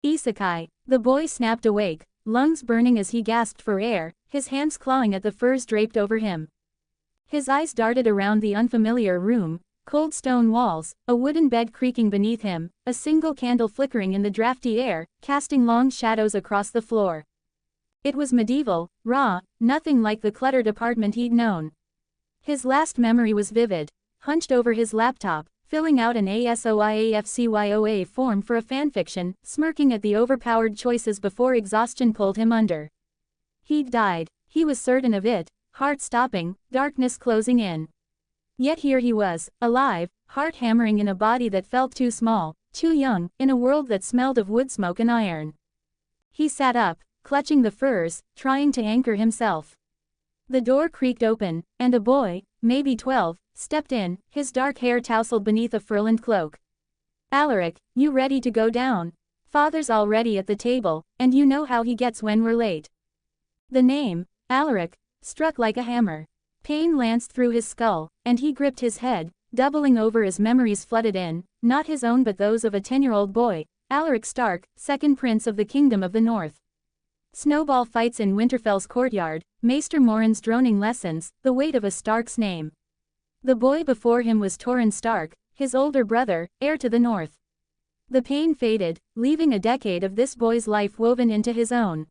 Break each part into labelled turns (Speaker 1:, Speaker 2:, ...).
Speaker 1: Isekai. The boy snapped awake, lungs burning as he gasped for air, his hands clawing at the furs draped over him. His eyes darted around the unfamiliar room, cold stone walls, a wooden bed creaking beneath him, a single candle flickering in the drafty air, casting long shadows across the floor. It was medieval, raw, nothing like the cluttered apartment he'd known. His last memory was vivid, hunched over his laptop, filling out an ASOIAFCYOA form for a fanfiction, smirking at the overpowered choices before exhaustion pulled him under. He'd died, he was certain of it, heart stopping, darkness closing in. Yet here he was, alive, heart hammering in a body that felt too small, too young, in a world that smelled of wood smoke and iron. He sat up, clutching the furs, trying to anchor himself. The door creaked open, and a boy, maybe 12, stepped in, his dark hair tousled beneath a furlined cloak. "Alaric, you ready to go down? Father's already at the table, and you know how he gets when we're late." The name, Alaric, struck like a hammer. Pain lanced through his skull, and he gripped his head, doubling over as memories flooded in, not his own but those of a 10-year-old boy, Alaric Stark, second prince of the Kingdom of the North. Snowball fights in Winterfell's courtyard, Maester Morin's droning lessons, the weight of a Stark's name. The boy before him was Torrhen Stark, his older brother, heir to the North. The pain faded, leaving a decade of this boy's life woven into his own.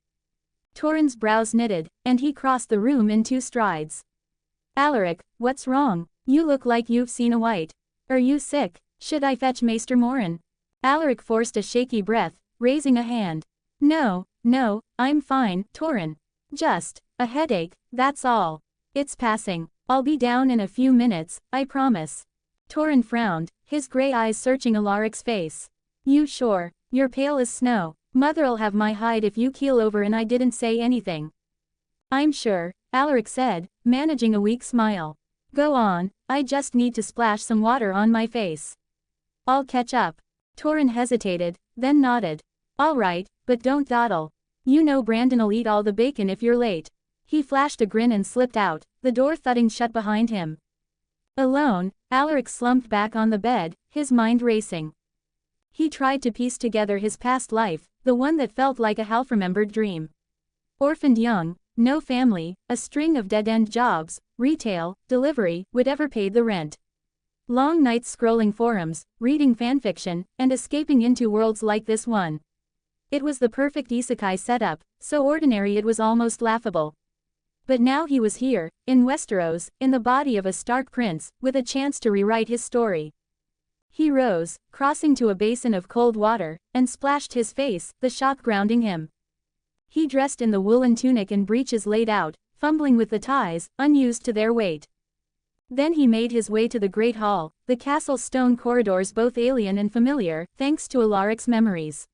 Speaker 1: Torrhen's brows knitted, and he crossed the room in 2 strides. "Alaric, what's wrong? You look like you've seen a white. Are you sick? Should I fetch Maester Morin?" Alaric forced a shaky breath, raising a hand. No, I'm fine, Torrhen. Just a headache, that's all. It's passing. I'll be down in a few minutes, I promise." Torrhen frowned, his gray eyes searching Alaric's face. "You sure? You're pale as snow. Mother'll have my hide if you keel over and I didn't say anything." "I'm sure," Alaric said, managing a weak smile. "Go on, I just need to splash some water on my face. I'll catch up." Torrhen hesitated, then nodded. "All right, but don't dawdle. You know Brandon'll eat all the bacon if you're late." He flashed a grin and slipped out, the door thudding shut behind him. Alone, Alaric slumped back on the bed, his mind racing. He tried to piece together his past life, the one that felt like a half-remembered dream. Orphaned young, no family, a string of dead-end jobs, retail, delivery, whatever paid the rent. Long nights scrolling forums, reading fanfiction, and escaping into worlds like this one. It was the perfect isekai setup, so ordinary it was almost laughable. But now he was here, in Westeros, in the body of a Stark prince, with a chance to rewrite his story. He rose, crossing to a basin of cold water, and splashed his face, the shock grounding him. He dressed in the woolen tunic and breeches laid out, fumbling with the ties, unused to their weight. Then he made his way to the Great Hall, the castle's stone corridors both alien and familiar, thanks to Alaric's memories.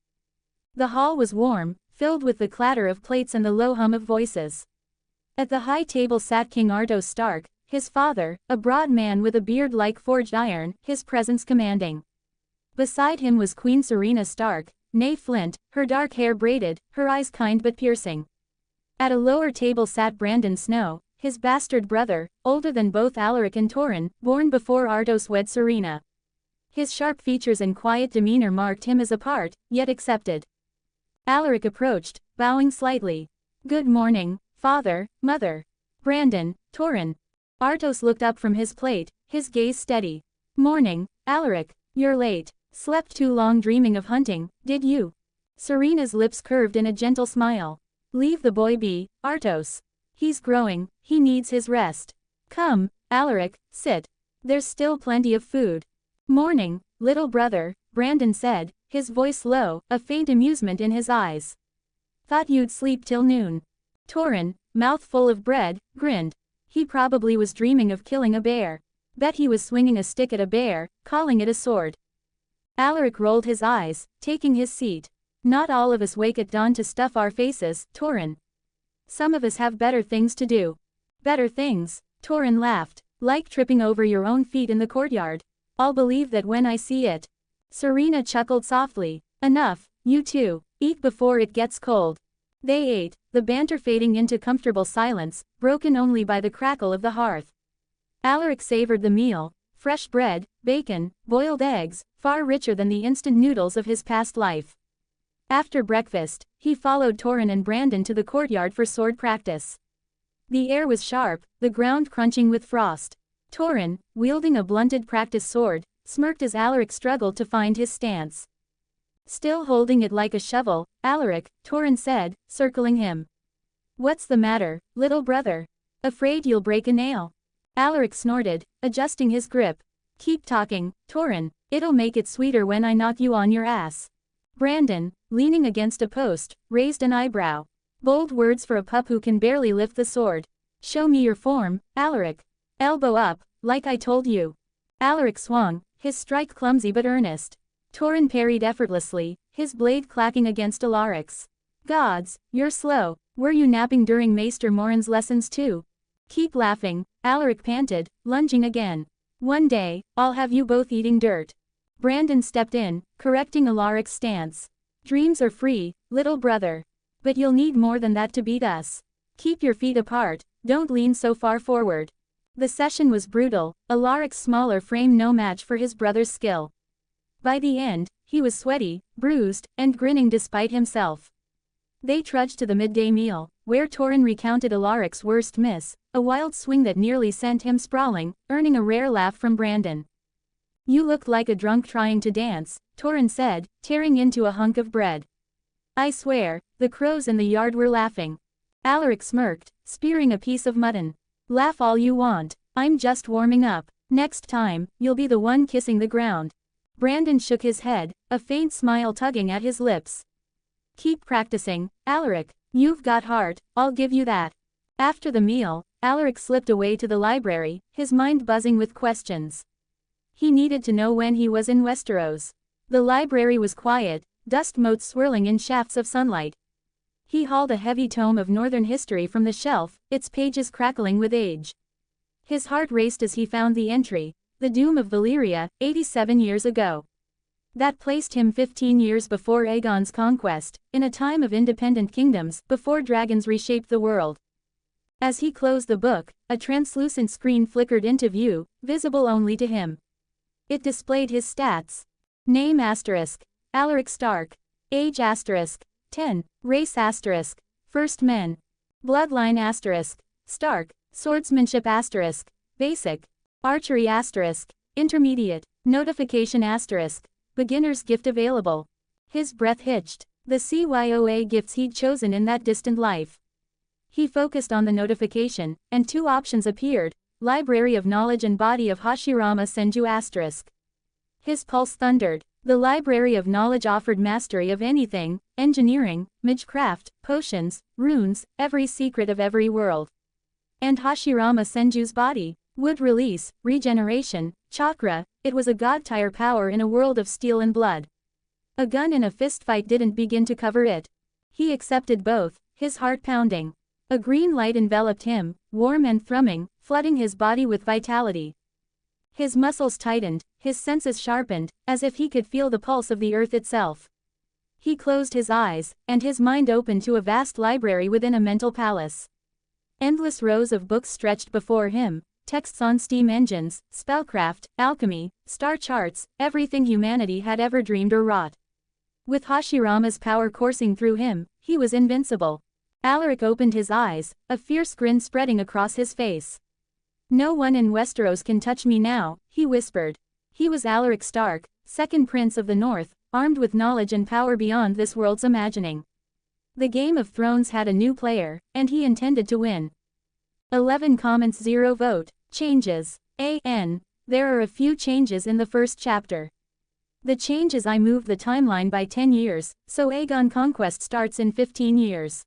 Speaker 1: The hall was warm, filled with the clatter of plates and the low hum of voices. At the high table sat King Artos Stark, his father, a broad man with a beard like forged iron, his presence commanding. Beside him was Queen Serena Stark, née Flint, her dark hair braided, her eyes kind but piercing. At a lower table sat Brandon Snow, his bastard brother, older than both Alaric and Torrhen, born before Artos wed Serena. His sharp features and quiet demeanor marked him as apart, yet accepted. Alaric approached, bowing slightly. "Good morning, father, mother." "Brandon, Torrhen." Artos looked up from his plate, his gaze steady. "Morning, Alaric. You're late. Slept too long dreaming of hunting, did you?" Serena's lips curved in a gentle smile. "Leave the boy be, Artos. He's growing, he needs his rest. Come, Alaric, sit. There's still plenty of food." "Morning, little brother," Brandon said, his voice low, a faint amusement in his eyes. "Thought you'd sleep till noon." Torrhen, mouth full of bread, grinned. He probably was dreaming of killing a bear. Bet he was swinging a stick at a bear, calling it a sword. Alaric rolled his eyes, taking his seat. "Not all of us wake at dawn to stuff our faces, Torrhen. Some of us have better things to do." "Better things?" Torrhen laughed. "Like tripping over your own feet in the courtyard. I'll believe that when I see it." Serena chuckled softly. "Enough, you two, eat before it gets cold." They ate, the banter fading into comfortable silence, broken only by the crackle of the hearth. Alaric savored the meal, fresh bread, bacon, boiled eggs, far richer than the instant noodles of his past life. After breakfast, he followed Torrhen and Brandon to the courtyard for sword practice. The air was sharp, the ground crunching with frost. Torrhen, wielding a blunted practice sword, smirked as Alaric struggled to find his stance. Still holding it like a shovel, "Alaric," Torrhen said, circling him. "What's the matter, little brother? Afraid you'll break a nail?" Alaric snorted, adjusting his grip. "Keep talking, Torrhen, it'll make it sweeter when I knock you on your ass." Brandon, leaning against a post, raised an eyebrow. Bold words for a pup who can barely lift the sword. "Show me your form, Alaric. Elbow up, like I told you." Alaric swung, his strike clumsy but earnest. Torrhen parried effortlessly, his blade clacking against Alaric's. "Gods, you're slow. Were you napping during Maester Morin's lessons too?" "Keep laughing," Alaric panted, lunging again. "One day, I'll have you both eating dirt." Brandon stepped in, correcting Alaric's stance. "Dreams are free, little brother. But you'll need more than that to beat us. Keep your feet apart, don't lean so far forward." The session was brutal, Alaric's smaller frame no match for his brother's skill. By the end, he was sweaty, bruised, and grinning despite himself. They trudged to the midday meal, where Torrhen recounted Alaric's worst miss, a wild swing that nearly sent him sprawling, earning a rare laugh from Brandon. "You looked like a drunk trying to dance," Torrhen said, tearing into a hunk of bread. "I swear, the crows in the yard were laughing." Alaric smirked, spearing a piece of mutton. "Laugh all you want, I'm just warming up. Next time, you'll be the one kissing the ground." Brandon shook his head, a faint smile tugging at his lips. "Keep practicing, Alaric. You've got heart, I'll give you that." After the meal, Alaric slipped away to the library, his mind buzzing with questions. He needed to know when he was in Westeros. The library was quiet, dust motes swirling in shafts of sunlight. He hauled a heavy tome of northern history from the shelf, its pages crackling with age. His heart raced as he found the entry, "The Doom of Valyria, 87 years ago." That placed him 15 years before Aegon's conquest, in a time of independent kingdoms, before dragons reshaped the world. As he closed the book, a translucent screen flickered into view, visible only to him. It displayed his stats. Name asterisk, Alaric Stark. Age asterisk, 10, race asterisk, first men. Bloodline asterisk, Stark, swordsmanship asterisk, basic. Archery asterisk, intermediate. Notification asterisk, beginner's gift available. His breath hitched. The CYOA gifts he'd chosen in that distant life. He focused on the notification, and two options appeared, Library of Knowledge and Body of Hashirama Senju asterisk. His pulse thundered. The Library of Knowledge offered mastery of anything, engineering, magecraft, potions, runes, every secret of every world. And Hashirama Senju's body would release, regeneration, chakra, it was a god-tier power in a world of steel and blood. A gun in a fistfight didn't begin to cover it. He accepted both, his heart pounding. A green light enveloped him, warm and thrumming, flooding his body with vitality. His muscles tightened, his senses sharpened, as if he could feel the pulse of the earth itself. He closed his eyes, and his mind opened to a vast library within a mental palace. Endless rows of books stretched before him, texts on steam engines, spellcraft, alchemy, star charts, everything humanity had ever dreamed or wrought. With Hashirama's power coursing through him, he was invincible. Alaric opened his eyes, a fierce grin spreading across his face. "No one in Westeros can touch me now," he whispered. He was Alaric Stark, second prince of the North, armed with knowledge and power beyond this world's imagining. The Game of Thrones had a new player, and he intended to win. 11 comments 0 vote. Changes. AN. There are a few changes in the first chapter. The change is I moved the timeline by 10 years, so Aegon conquest starts in 15 years.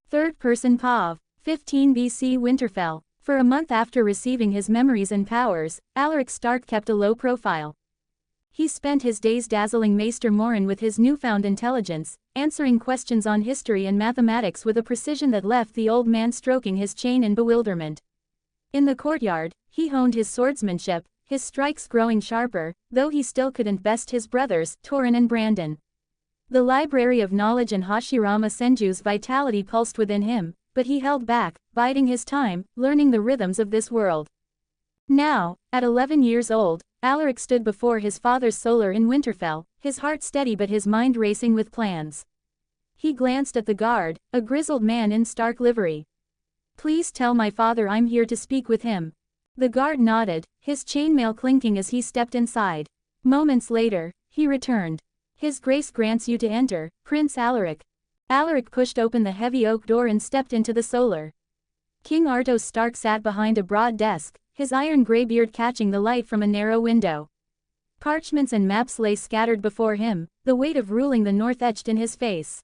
Speaker 1: Third person Pav. 15 BC Winterfell. For a month after receiving his memories and powers, Alaric Stark kept a low profile. He spent his days dazzling Maester Morin with his newfound intelligence, answering questions on history and mathematics with a precision that left the old man stroking his chain in bewilderment. In the courtyard, he honed his swordsmanship, his strikes growing sharper, though he still couldn't best his brothers, Torrhen and Brandon. The Library of Knowledge and Hashirama Senju's vitality pulsed within him, but he held back, biding his time, learning the rhythms of this world. Now, at 11 years old, Alaric stood before his father's solar in Winterfell, his heart steady but his mind racing with plans. He glanced at the guard, a grizzled man in Stark livery. "Please tell my father I'm here to speak with him." The guard nodded, his chainmail clinking as he stepped inside. Moments later, he returned. "His grace grants you to enter, Prince Alaric." Alaric pushed open the heavy oak door and stepped into the solar. King Artos Stark sat behind a broad desk, his iron gray beard catching the light from a narrow window. Parchments and maps lay scattered before him, the weight of ruling the North etched in his face.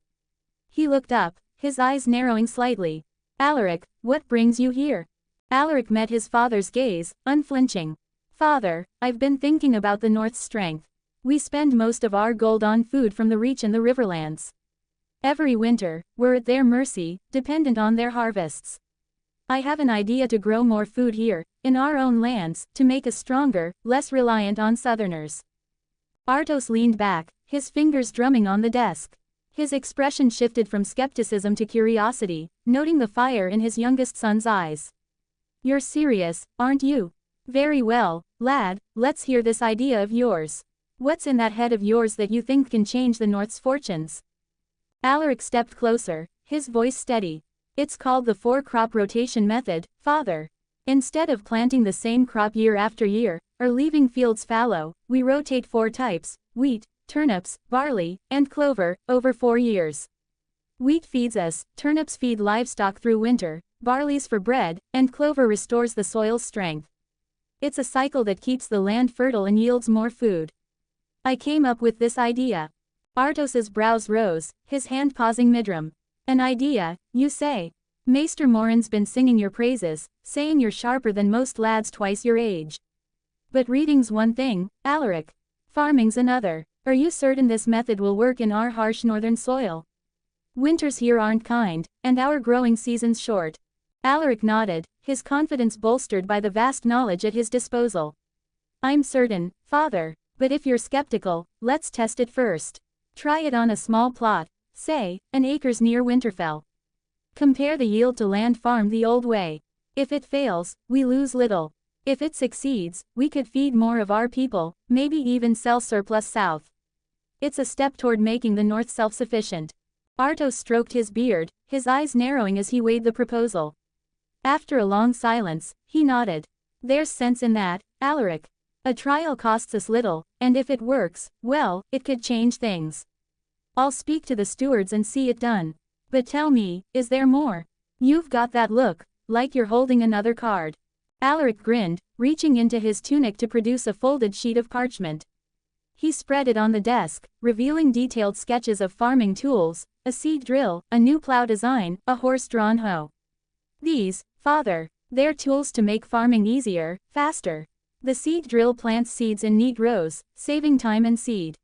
Speaker 1: He looked up, his eyes narrowing slightly. "Alaric, what brings you here?" Alaric met his father's gaze, unflinching. "Father, I've been thinking about the North's strength. We spend most of our gold on food from the Reach and the Riverlands. Every winter, we're at their mercy, dependent on their harvests. I have an idea to grow more food here, in our own lands, to make us stronger, less reliant on Southerners." Artos leaned back, his fingers drumming on the desk. His expression shifted from skepticism to curiosity, noting the fire in his youngest son's eyes. "You're serious, aren't you? Very well, lad, let's hear this idea of yours. What's in that head of yours that you think can change the North's fortunes?" Alaric stepped closer, his voice steady. "It's called the 4-crop rotation method, father. Instead of planting the same crop year after year, or leaving fields fallow, we rotate 4 types, wheat, turnips, barley, and clover, over 4 years. Wheat feeds us, turnips feed livestock through winter, barley's for bread, and clover restores the soil's strength. It's a cycle that keeps the land fertile and yields more food. I came up with this idea." Artos's brows rose, his hand pausing midrum. "An idea, you say? Maester Morin's been singing your praises, saying you're sharper than most lads twice your age. But reading's one thing, Alaric. Farming's another. Are you certain this method will work in our harsh northern soil? Winters here aren't kind, and our growing season's short." Alaric nodded, his confidence bolstered by the vast knowledge at his disposal. "I'm certain, father. But if you're skeptical, let's test it first. Try it on a small plot, say, an acres near Winterfell. Compare the yield to land farmed the old way. If it fails, we lose little. If it succeeds, we could feed more of our people, maybe even sell surplus south. It's a step toward making the North self-sufficient." Artos stroked his beard, his eyes narrowing as he weighed the proposal. After a long silence, he nodded. "There's sense in that, Alaric. A trial costs us little, and if it works, well, it could change things. I'll speak to the stewards and see it done. But tell me, is there more? You've got that look, like you're holding another card." Alaric grinned, reaching into his tunic to produce a folded sheet of parchment. He spread it on the desk, revealing detailed sketches of farming tools, a seed drill, a new plow design, a horse-drawn hoe. "These, father, they're tools to make farming easier, faster. The seed drill plants seeds in neat rows, saving time and seed.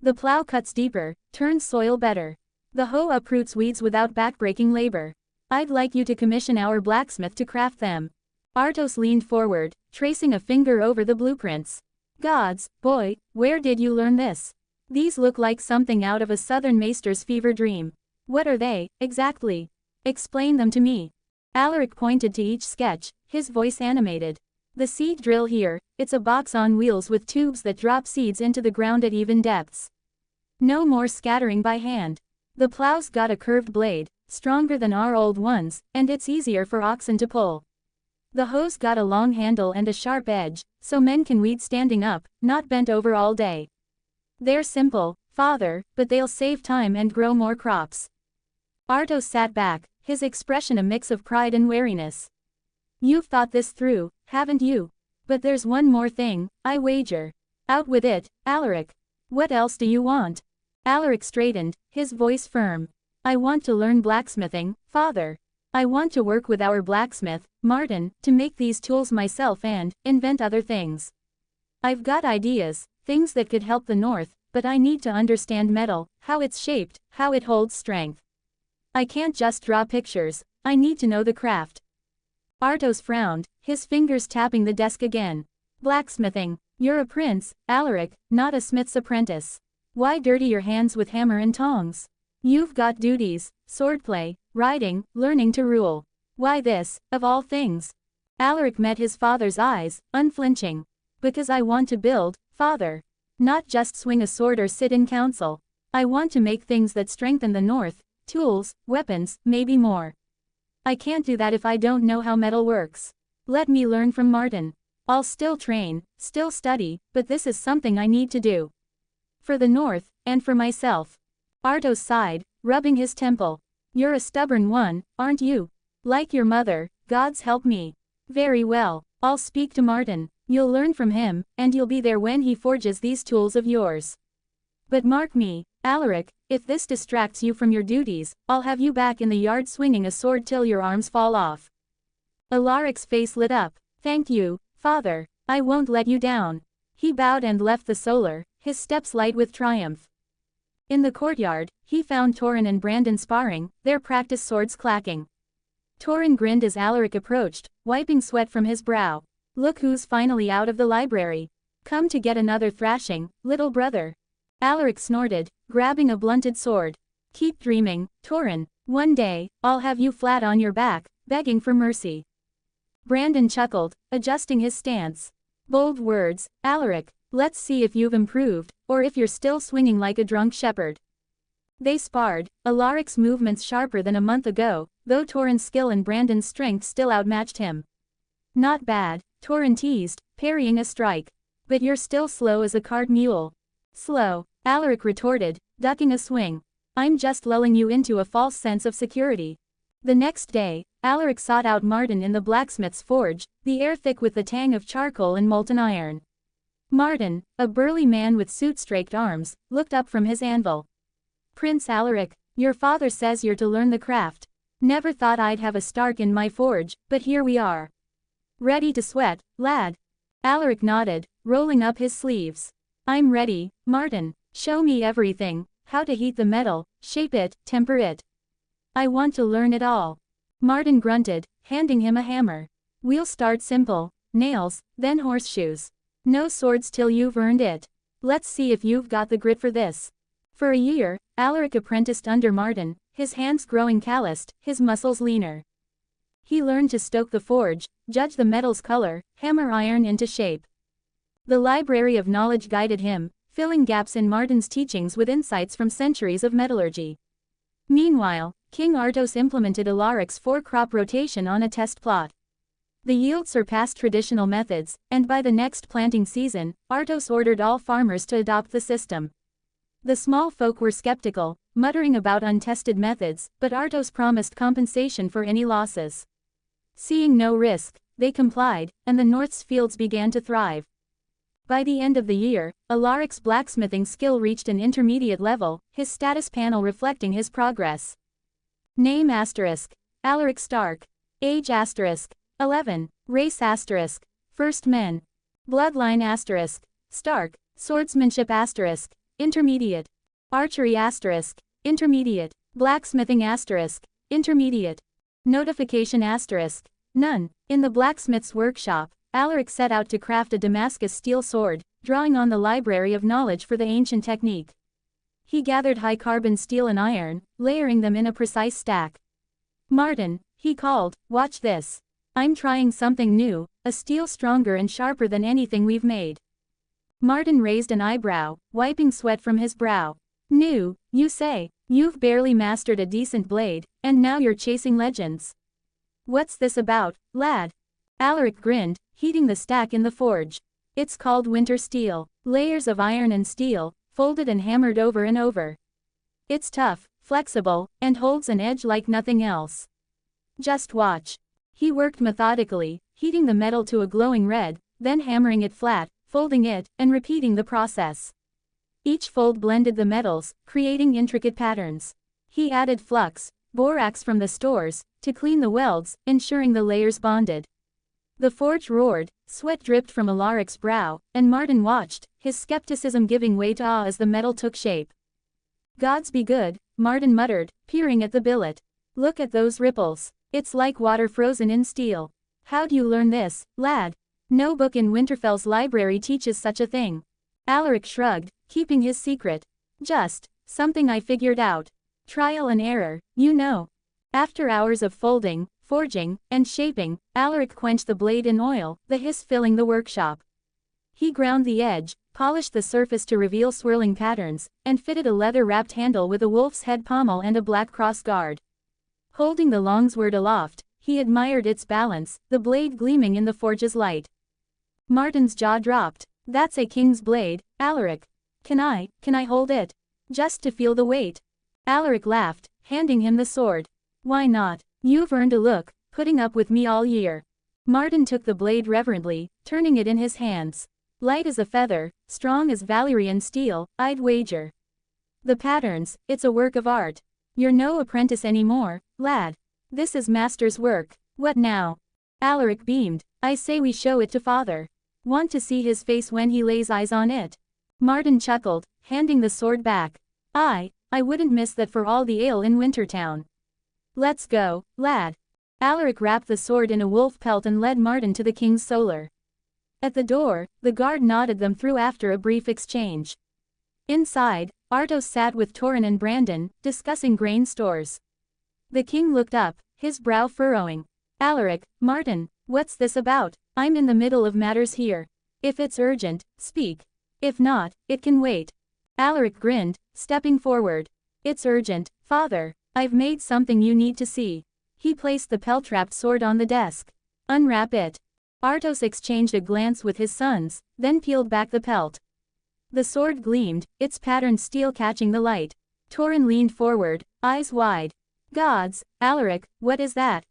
Speaker 1: The plow cuts deeper, turns soil better. The hoe uproots weeds without backbreaking labor. I'd like you to commission our blacksmith to craft them." Artos leaned forward, tracing a finger over the blueprints. "Gods, boy, where did you learn this? These look like something out of a southern maester's fever dream. What are they, exactly? Explain them to me." Alaric pointed to each sketch, his voice animated. "The seed drill here, it's a box on wheels with tubes that drop seeds into the ground at even depths. No more scattering by hand. The plow's got a curved blade, stronger than our old ones, and it's easier for oxen to pull. The hoe's got a long handle and a sharp edge, so men can weed standing up, not bent over all day. They're simple, father, but they'll save time and grow more crops." Artos sat back, his expression a mix of pride and wariness. "You've thought this through, haven't you? But there's one more thing, I wager. Out with it, Alaric. What else do you want?" Alaric straightened, his voice firm. "I want to learn blacksmithing, father. I want to work with our blacksmith, Martin, to make these tools myself and invent other things. I've got ideas, things that could help the North, but I need to understand metal, how it's shaped, how it holds strength. I can't just draw pictures, I need to know the craft." Artos frowned, his fingers tapping the desk again. "Blacksmithing. You're a prince, Alaric, not a smith's apprentice. Why dirty your hands with hammer and tongs? You've got duties, swordplay, riding, learning to rule. Why this, of all things?" Alaric met his father's eyes, unflinching. "Because I want to build, father. Not just swing a sword or sit in council. I want to make things that strengthen the North, tools, weapons, maybe more. I can't do that if I don't know how metal works. Let me learn from Martin. I'll still train, still study, but this is something I need to do. For the North, and for myself. Artos sighed, rubbing his temple. You're a stubborn one, aren't you? Like your mother, gods help me. Very well, I'll speak to Martin. You'll learn from him, and you'll be there when he forges these tools of yours. But mark me, Alaric, if this distracts you from your duties, I'll have you back in the yard swinging a sword till your arms fall off. Alaric's face lit up. Thank you, father. I won't let you down. He bowed and left the solar, his steps light with triumph. In the courtyard, he found Torrhen and Brandon sparring, their practice swords clacking. Torrhen grinned as Alaric approached, wiping sweat from his brow. Look who's finally out of the library. Come to get another thrashing, little brother. Alaric snorted, grabbing a blunted sword. Keep dreaming, Torrhen. One day, I'll have you flat on your back, begging for mercy. Brandon chuckled, adjusting his stance. Bold words, Alaric. Let's see if you've improved, or if you're still swinging like a drunk shepherd. They sparred, Alaric's movements sharper than a month ago, though Torrhen's skill and Brandon's strength still outmatched him. Not bad, Torrhen teased, parrying a strike. But you're still slow as a cart mule. Slow, Alaric retorted, ducking a swing. I'm just lulling you into a false sense of security. The next day, Alaric sought out Martin in the blacksmith's forge, the air thick with the tang of charcoal and molten iron. Martin, a burly man with soot-straked arms, looked up from his anvil. Prince Alaric, your father says you're to learn the craft. Never thought I'd have a Stark in my forge, but here we are. Ready to sweat, lad? Alaric nodded, rolling up his sleeves. I'm ready, Martin. Show me everything, how to heat the metal, shape it, temper it. I want to learn it all. Martin grunted, handing him a hammer. We'll start simple, nails, then horseshoes. No swords till you've earned it. Let's see if you've got the grit for this. For a year, Alaric apprenticed under Martin, his hands growing calloused, his muscles leaner. He learned to stoke the forge, judge the metal's color, hammer iron into shape. The library of knowledge guided him, filling gaps in Martin's teachings with insights from centuries of metallurgy. Meanwhile, King Artos implemented Alaric's 4-crop rotation on a test plot. The yield surpassed traditional methods, and by the next planting season, Artos ordered all farmers to adopt the system. The small folk were skeptical, muttering about untested methods, but Artos promised compensation for any losses. Seeing no risk, they complied, and the North's fields began to thrive. By the end of the year, Alaric's blacksmithing skill reached an intermediate level, his status panel reflecting his progress. Name asterisk, Alaric Stark. Age asterisk, 11, race asterisk, first men. Bloodline asterisk, Stark, swordsmanship asterisk, intermediate. Archery asterisk, intermediate. Blacksmithing asterisk, intermediate. Notification asterisk, none. In the blacksmith's workshop, Alaric set out to craft a Damascus steel sword, drawing on the library of knowledge for the ancient technique. He gathered high-carbon steel and iron, layering them in a precise stack. Martin, he called, watch this. I'm trying something new, a steel stronger and sharper than anything we've made. Martin raised an eyebrow, wiping sweat from his brow. New, you say? You've barely mastered a decent blade, and now you're chasing legends. What's this about, lad? Alaric grinned, heating the stack in the forge. It's called winter steel. Layers of iron and steel, folded and hammered over and over. It's tough, flexible, and holds an edge like nothing else. Just watch. He worked methodically, heating the metal to a glowing red, then hammering it flat, folding it, and repeating the process. Each fold blended the metals, creating intricate patterns. He added flux, borax from the stores, to clean the welds, ensuring the layers bonded. The forge roared, sweat dripped from Alaric's brow, and Martin watched, his skepticism giving way to awe as the metal took shape. Gods be good, Martin muttered, peering at the billet. Look at those ripples. It's like water frozen in steel. How'd you learn this, lad? No book in Winterfell's library teaches such a thing. Alaric shrugged, keeping his secret. Just something I figured out. Trial and error, you know. After hours of folding, forging, and shaping, Alaric quenched the blade in oil, the hiss filling the workshop. He ground the edge, polished the surface to reveal swirling patterns, and fitted a leather-wrapped handle with a wolf's head pommel and a black cross guard. Holding the longsword aloft, he admired its balance, the blade gleaming in the forge's light. Martin's jaw dropped. That's a king's blade, Alaric. Can I hold it? Just to feel the weight. Alaric laughed, handing him the sword. Why not? You've earned a look, putting up with me all year. Martin took the blade reverently, turning it in his hands. Light as a feather, strong as Valyrian steel, I'd wager. The patterns, it's a work of art. You're no apprentice anymore, lad. This is master's work. What now? Alaric beamed. I say we show it to father. Want to see his face when he lays eyes on it? Martin chuckled, handing the sword back. I wouldn't miss that for all the ale in Wintertown. Let's go, lad. Alaric wrapped the sword in a wolf pelt and led Martin to the king's solar. At the door, the guard nodded them through after a brief exchange. Inside, Artos sat with Torrhen and Brandon, discussing grain stores. The king looked up, his brow furrowing. Alaric, Martin, what's this about? I'm in the middle of matters here. If it's urgent, speak. If not, it can wait. Alaric grinned, stepping forward. It's urgent, father. I've made something you need to see. He placed the pelt-wrapped sword on the desk. Unwrap it. Artos exchanged a glance with his sons, then peeled back the pelt. The sword gleamed, its patterned steel catching the light. Torrhen leaned forward, eyes wide. Gods, Alaric, what is that?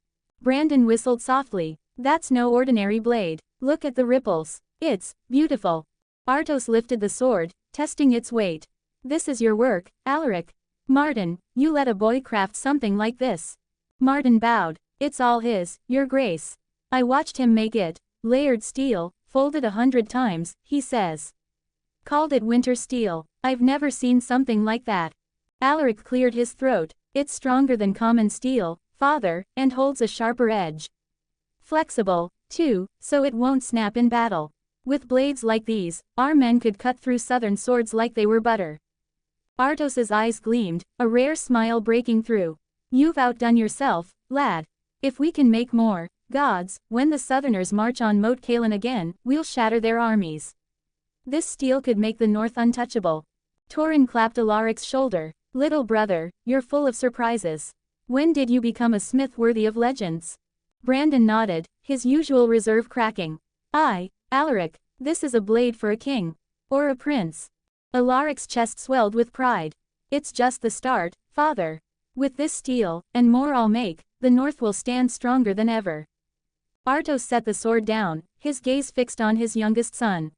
Speaker 1: Brandon whistled softly. That's no ordinary blade. Look at the ripples. It's beautiful. Artos lifted the sword, testing its weight. This is your work, Alaric. Martin, you let a boy craft something like this. Martin bowed. It's all his, your grace. I watched him make it. Layered steel, folded 100 times, he says. Called it winter steel. I've never seen something like that. Alaric cleared his throat. It's stronger than common steel, father, and holds a sharper edge. Flexible, too, so it won't snap in battle. With blades like these, our men could cut through southern swords like they were butter. Artos's eyes gleamed, a rare smile breaking through. You've outdone yourself, lad. If we can make more, gods, when the southerners march on Moat Cailin again, we'll shatter their armies. This steel could make the north untouchable. Torrhen clapped Alaric's shoulder. Little brother, you're full of surprises. When did you become a smith worthy of legends? Brandon nodded, his usual reserve cracking. Alaric, this is a blade for a king. Or a prince. Alaric's chest swelled with pride. It's just the start, father. With this steel, and more I'll make, the north will stand stronger than ever. Artos set the sword down, his gaze fixed on his youngest son.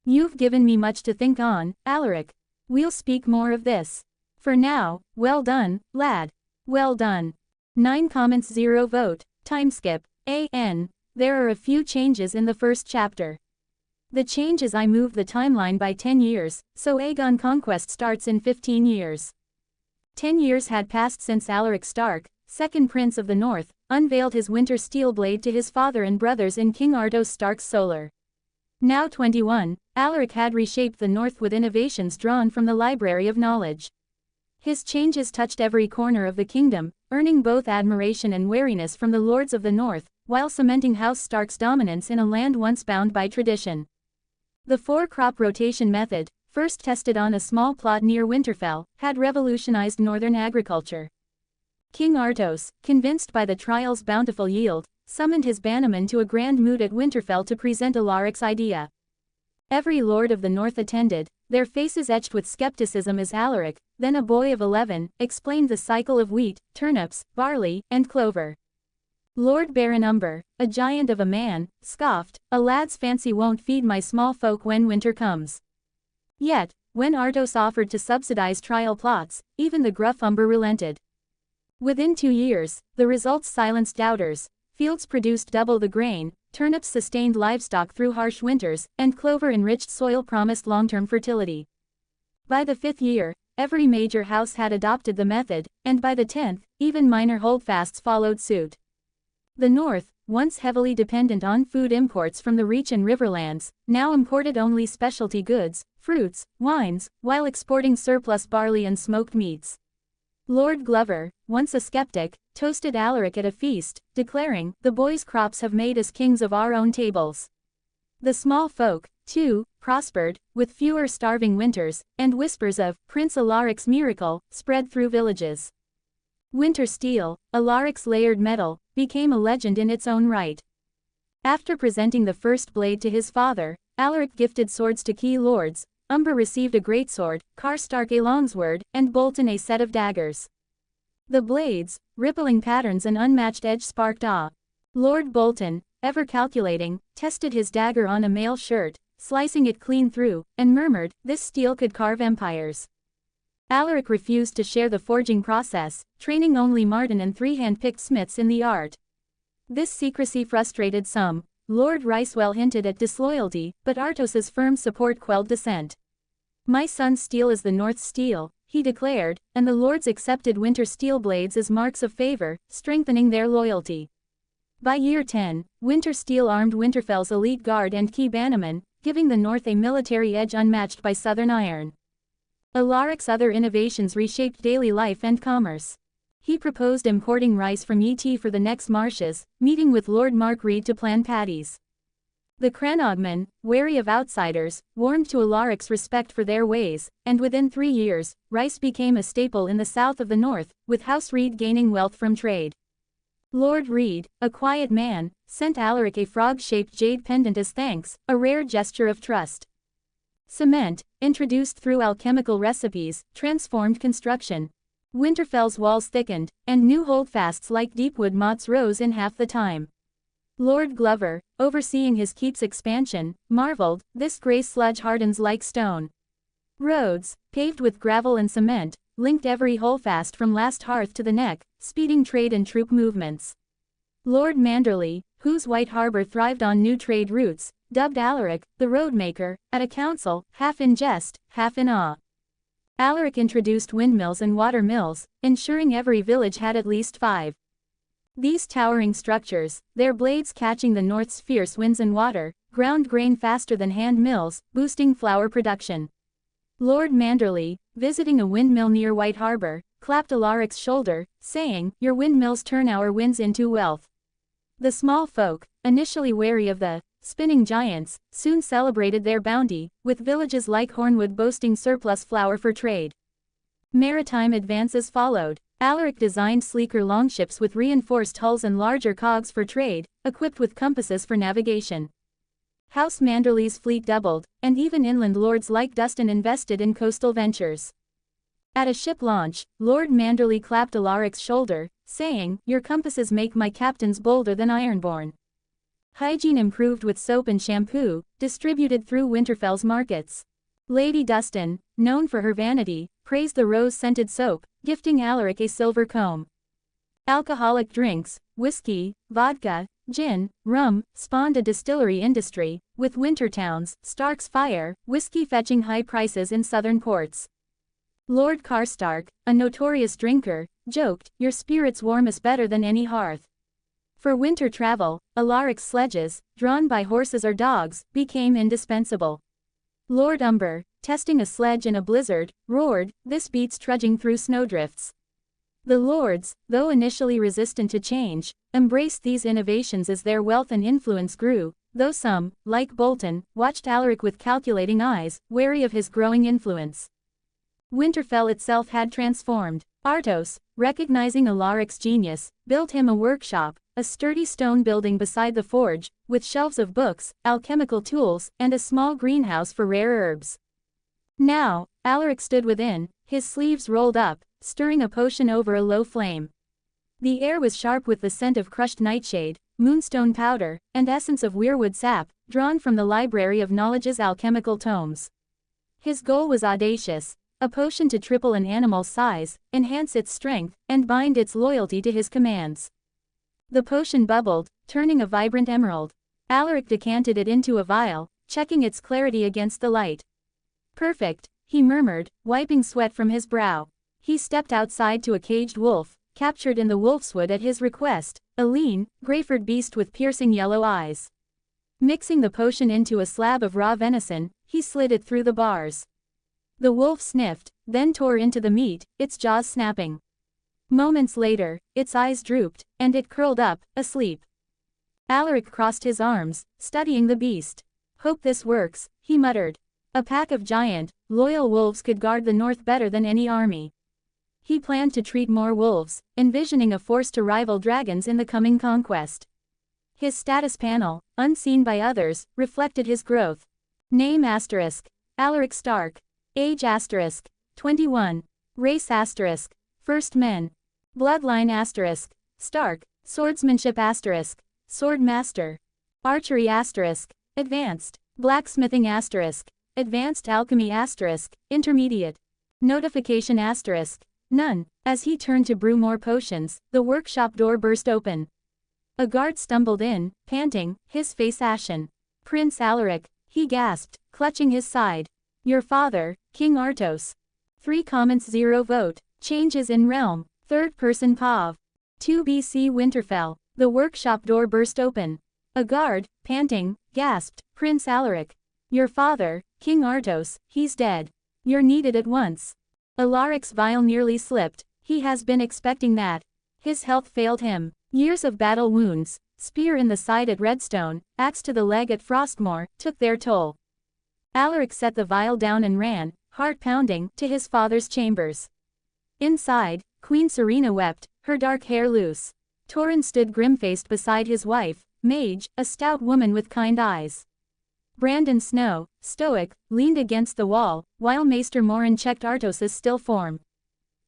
Speaker 1: You've given me much to think on, Alaric. We'll speak more of this. For now, well done, lad. Well done. 9 comments 0 vote, timeskip, AN. There are a few changes in the first chapter. The change is I moved the timeline by 10 years, so Aegon conquest starts in 15 years. 10 years had passed since Alaric Stark, second prince of the north, unveiled his winter steel blade to his father and brothers in King Artos Stark's solar. Now 21, Alaric had reshaped the north with innovations drawn from the library of knowledge. His changes touched every corner of the kingdom, earning both admiration and wariness from the lords of the north, while cementing House Stark's dominance in a land once bound by tradition. The 4-crop rotation method, first tested on a small plot near Winterfell, had revolutionized northern agriculture. King Artos, convinced by the trial's bountiful yield, summoned his bannermen to a grand moot at Winterfell to present Alaric's idea. Every lord of the north attended, their faces etched with skepticism as Alaric, then a boy of 11, explained the cycle of wheat, turnips, barley, and clover. Lord Baron Umber, a giant of a man, scoffed, "A lad's fancy won't feed my small folk when winter comes." Yet, when Artos offered to subsidize trial plots, even the gruff Umber relented. Within 2 years, the results silenced doubters. Fields produced double the grain, turnips sustained livestock through harsh winters, and clover-enriched soil promised long-term fertility. By the 5th year, every major house had adopted the method, and by the 10th, even minor holdfasts followed suit. The north, once heavily dependent on food imports from the Reach and Riverlands, now imported only specialty goods, fruits, wines, while exporting surplus barley and smoked meats. Lord Glover, once a skeptic, toasted Alaric at a feast, declaring, "The boy's crops have made us kings of our own tables." The small folk, too, prospered, with fewer starving winters, and whispers of Prince Alaric's miracle spread through villages. Winter steel, Alaric's layered metal, became a legend in its own right. After presenting the first blade to his father, Alaric gifted swords to key lords. Umber received a greatsword, Stark a longsword, and Bolton a set of daggers. The blades, rippling patterns and unmatched edge sparked awe. Lord Bolton, ever calculating, tested his dagger on a mail shirt, slicing it clean through, and murmured, "This steel could carve empires." Alaric refused to share the forging process, training only Martin and 3 hand-picked smiths in the art. This secrecy frustrated some. Lord Ricewell hinted at disloyalty, but Artos's firm support quelled dissent. "My son's steel is the North's steel," he declared, and the lords accepted winter steel blades as marks of favor, strengthening their loyalty. By year 10, winter steel armed Winterfell's elite guard and key bannermen, giving the North a military edge unmatched by southern iron. Alaric's other innovations reshaped daily life and commerce. He proposed importing rice from ET for the next marshes, meeting with Lord Mark Reed to plan patties. The Cranogmen, wary of outsiders, warmed to Alaric's respect for their ways, and within 3 years, rice became a staple in the south of the North, with House Reed gaining wealth from trade. Lord Reed, a quiet man, sent Alaric a frog-shaped jade pendant as thanks, a rare gesture of trust. Cement, introduced through alchemical recipes, transformed construction. Winterfell's walls thickened, and new holdfasts like deepwood moats rose in half the time. Lord Glover, overseeing his keep's expansion, marveled, "This grey sludge hardens like stone." Roads, paved with gravel and cement, linked every holdfast from last hearth to the neck, speeding trade and troop movements. Lord Manderley, whose White Harbour thrived on new trade routes, dubbed Alaric, the roadmaker, at a council, half in jest, half in awe. Alaric introduced windmills and water mills, ensuring every village had at least 5. These towering structures, their blades catching the North's fierce winds and water, ground grain faster than hand mills, boosting flour production. Lord Manderley, visiting a windmill near White Harbour, clapped Alaric's shoulder, saying, "Your windmills turn our winds into wealth." The small folk, initially wary of the spinning giants, soon celebrated their bounty, with villages like Hornwood boasting surplus flour for trade. Maritime advances followed. Alaric designed sleeker longships with reinforced hulls and larger cogs for trade, equipped with compasses for navigation. House Manderley's fleet doubled, and even inland lords like Dustin invested in coastal ventures. At a ship launch, Lord Manderley clapped Alaric's shoulder, saying, "Your compasses make my captains bolder than Ironborn." Hygiene improved with soap and shampoo, distributed through Winterfell's markets. Lady Dustin, known for her vanity, praised the rose-scented soap, gifting Alaric a silver comb. Alcoholic drinks, whiskey, vodka, gin, rum, spawned a distillery industry, with winter towns, Stark's Fire, whiskey fetching high prices in southern ports. Lord Karstark, a notorious drinker, joked, "Your spirits warm us better than any hearth." For winter travel, Alaric's sledges, drawn by horses or dogs, became indispensable. Lord Umber, testing a sledge in a blizzard, roared, "This beats trudging through snowdrifts." The lords, though initially resistant to change, embraced these innovations as their wealth and influence grew, though some, like Bolton, watched Alaric with calculating eyes, wary of his growing influence. Winterfell itself had transformed. Artos, recognizing Alaric's genius, built him a workshop, a sturdy stone building beside the forge, with shelves of books, alchemical tools, and a small greenhouse for rare herbs. Now, Alaric stood within, his sleeves rolled up, stirring a potion over a low flame. The air was sharp with the scent of crushed nightshade, moonstone powder, and essence of weirwood sap, drawn from the Library of Knowledge's alchemical tomes. His goal was audacious, a potion to triple an animal's size, enhance its strength, and bind its loyalty to his commands. The potion bubbled, turning a vibrant emerald. Alaric decanted it into a vial, checking its clarity against the light. "Perfect," he murmured, wiping sweat from his brow. He stepped outside to a caged wolf, captured in the wolfswood at his request, a lean, grey-furred beast with piercing yellow eyes. Mixing the potion into a slab of raw venison, he slid it through the bars. The wolf sniffed, then tore into the meat, its jaws snapping. Moments later, its eyes drooped, and it curled up, asleep. Alaric crossed his arms, studying the beast. "Hope this works," he muttered. A pack of giant, loyal wolves could guard the north better than any army. He planned to treat more wolves, envisioning a force to rival dragons in the coming conquest. His status panel, unseen by others, reflected his growth. Name asterisk. Alaric Stark. Age asterisk. 21. Race asterisk. First men. Bloodline asterisk. Stark. Swordsmanship asterisk. Sword master. Archery asterisk. Advanced. Blacksmithing asterisk. Advanced alchemy asterisk. Intermediate. Notification asterisk. None. As he turned to brew more potions, the workshop door burst open. A guard stumbled in, panting, his face ashen. Prince Alaric, he gasped, clutching his side. Your father, King Artos. 3 comments 0 vote. Changes in realm. Third person POV. 2 BC Winterfell. The workshop door burst open. A guard, panting, gasped, Prince Alaric. Your father, King Artos, he's dead. You're needed at once. Alaric's vial nearly slipped. He has been expecting that. His health failed him. Years of battle wounds, spear in the side at Redstone, axe to the leg at Frostmoor, took their toll. Alaric set the vial down and ran, heart pounding, to his father's chambers. Inside, Queen Serena wept, her dark hair loose. Torrhen stood grim-faced beside his wife, Mage, a stout woman with kind eyes. Brandon Snow, stoic, leaned against the wall, while Maester Morin checked Artos's still form.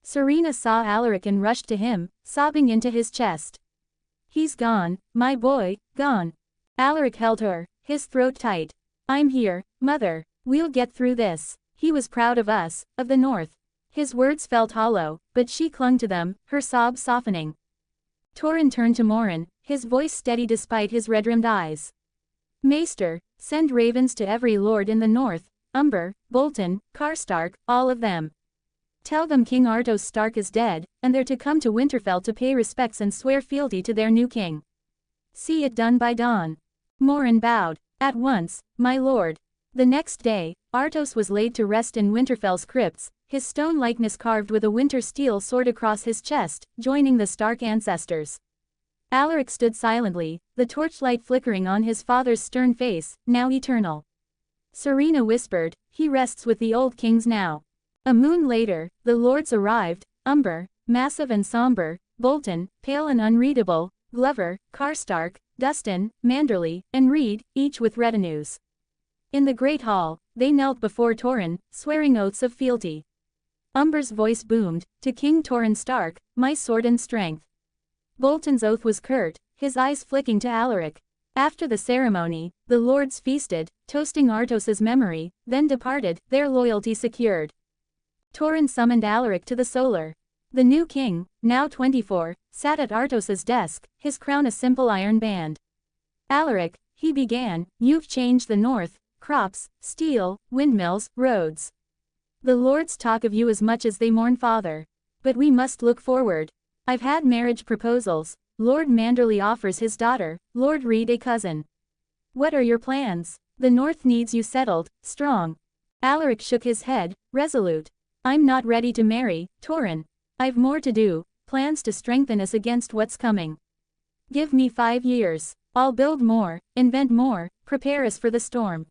Speaker 1: Serena saw Alaric and rushed to him, sobbing into his chest. He's gone, my boy, gone. Alaric held her, his throat tight. I'm here, mother. We'll get through this. He was proud of us, of the North. His words felt hollow, but she clung to them, her sobs softening. Torrhen turned to Morin, his voice steady despite his red-rimmed eyes. Maester, send ravens to every lord in the north, Umber, Bolton, Karstark, all of them. Tell them King Artos Stark is dead, and they're to come to Winterfell to pay respects and swear fealty to their new king. See it done by dawn. Morin bowed. At once, my lord. The next day, Artos was laid to rest in Winterfell's crypts, his stone likeness carved with a winter steel sword across his chest, joining the Stark ancestors. Alaric stood silently, the torchlight flickering on his father's stern face, now eternal. Serena whispered, he rests with the old kings now. A moon later, the lords arrived, Umber, massive and somber, Bolton, pale and unreadable, Glover, Karstark, Dustin, Manderley, and Reed, each with retinues. In the great hall, they knelt before Torrhen, swearing oaths of fealty. Umber's voice boomed, to King Torrhen Stark, my sword and strength. Bolton's oath was curt, his eyes flicking to Alaric. After the ceremony, the lords feasted, toasting Artos's memory, then departed, their loyalty secured. Torrhen summoned Alaric to the Solar. The new king, now 24, sat at Artos's desk, his crown a simple iron band. Alaric, he began, you've changed the north, crops, steel, windmills, roads. The lords talk of you as much as they mourn father. But we must look forward. I've had marriage proposals. Lord Manderley offers his daughter, Lord Reed a cousin. What are your plans? The north needs you settled, strong. Alaric shook his head, resolute. I'm not ready to marry, Torrhen. I've more to do, plans to strengthen us against what's coming. Give me 5 years. I'll build more, invent more, prepare us for the storm.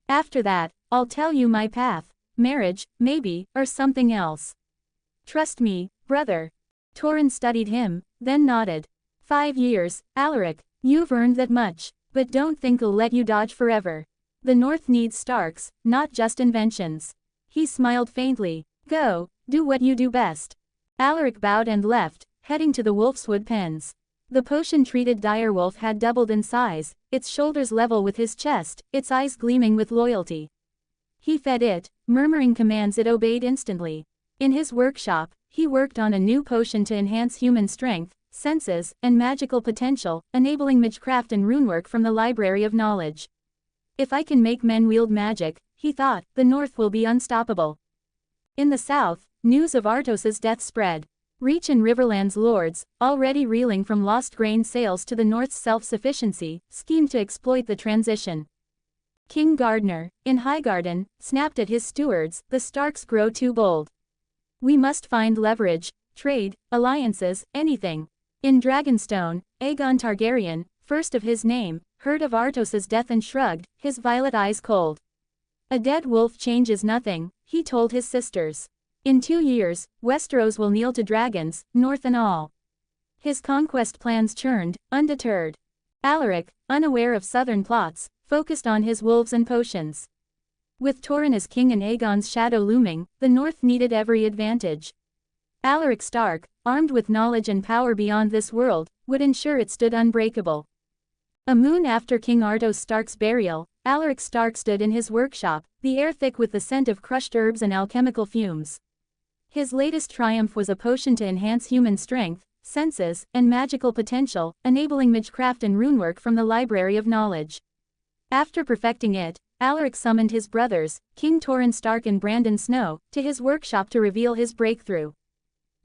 Speaker 1: After that, I'll tell you my path. Marriage, maybe, or something else. Trust me, brother. Torrhen studied him, then nodded. 5 years, Alaric, you've earned that much, but don't think I'll let you dodge forever. The North needs Starks, not just inventions. He smiled faintly. Go, do what you do best. Alaric bowed and left, heading to the Wolfswood pens. The potion-treated direwolf had doubled in size, its shoulders level with his chest, its eyes gleaming with loyalty. He fed it, murmuring commands it obeyed instantly. In his workshop, he worked on a new potion to enhance human strength, senses, and magical potential, enabling magecraft and runework from the Library of Knowledge. If I can make men wield magic, he thought, the North will be unstoppable. In the south, news of Artos's death spread. Reach and Riverland's lords, already reeling from lost grain sales to the North's self-sufficiency, schemed to exploit the transition. King Gardner, in Highgarden, snapped at his stewards, the Starks grow too bold. We must find leverage, trade, alliances, anything. In Dragonstone, Aegon Targaryen, first of his name, heard of Artos's death and shrugged, his violet eyes cold. A dead wolf changes nothing, he told his sisters. In 2 years, Westeros will kneel to dragons, north and all. His conquest plans churned, undeterred. Alaric, unaware of southern plots, focused on his wolves and potions. With Torrhen as king and Aegon's shadow looming, the north needed every advantage. Alaric Stark, armed with knowledge and power beyond this world, would ensure it stood unbreakable. A moon after King Artos Stark's burial, Alaric Stark stood in his workshop, the air thick with the scent of crushed herbs and alchemical fumes. His latest triumph was a potion to enhance human strength, senses, and magical potential, enabling magecraft and runework from the Library of Knowledge. After perfecting it, Alaric summoned his brothers, King Torrhen Stark and Brandon Snow, to his workshop to reveal his breakthrough.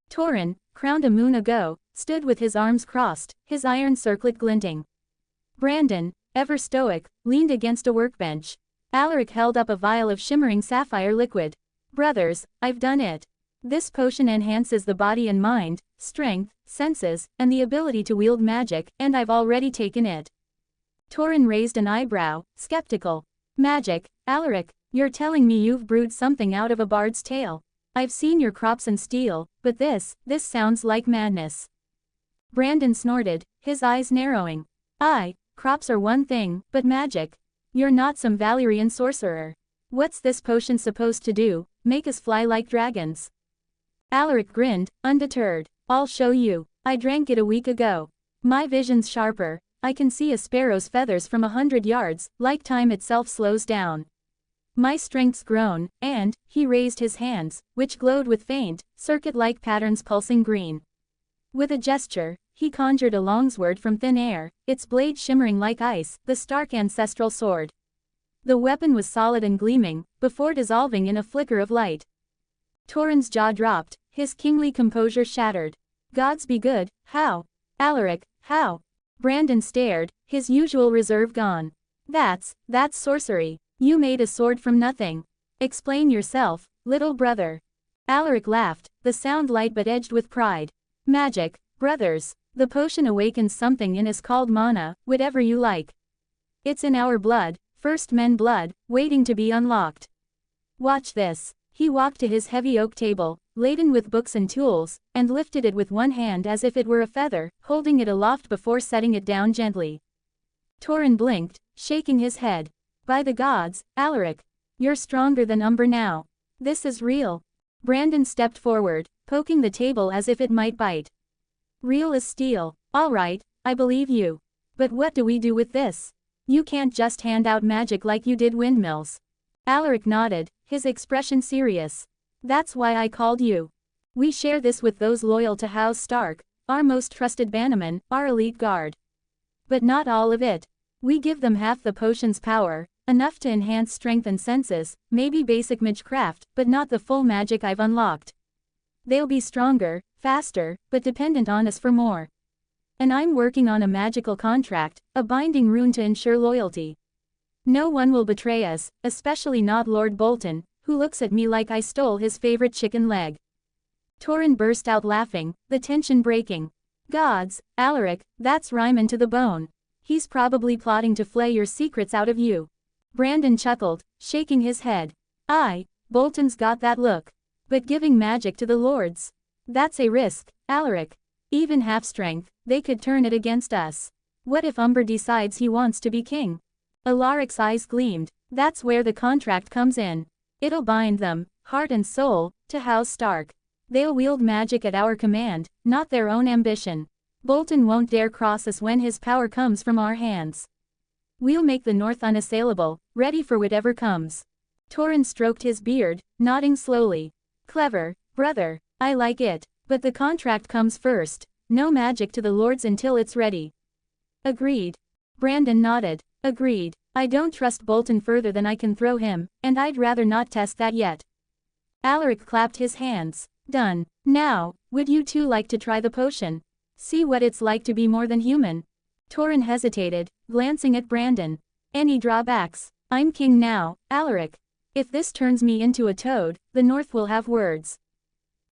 Speaker 1: Torrhen, crowned a moon ago, stood with his arms crossed, his iron circlet glinting. Brandon, ever stoic, leaned against a workbench. Alaric held up a vial of shimmering sapphire liquid. Brothers, I've done it. This potion enhances the body and mind, strength, senses, and the ability to wield magic, and I've already taken it. Torrhen raised an eyebrow, skeptical. Magic, Alaric, you're telling me you've brewed something out of a bard's tale. I've seen your crops and steel, but this sounds like madness. Brandon snorted, his eyes narrowing. Crops are one thing, but magic. You're not some Valyrian sorcerer. What's this potion supposed to do, make us fly like dragons? Alaric grinned, undeterred. I'll show you. I drank it a week ago. My vision's sharper, I can see a sparrow's feathers from 100 yards, like time itself slows down. My strength's grown, and, he raised his hands, which glowed with faint, circuit-like patterns pulsing green. With a gesture, he conjured a longsword from thin air, its blade shimmering like ice, the Stark ancestral sword. The weapon was solid and gleaming, before dissolving in a flicker of light. Torrhen's jaw dropped, his kingly composure shattered. Gods be good, how? Alaric, how? Brandon stared, his usual reserve gone. That's sorcery. You made a sword from nothing. Explain yourself, little brother. Alaric laughed, the sound light but edged with pride. Magic, brothers. The potion awakens something in us called mana, whatever you like. It's in our blood, first men blood, waiting to be unlocked. Watch this. He walked to his heavy oak table, laden with books and tools, and lifted it with one hand as if it were a feather, holding it aloft before setting it down gently. Torrhen blinked, shaking his head. By the gods, Alaric, you're stronger than Umber now. This is real. Brandon stepped forward, poking the table as if it might bite. Real as steel. All right, I believe you. But what do we do with this? You can't just hand out magic like you did windmills. Alaric nodded, his expression serious. That's why I called you. We share this with those loyal to House Stark, our most trusted bannermen, our elite guard. But not all of it. We give them half the potion's power, enough to enhance strength and senses, maybe basic magecraft, but not the full magic I've unlocked. They'll be stronger, faster, but dependent on us for more. And I'm working on a magical contract, a binding rune to ensure loyalty. No one will betray us, especially not Lord Bolton, who looks at me like I stole his favorite chicken leg. Torrhen burst out laughing, the tension breaking. Gods, Alaric, that's Ryman to the bone. He's probably plotting to flay your secrets out of you. Brandon chuckled, shaking his head. Bolton's got that look. But giving magic to the lords? That's a risk, Alaric. Even half strength, they could turn it against us. What if Umber decides he wants to be king? Alaric's eyes gleamed. That's where the contract comes in. It'll bind them, heart and soul, to House Stark. They'll wield magic at our command, not their own ambition. Bolton won't dare cross us when his power comes from our hands. We'll make the North unassailable, ready for whatever comes. Torrhen stroked his beard, nodding slowly. Clever, brother. I like it. But the contract comes first. No magic to the lords until it's ready. Agreed. Brandon nodded. Agreed. I don't trust Bolton further than I can throw him, and I'd rather not test that yet. Alaric clapped his hands. Done. Now, would you two like to try the potion? See what it's like to be more than human? Torrhen hesitated, glancing at Brandon. Any drawbacks? I'm king now, Alaric. If this turns me into a toad, the North will have words.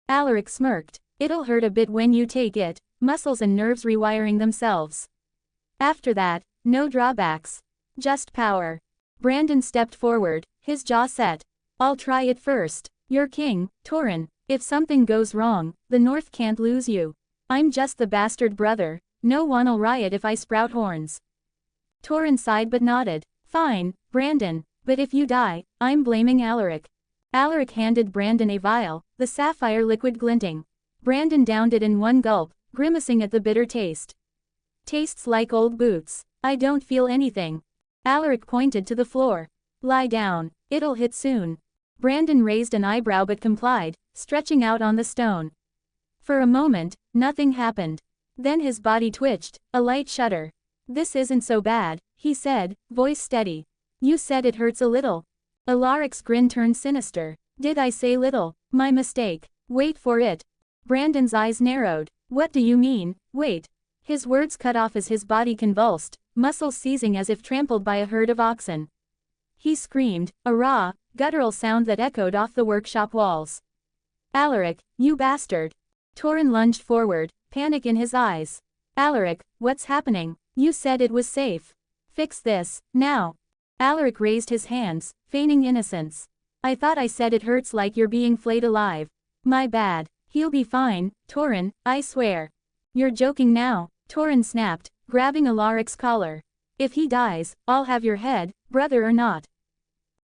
Speaker 1: Alaric smirked. It'll hurt a bit when you take it, muscles and nerves rewiring themselves. After that, no drawbacks. Just power. Brandon stepped forward, His jaw set. I'll try it first. You're king, Torrhen. If something goes wrong, the North can't lose you. I'm just the bastard brother. No one'll riot if I sprout horns. Torrhen sighed but nodded. Fine, Brandon. But if you die, I'm blaming Alaric. Alaric handed Brandon a vial, the sapphire liquid glinting. Brandon downed it in one gulp, grimacing at the bitter taste. Tastes like old boots. I don't feel anything. Alaric pointed to the floor. Lie down. It'll hit soon. Brandon raised an eyebrow but complied, stretching out on the stone. For a moment, nothing happened. Then his body twitched, a light shudder. This isn't so bad, he said, voice steady. You said it hurts a little. Alaric's grin turned sinister. Did I say little? My mistake. Wait for it. Brandon's eyes narrowed. What do you mean, wait? His words cut off as his body convulsed, muscles seizing as if trampled by a herd of oxen. He screamed, a raw, guttural sound that echoed off the workshop walls. Alaric, you bastard. Torrhen lunged forward, panic in his eyes. Alaric, what's happening? You said it was safe. Fix this, now. Alaric raised his hands, feigning innocence. I thought I said it hurts like you're being flayed alive. My bad. He'll be fine, Torrhen, I swear. You're joking now, Torrhen snapped, grabbing Alaric's collar. If he dies, I'll have your head, brother or not.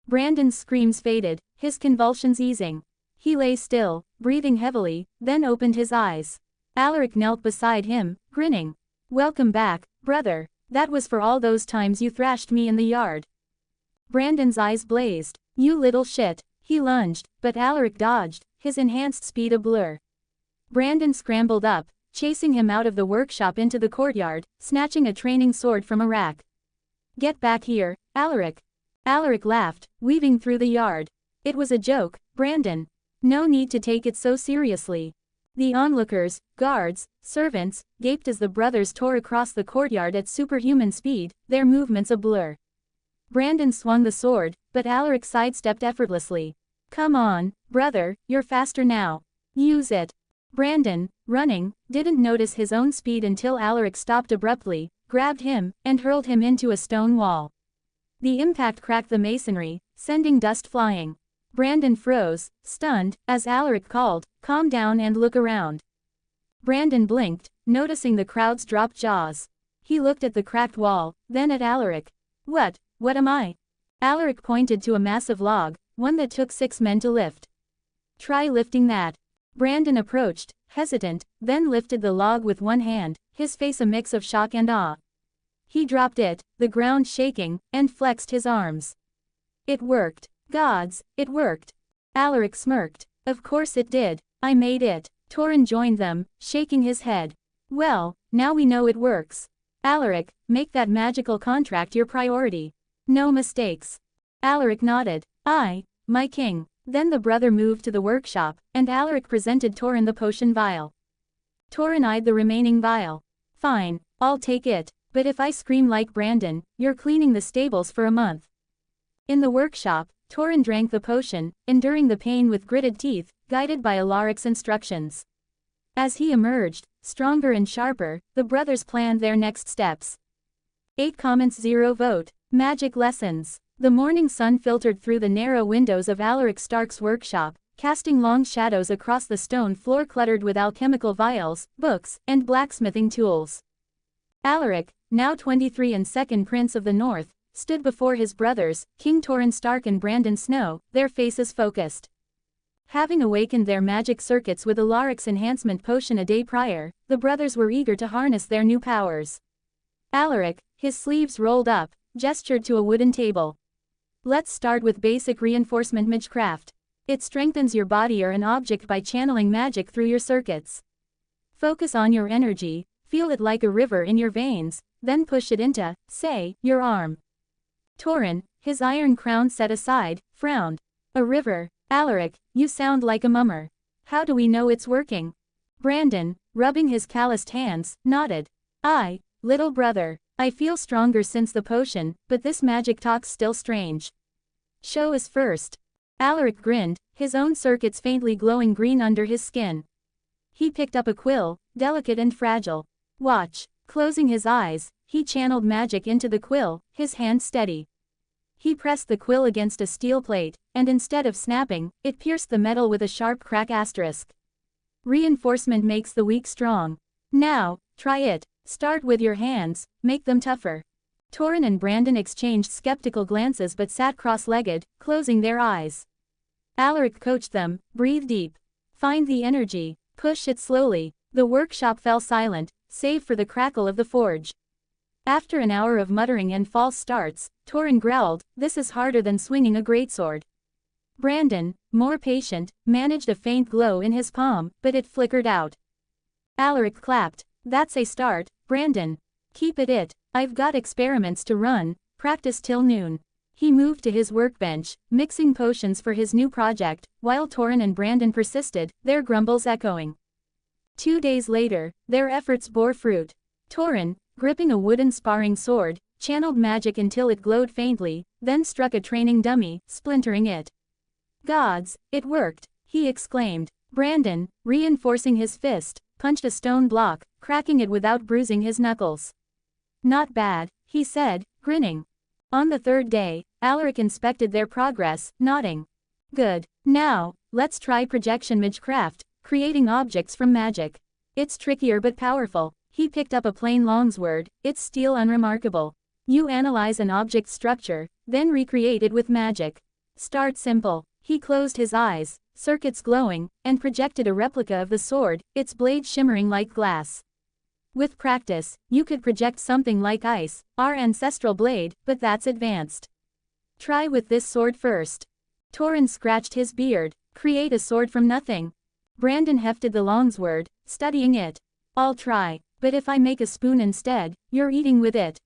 Speaker 1: Brandon's screams faded, his convulsions easing. He lay still, breathing heavily, then opened his eyes. Alaric knelt beside him, grinning. Welcome back, brother. That was for all those times you thrashed me in the yard. Brandon's eyes blazed. You little shit. He lunged, but Alaric dodged, his enhanced speed a blur. Brandon scrambled up, chasing him out of the workshop into the courtyard, snatching a training sword from a rack. Get back here, Alaric. Alaric laughed, weaving through the yard. It was a joke, Brandon. No need to take it so seriously. The onlookers, guards, servants, gaped as the brothers tore across the courtyard at superhuman speed, their movements a blur. Brandon swung the sword, but Alaric sidestepped effortlessly. Come on, brother, you're faster now. Use it. Brandon, running, didn't notice his own speed until Alaric stopped abruptly, grabbed him, and hurled him into a stone wall. The impact cracked the masonry, sending dust flying. Brandon froze, stunned, as Alaric called, calm down and look around. Brandon blinked, noticing the crowd's dropped jaws. He looked at the cracked wall, then at Alaric. What am I? Alaric pointed to a massive log, one that took 6 men to lift. Try lifting that. Brandon approached, hesitant, then lifted the log with one hand, his face a mix of shock and awe. He dropped it, the ground shaking, and flexed his arms. It worked. Gods, it worked. Alaric smirked. Of course it did. I made it. Torrhen joined them, shaking his head. Well, now we know it works. Alaric, make that magical contract your priority. No mistakes. Alaric nodded. Aye, my king. Then the brother moved to the workshop, and Alaric presented Torrhen the potion vial. Torrhen eyed the remaining vial. Fine, I'll take it. But if I scream like Brandon, you're cleaning the stables for a month. In the workshop, Torrhen drank the potion, enduring the pain with gritted teeth, guided by Alaric's instructions. As he emerged, stronger and sharper, the brothers planned their next steps. 8 comments 0 vote. Magic lessons. The morning sun filtered through the narrow windows of Alaric Stark's workshop, casting long shadows across the stone floor cluttered with alchemical vials, books, and blacksmithing tools. Alaric, now 23 and second Prince of the North, stood before his brothers, King Torrhen Stark and Brandon Snow, their faces focused. Having awakened their magic circuits with Alaric's enhancement potion a day prior, the brothers were eager to harness their new powers. Alaric, his sleeves rolled up, gestured to a wooden table. Let's start with basic reinforcement magecraft. It strengthens your body or an object by channeling magic through your circuits. Focus on your energy, feel it like a river in your veins, then push it into, say, your arm. Torrhen, his iron crown set aside, frowned. A river. Alaric, you sound like a mummer. How do we know it's working? Brandon, rubbing his calloused hands, nodded. I, little brother, I feel stronger since the potion, but this magic talk's still strange. Show us first. Alaric grinned, his own circuits faintly glowing green under his skin. He picked up a quill, delicate and fragile. Watch. Closing his eyes, he channeled magic into the quill, his hand steady. He pressed the quill against a steel plate, and instead of snapping, it pierced the metal with a sharp crack asterisk. Reinforcement makes the weak strong. Now, try it. Start with your hands, make them tougher. Torrhen and Brandon exchanged skeptical glances but sat cross-legged, closing their eyes. Alaric coached them, breathe deep. Find the energy, push it slowly. The workshop fell silent, save for the crackle of the forge. After an hour of muttering and false starts, Torrhen growled, "This is harder than swinging a greatsword." Brandon, more patient, managed a faint glow in his palm, but it flickered out. Alaric clapped. "That's a start, Brandon. Keep at it. I've got experiments to run, practice till noon." He moved to his workbench, mixing potions for his new project, while Torrhen and Brandon persisted, their grumbles echoing. 2 days later, their efforts bore fruit. Torrhen, gripping a wooden sparring sword, channeled magic until it glowed faintly, then struck a training dummy, splintering it. "Gods, it worked!" he exclaimed. Brandon, reinforcing his fist, punched a stone block, cracking it without bruising his knuckles. "Not bad," he said, grinning. On the third day, Alaric inspected their progress, nodding. "Good. Now, let's try projection magecraft, creating objects from magic. It's trickier but powerful." He picked up a plain longsword, its steel unremarkable. You analyze an object's structure, then recreate it with magic. Start simple. He closed his eyes, circuits glowing, and projected a replica of the sword, its blade shimmering like glass. With practice, you could project something like ice, our ancestral blade, but that's advanced. Try with this sword first. Torrhen scratched his beard. Create a sword from nothing. Brandon hefted the longsword, studying it. I'll try, but if I make a spoon instead, you're eating with it.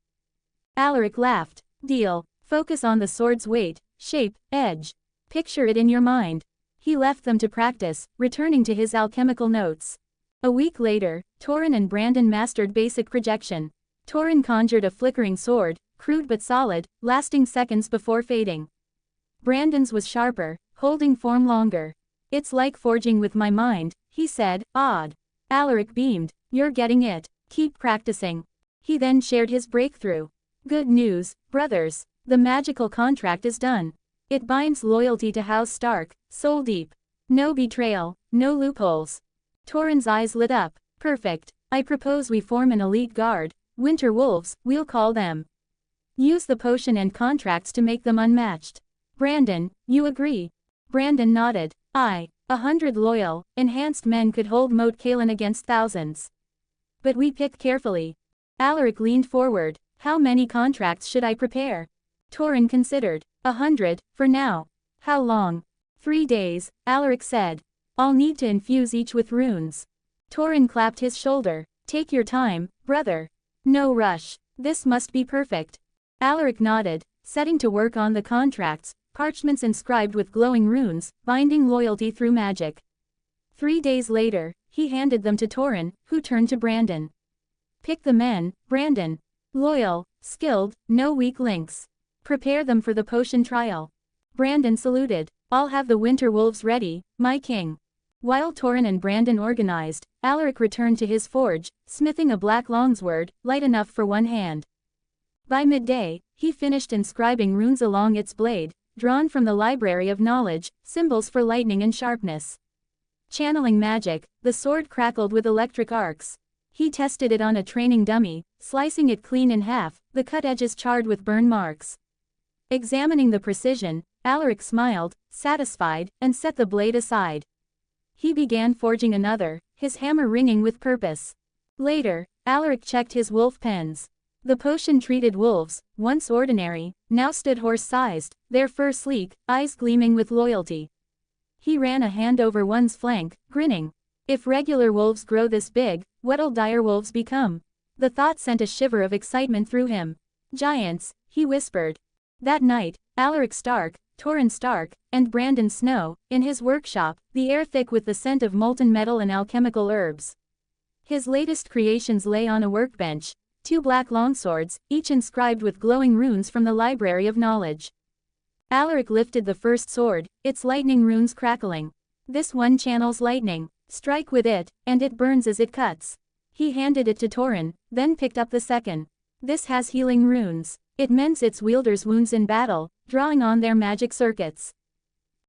Speaker 1: Alaric laughed. Deal. Focus on the sword's weight, shape, edge. Picture it in your mind. He left them to practice, returning to his alchemical notes. A week later, Torrhen and Brandon mastered basic projection. Torrhen conjured a flickering sword, crude but solid, lasting seconds before fading. Brandon's was sharper, holding form longer. "It's like forging with my mind," he said, odd. Alaric beamed. "You're getting it. Keep practicing." He then shared his breakthrough. "Good news, brothers. The magical contract is done. It binds loyalty to House Stark, soul deep. No betrayal, no loopholes." Torrhen's eyes lit up. "Perfect. I propose we form an elite guard, Winter Wolves, we'll call them. Use the potion and contracts to make them unmatched. Brandon, you agree?" Brandon nodded. "Aye. 100 loyal, enhanced men could hold Moat Cailin against thousands. But we pick carefully." Alaric leaned forward. "How many contracts should I prepare?" Torrhen considered. 100, for now. "How long?" 3 days, Alaric said. "I'll need to infuse each with runes." Torrhen clapped his shoulder. "Take your time, brother. No rush. This must be perfect." Alaric nodded, setting to work on the contracts, parchments inscribed with glowing runes, binding loyalty through magic. 3 days later, he handed them to Torrhen, who turned to Brandon. "Pick the men, Brandon. Loyal, skilled, no weak links. Prepare them for the potion trial." Brandon saluted. "I'll have the Winter Wolves ready, my king." While Torrhen and Brandon organized, Alaric returned to his forge, smithing a black longsword, light enough for one hand. By midday, he finished inscribing runes along its blade, drawn from the Library of Knowledge, symbols for lightning and sharpness. Channeling magic, the sword crackled with electric arcs. He tested it on a training dummy, slicing it clean in half, the cut edges charred with burn marks. Examining the precision, Alaric smiled, satisfied, and set the blade aside. He began forging another, his hammer ringing with purpose. Later, Alaric checked his wolf pens. The potion-treated wolves, once ordinary, now stood horse-sized, their fur sleek, eyes gleaming with loyalty. He ran a hand over one's flank, grinning. If regular wolves grow this big, what'll dire wolves become? The thought sent a shiver of excitement through him. "Giants," he whispered. That night, Alaric Stark, Torrhen Stark, and Brandon Snow, in his workshop, the air thick with the scent of molten metal and alchemical herbs. His latest creations lay on a workbench, 2 black longswords, each inscribed with glowing runes from the Library of Knowledge. Alaric lifted the first sword, its lightning runes crackling. "This one channels lightning. Strike with it, and it burns as it cuts." He handed it to Torrhen, then picked up the second. "This has healing runes. It mends its wielder's wounds in battle, drawing on their magic circuits.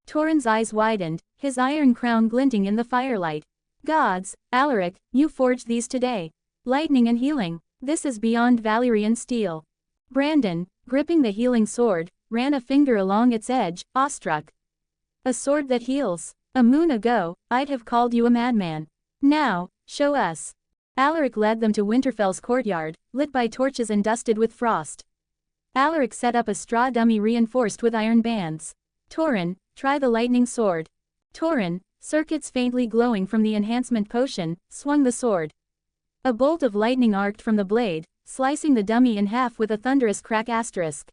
Speaker 1: Torrhen's eyes widened, his iron crown glinting in the firelight. Gods, Alaric, you forged these today. Lightning and healing. This is beyond Valyrian steel. Brandon, gripping the healing sword, ran a finger along its edge, awestruck. A sword that heals. A moon ago, I'd have called you a madman. Now, show us. Alaric led them to Winterfell's courtyard, lit by torches and dusted with frost. Alaric set up a straw dummy reinforced with iron bands. Torrhen, try the lightning sword. Torrhen, circuits faintly glowing from the enhancement potion, swung the sword. A bolt of lightning arced from the blade, slicing the dummy in half with a thunderous crack asterisk.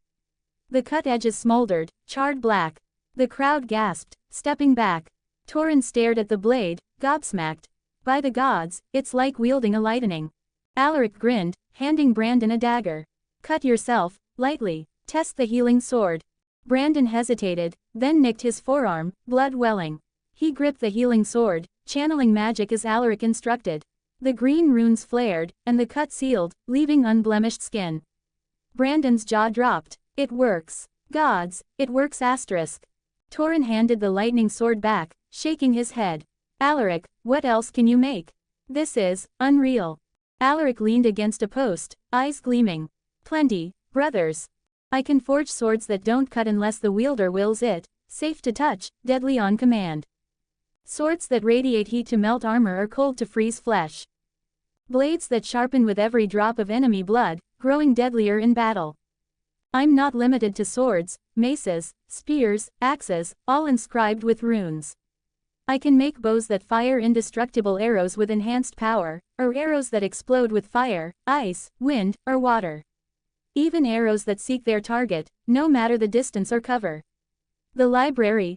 Speaker 1: The cut edges smoldered, charred black. The crowd gasped, stepping back. Torrhen stared at the blade, gobsmacked. By the gods, it's like wielding a lightning. Alaric grinned, handing Brandon a dagger. Cut yourself, lightly. Test the healing sword. Brandon hesitated, then nicked his forearm, blood welling. He gripped the healing sword, channeling magic as Alaric instructed. The green runes flared, and the cut sealed, leaving unblemished skin. Brandon's jaw dropped. It works. Gods, it works asterisk. Torrhen handed the lightning sword back, shaking his head. Alaric, what else can you make? This is unreal. Alaric leaned against a post, eyes gleaming. Plenty, brothers. I can forge swords that don't cut unless the wielder wills it, safe to touch, deadly on command. Swords that radiate heat to melt armor or cold to freeze flesh. Blades that sharpen with every drop of enemy blood, growing deadlier in battle. I'm not limited to swords, maces, spears, axes, all inscribed with runes. I can make bows that fire indestructible arrows with enhanced power, or arrows that explode with fire, ice, wind, or water. Even arrows that seek their target, no matter the distance or cover. The library,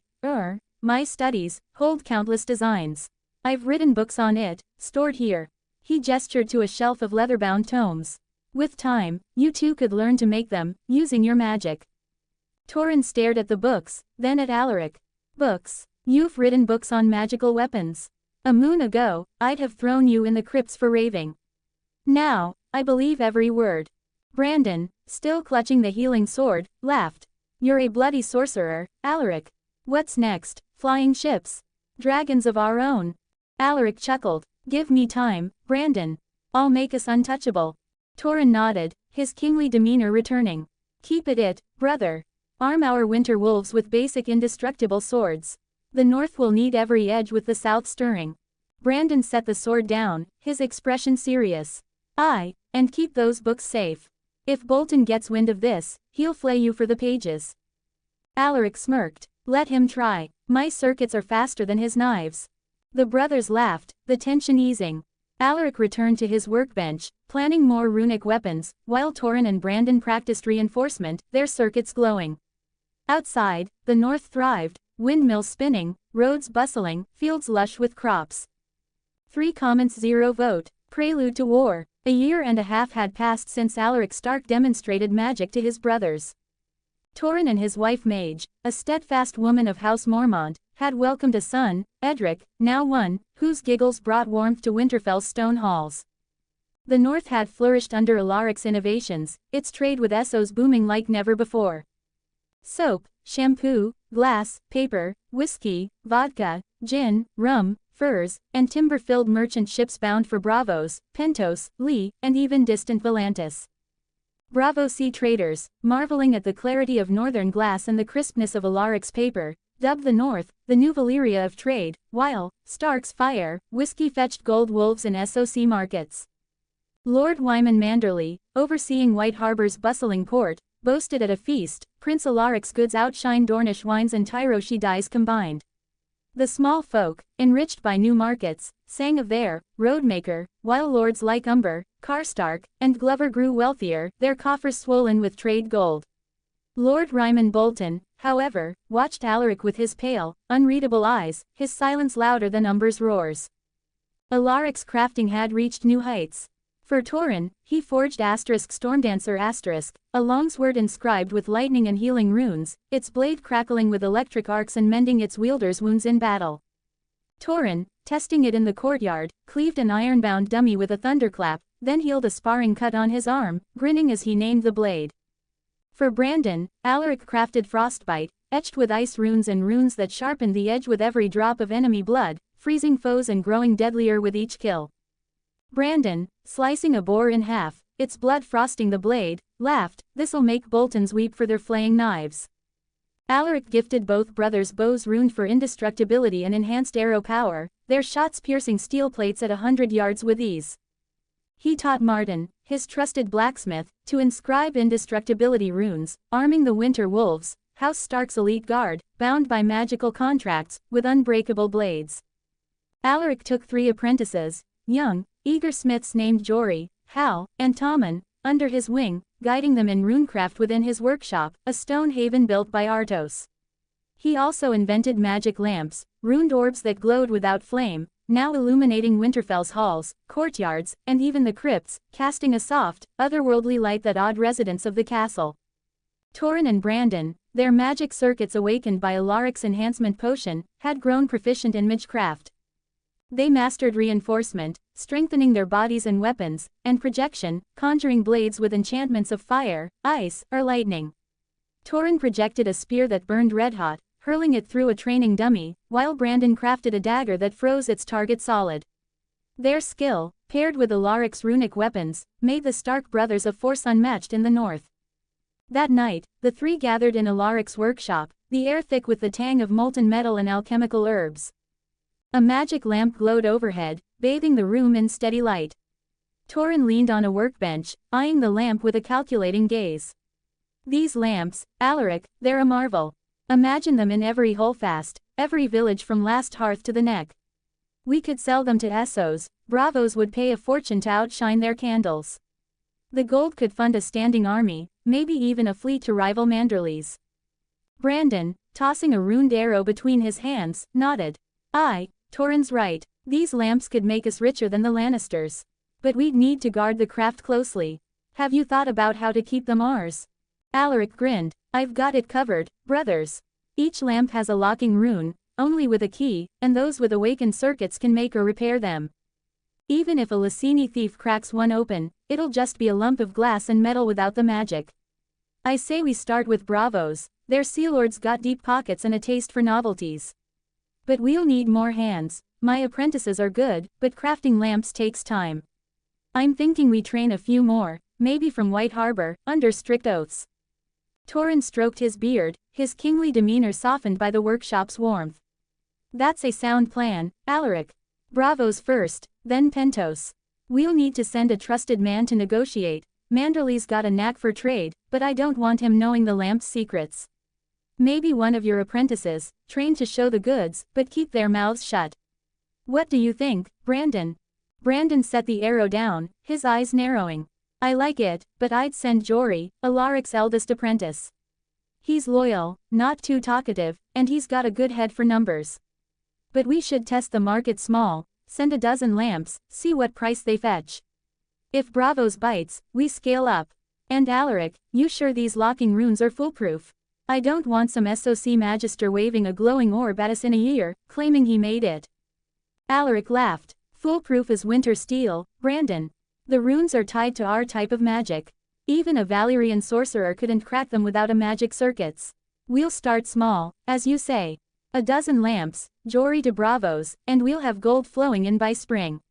Speaker 1: my studies, hold countless designs. I've written books on it, stored here. He gestured to a shelf of leather-bound tomes. With time, you too could learn to make them, using your magic. Torrhen stared at the books, then at Alaric. Books? You've written books on magical weapons. A moon ago, I'd have thrown you in the crypts for raving. Now, I believe every word. Brandon, still clutching the healing sword, laughed. You're a bloody sorcerer, Alaric. What's next? Flying ships? Dragons of our own? Alaric chuckled. Give me time, Brandon. I'll make us untouchable. Torrhen nodded, his kingly demeanor returning. Keep it, brother. Arm our winter wolves with basic indestructible swords. The North will need every edge with the South stirring. Brandon set the sword down, his expression serious. Aye, and keep those books safe. If Bolton gets wind of this, he'll flay you for the pages. Alaric smirked. Let him try. My circuits are faster than his knives. The brothers laughed, the tension easing. Alaric returned to his workbench, planning more runic weapons, while Torrhen and Brandon practiced reinforcement, their circuits glowing. Outside, the North thrived, windmills spinning, roads bustling, fields lush with crops. 3 comments 0 vote. Prelude to war. A year and a half had passed since Alaric Stark demonstrated magic to his brothers. Torrhen and his wife Mage, a steadfast woman of House Mormont, had welcomed a son, Edric, now one, whose giggles brought warmth to Winterfell's stone halls. The North had flourished under Alaric's innovations, its trade with Essos booming like never before. Soap, shampoo, glass, paper, whiskey, vodka, gin, rum, furs, and timber-filled merchant ships bound for Bravos, Pentos, Lee, and even distant Volantis. Bravo Sea traders, marveling at the clarity of northern glass and the crispness of Alaric's paper, dubbed the North, the new Valyria of trade, while Stark's fire, whiskey fetched gold wolves in SOC markets. Lord Wyman Manderley, overseeing White Harbor's bustling port, boasted at a feast, Prince Alaric's goods outshine Dornish wines and Tyroshi dyes combined. The small folk, enriched by new markets, sang of their roadmaker, while lords like Umber, Karstark, and Glover grew wealthier, their coffers swollen with trade gold. Lord Ryman Bolton, however, watched Alaric with his pale, unreadable eyes, his silence louder than Umber's roars. Alaric's crafting had reached new heights. For Torrhen, he forged Stormdancer *, a longsword inscribed with lightning and healing runes, its blade crackling with electric arcs and mending its wielder's wounds in battle. Torrhen, testing it in the courtyard, cleaved an iron-bound dummy with a thunderclap, then healed a sparring cut on his arm, grinning as he named the blade. For Brandon, Alaric crafted frostbite, etched with ice runes and runes that sharpened the edge with every drop of enemy blood, freezing foes and growing deadlier with each kill. Brandon, slicing a boar in half, its blood frosting the blade, laughed, "This'll make Boltons weep for their flaying knives." Alaric gifted both brothers bows runed for indestructibility and enhanced arrow power, their shots piercing steel plates at 100 yards with ease. He taught Martin, his trusted blacksmith, to inscribe indestructibility runes, arming the Winter Wolves, House Stark's elite guard, bound by magical contracts, with unbreakable blades. Alaric took 3 apprentices, young, eager smiths named Jory, Hal, and Tommen, under his wing, guiding them in runecraft within his workshop, a stone haven built by Artos. He also invented magic lamps, runed orbs that glowed without flame, now illuminating Winterfell's halls, courtyards, and even the crypts, casting a soft, otherworldly light that awed residents of the castle. Torrhen and Brandon, their magic circuits awakened by Alaric's enhancement potion, had grown proficient in magecraft. They mastered reinforcement, strengthening their bodies and weapons, and projection, conjuring blades with enchantments of fire, ice, or lightning. Torrhen projected a spear that burned red-hot, hurling it through a training dummy, while Brandon crafted a dagger that froze its target solid. Their skill, paired with Alaric's runic weapons, made the Stark brothers a force unmatched in the north. That night, the 3 gathered in Alaric's workshop, the air thick with the tang of molten metal and alchemical herbs. A magic lamp glowed overhead, bathing the room in steady light. Torrhen leaned on a workbench, eyeing the lamp with a calculating gaze. "These lamps, Alaric, they're a marvel. Imagine them in every holdfast, every village from last hearth to the neck. We could sell them to Essos, Bravos would pay a fortune to outshine their candles. The gold could fund a standing army, maybe even a fleet to rival Manderly's." Brandon, tossing a runed arrow between his hands, nodded. "Aye, Torrhen's right, these lamps could make us richer than the Lannisters. But we'd need to guard the craft closely. Have you thought about how to keep them ours?" Alaric grinned. "I've got it covered, brothers. Each lamp has a locking rune, only with a key, and those with awakened circuits can make or repair them. Even if a Lysini thief cracks one open, it'll just be a lump of glass and metal without the magic. I say we start with Bravos, their sea lords got deep pockets and a taste for novelties. But we'll need more hands. My apprentices are good, but crafting lamps takes time. I'm thinking we train a few more, maybe from White Harbor, under strict oaths." Torrhen stroked his beard, his kingly demeanor softened by the workshop's warmth. "That's a sound plan, Alaric. Bravos first, then Pentos. We'll need to send a trusted man to negotiate. Manderly's got a knack for trade, but I don't want him knowing the lamp's secrets. Maybe one of your apprentices, trained to show the goods, but keep their mouths shut. What do you think, Brandon?" Brandon set the arrow down, his eyes narrowing. "I like it, but I'd send Jory, Alaric's eldest apprentice. He's loyal, not too talkative, and he's got a good head for numbers. But we should test the market small, send a dozen lamps, see what price they fetch. If Bravos bites, we scale up. And Alaric, you sure these locking runes are foolproof? I don't want some SOC magister waving a glowing orb at us in a year, claiming he made it." Alaric laughed. "Foolproof as winter steel, Brandon. The runes are tied to our type of magic. Even a Valyrian sorcerer couldn't crack them without a magic circuits. We'll start small, as you say. A dozen lamps, Jory to Bravos, and we'll have gold flowing in by spring.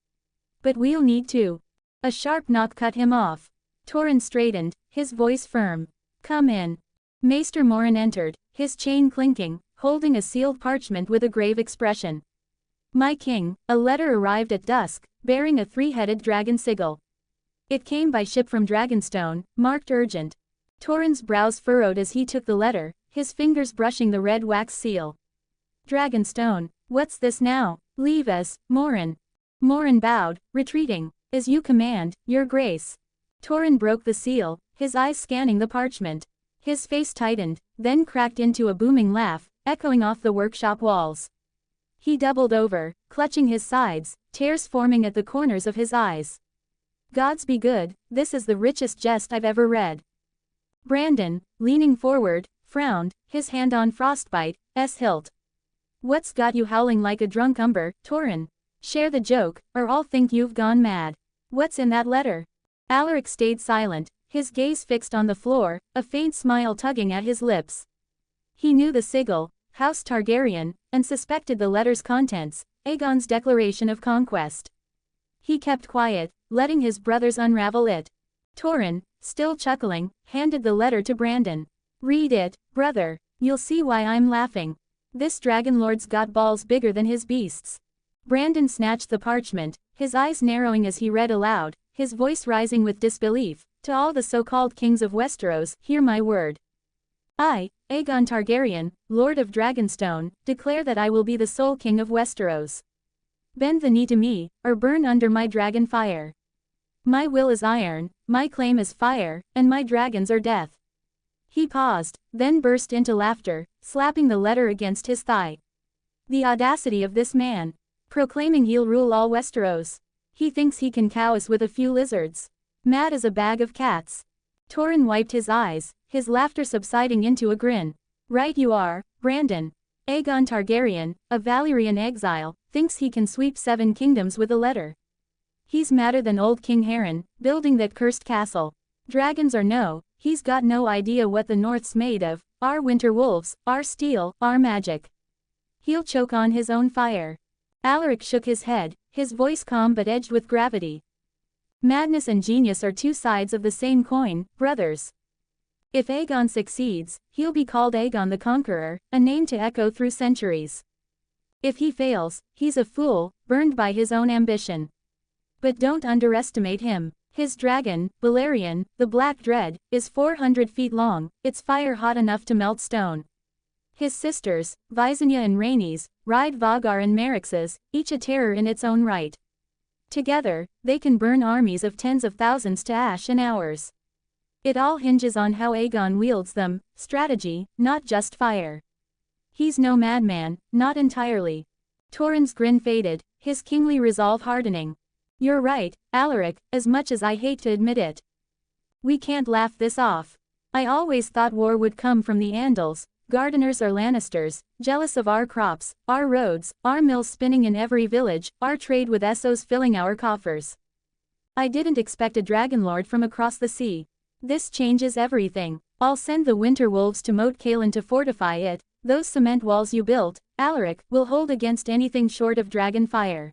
Speaker 1: But we'll need to." A sharp knock cut him off. Torrhen straightened, his voice firm. "Come in." Maester Morin entered, his chain clinking, holding a sealed parchment with a grave expression. "My king, a letter arrived at dusk, bearing a 3-headed dragon sigil. It came by ship from Dragonstone, marked urgent." Torrhen's brows furrowed as he took the letter, his fingers brushing the red wax seal. "Dragonstone, what's this now? Leave us, Morin." Morin bowed, retreating. "As you command, your grace." Torrhen broke the seal, his eyes scanning the parchment. His face tightened, then cracked into a booming laugh, echoing off the workshop walls. He doubled over, clutching his sides, tears forming at the corners of his eyes. "Gods be good, this is the richest jest I've ever read." Brandon, leaning forward, frowned, his hand on frostbite's hilt. "What's got you howling like a drunk umber, Torrhen? Share the joke, or I'll think you've gone mad. What's in that letter?" Alaric stayed silent, his gaze fixed on the floor, a faint smile tugging at his lips. He knew the sigil, House Targaryen, and suspected the letter's contents, Aegon's declaration of conquest. He kept quiet, letting his brothers unravel it. Torrhen, still chuckling, handed the letter to Brandon. "Read it, brother. You'll see why I'm laughing. This dragonlord's got balls bigger than his beasts." Brandon snatched the parchment, his eyes narrowing as he read aloud, his voice rising with disbelief. "To all the so-called kings of Westeros, hear my word. I, Aegon Targaryen, Lord of Dragonstone, declare that I will be the sole king of Westeros. Bend the knee to me, or burn under my dragon fire. My will is iron, my claim is fire, and my dragons are death." He paused, then burst into laughter, slapping the letter against his thigh. The audacity of this man, proclaiming he'll rule all Westeros. He thinks he can cow us with a few lizards. Mad as a bag of cats. Torrhen wiped his eyes, his laughter subsiding into a grin. "Right you are, Brandon. Aegon Targaryen, a Valyrian exile, thinks he can sweep 7 kingdoms with a letter. He's madder than old King Harren, building that cursed castle. Dragons or no, he's got no idea what the North's made of, our winter wolves, our steel, our magic. He'll choke on his own fire." Alaric shook his head, his voice calm but edged with gravity. "Madness and genius are 2 sides of the same coin, brothers. If Aegon succeeds, he'll be called Aegon the Conqueror, a name to echo through centuries. If he fails, he's a fool, burned by his own ambition. But don't underestimate him. His dragon, Balerion, the Black Dread, is 400 feet long, its fire hot enough to melt stone. His sisters, Visenya and Rhaenys, ride Vagar and Merryx's, each a terror in its own right. Together, they can burn armies of tens of thousands to ash in hours. It all hinges on how Aegon wields them, strategy, not just fire. He's no madman, not entirely." Torrhen's grin faded, his kingly resolve hardening. "You're right, Alaric, as much as I hate to admit it. We can't laugh this off. I always thought war would come from the Andals, Gardeners or Lannisters, jealous of our crops, our roads, our mills spinning in every village, our trade with Essos filling our coffers. I didn't expect a dragonlord from across the sea. This changes everything. I'll send the winter wolves to Moat Cailin to fortify it. Those cement walls you built, Alaric, will hold against anything short of dragon fire.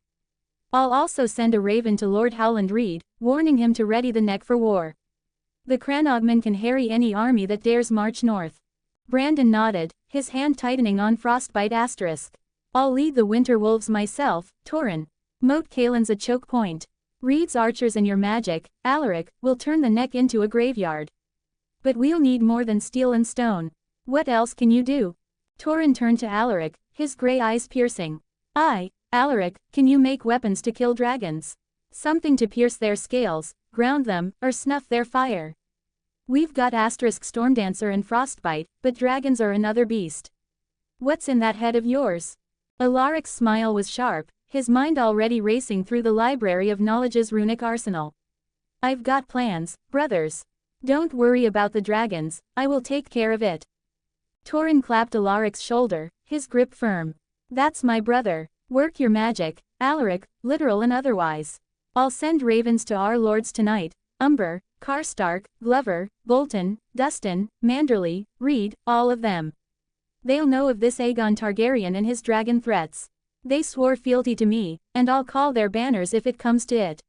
Speaker 1: I'll also send a raven to Lord Howland Reed, warning him to ready the neck for war. The Cranogmen can harry any army that dares march north." Brandon nodded, his hand tightening on frostbite asterisk. "I'll lead the winter wolves myself, Torrhen. Moat Cailin's a choke point. Reed's archers and your magic, Alaric, will turn the neck into a graveyard. But we'll need more than steel and stone. What else can you do?" Torrhen turned to Alaric, his grey eyes piercing. "Aye, Alaric, can you make weapons to kill dragons? Something to pierce their scales, ground them, or snuff their fire? We've got Stormdancer and Frostbite, but dragons are another beast. What's in that head of yours?" Alaric's smile was sharp, his mind already racing through the library of knowledge's runic arsenal. "I've got plans, brothers. Don't worry about the dragons, I will take care of it." Torrhen clapped Alaric's shoulder, his grip firm. "That's my brother. Work your magic, Alaric, literal and otherwise. I'll send ravens to our lords tonight, Umber, Karstark, Glover, Bolton, Dustin, Manderley, Reed, all of them. They'll know of this Aegon Targaryen and his dragon threats. They swore fealty to me, and I'll call their banners if it comes to it.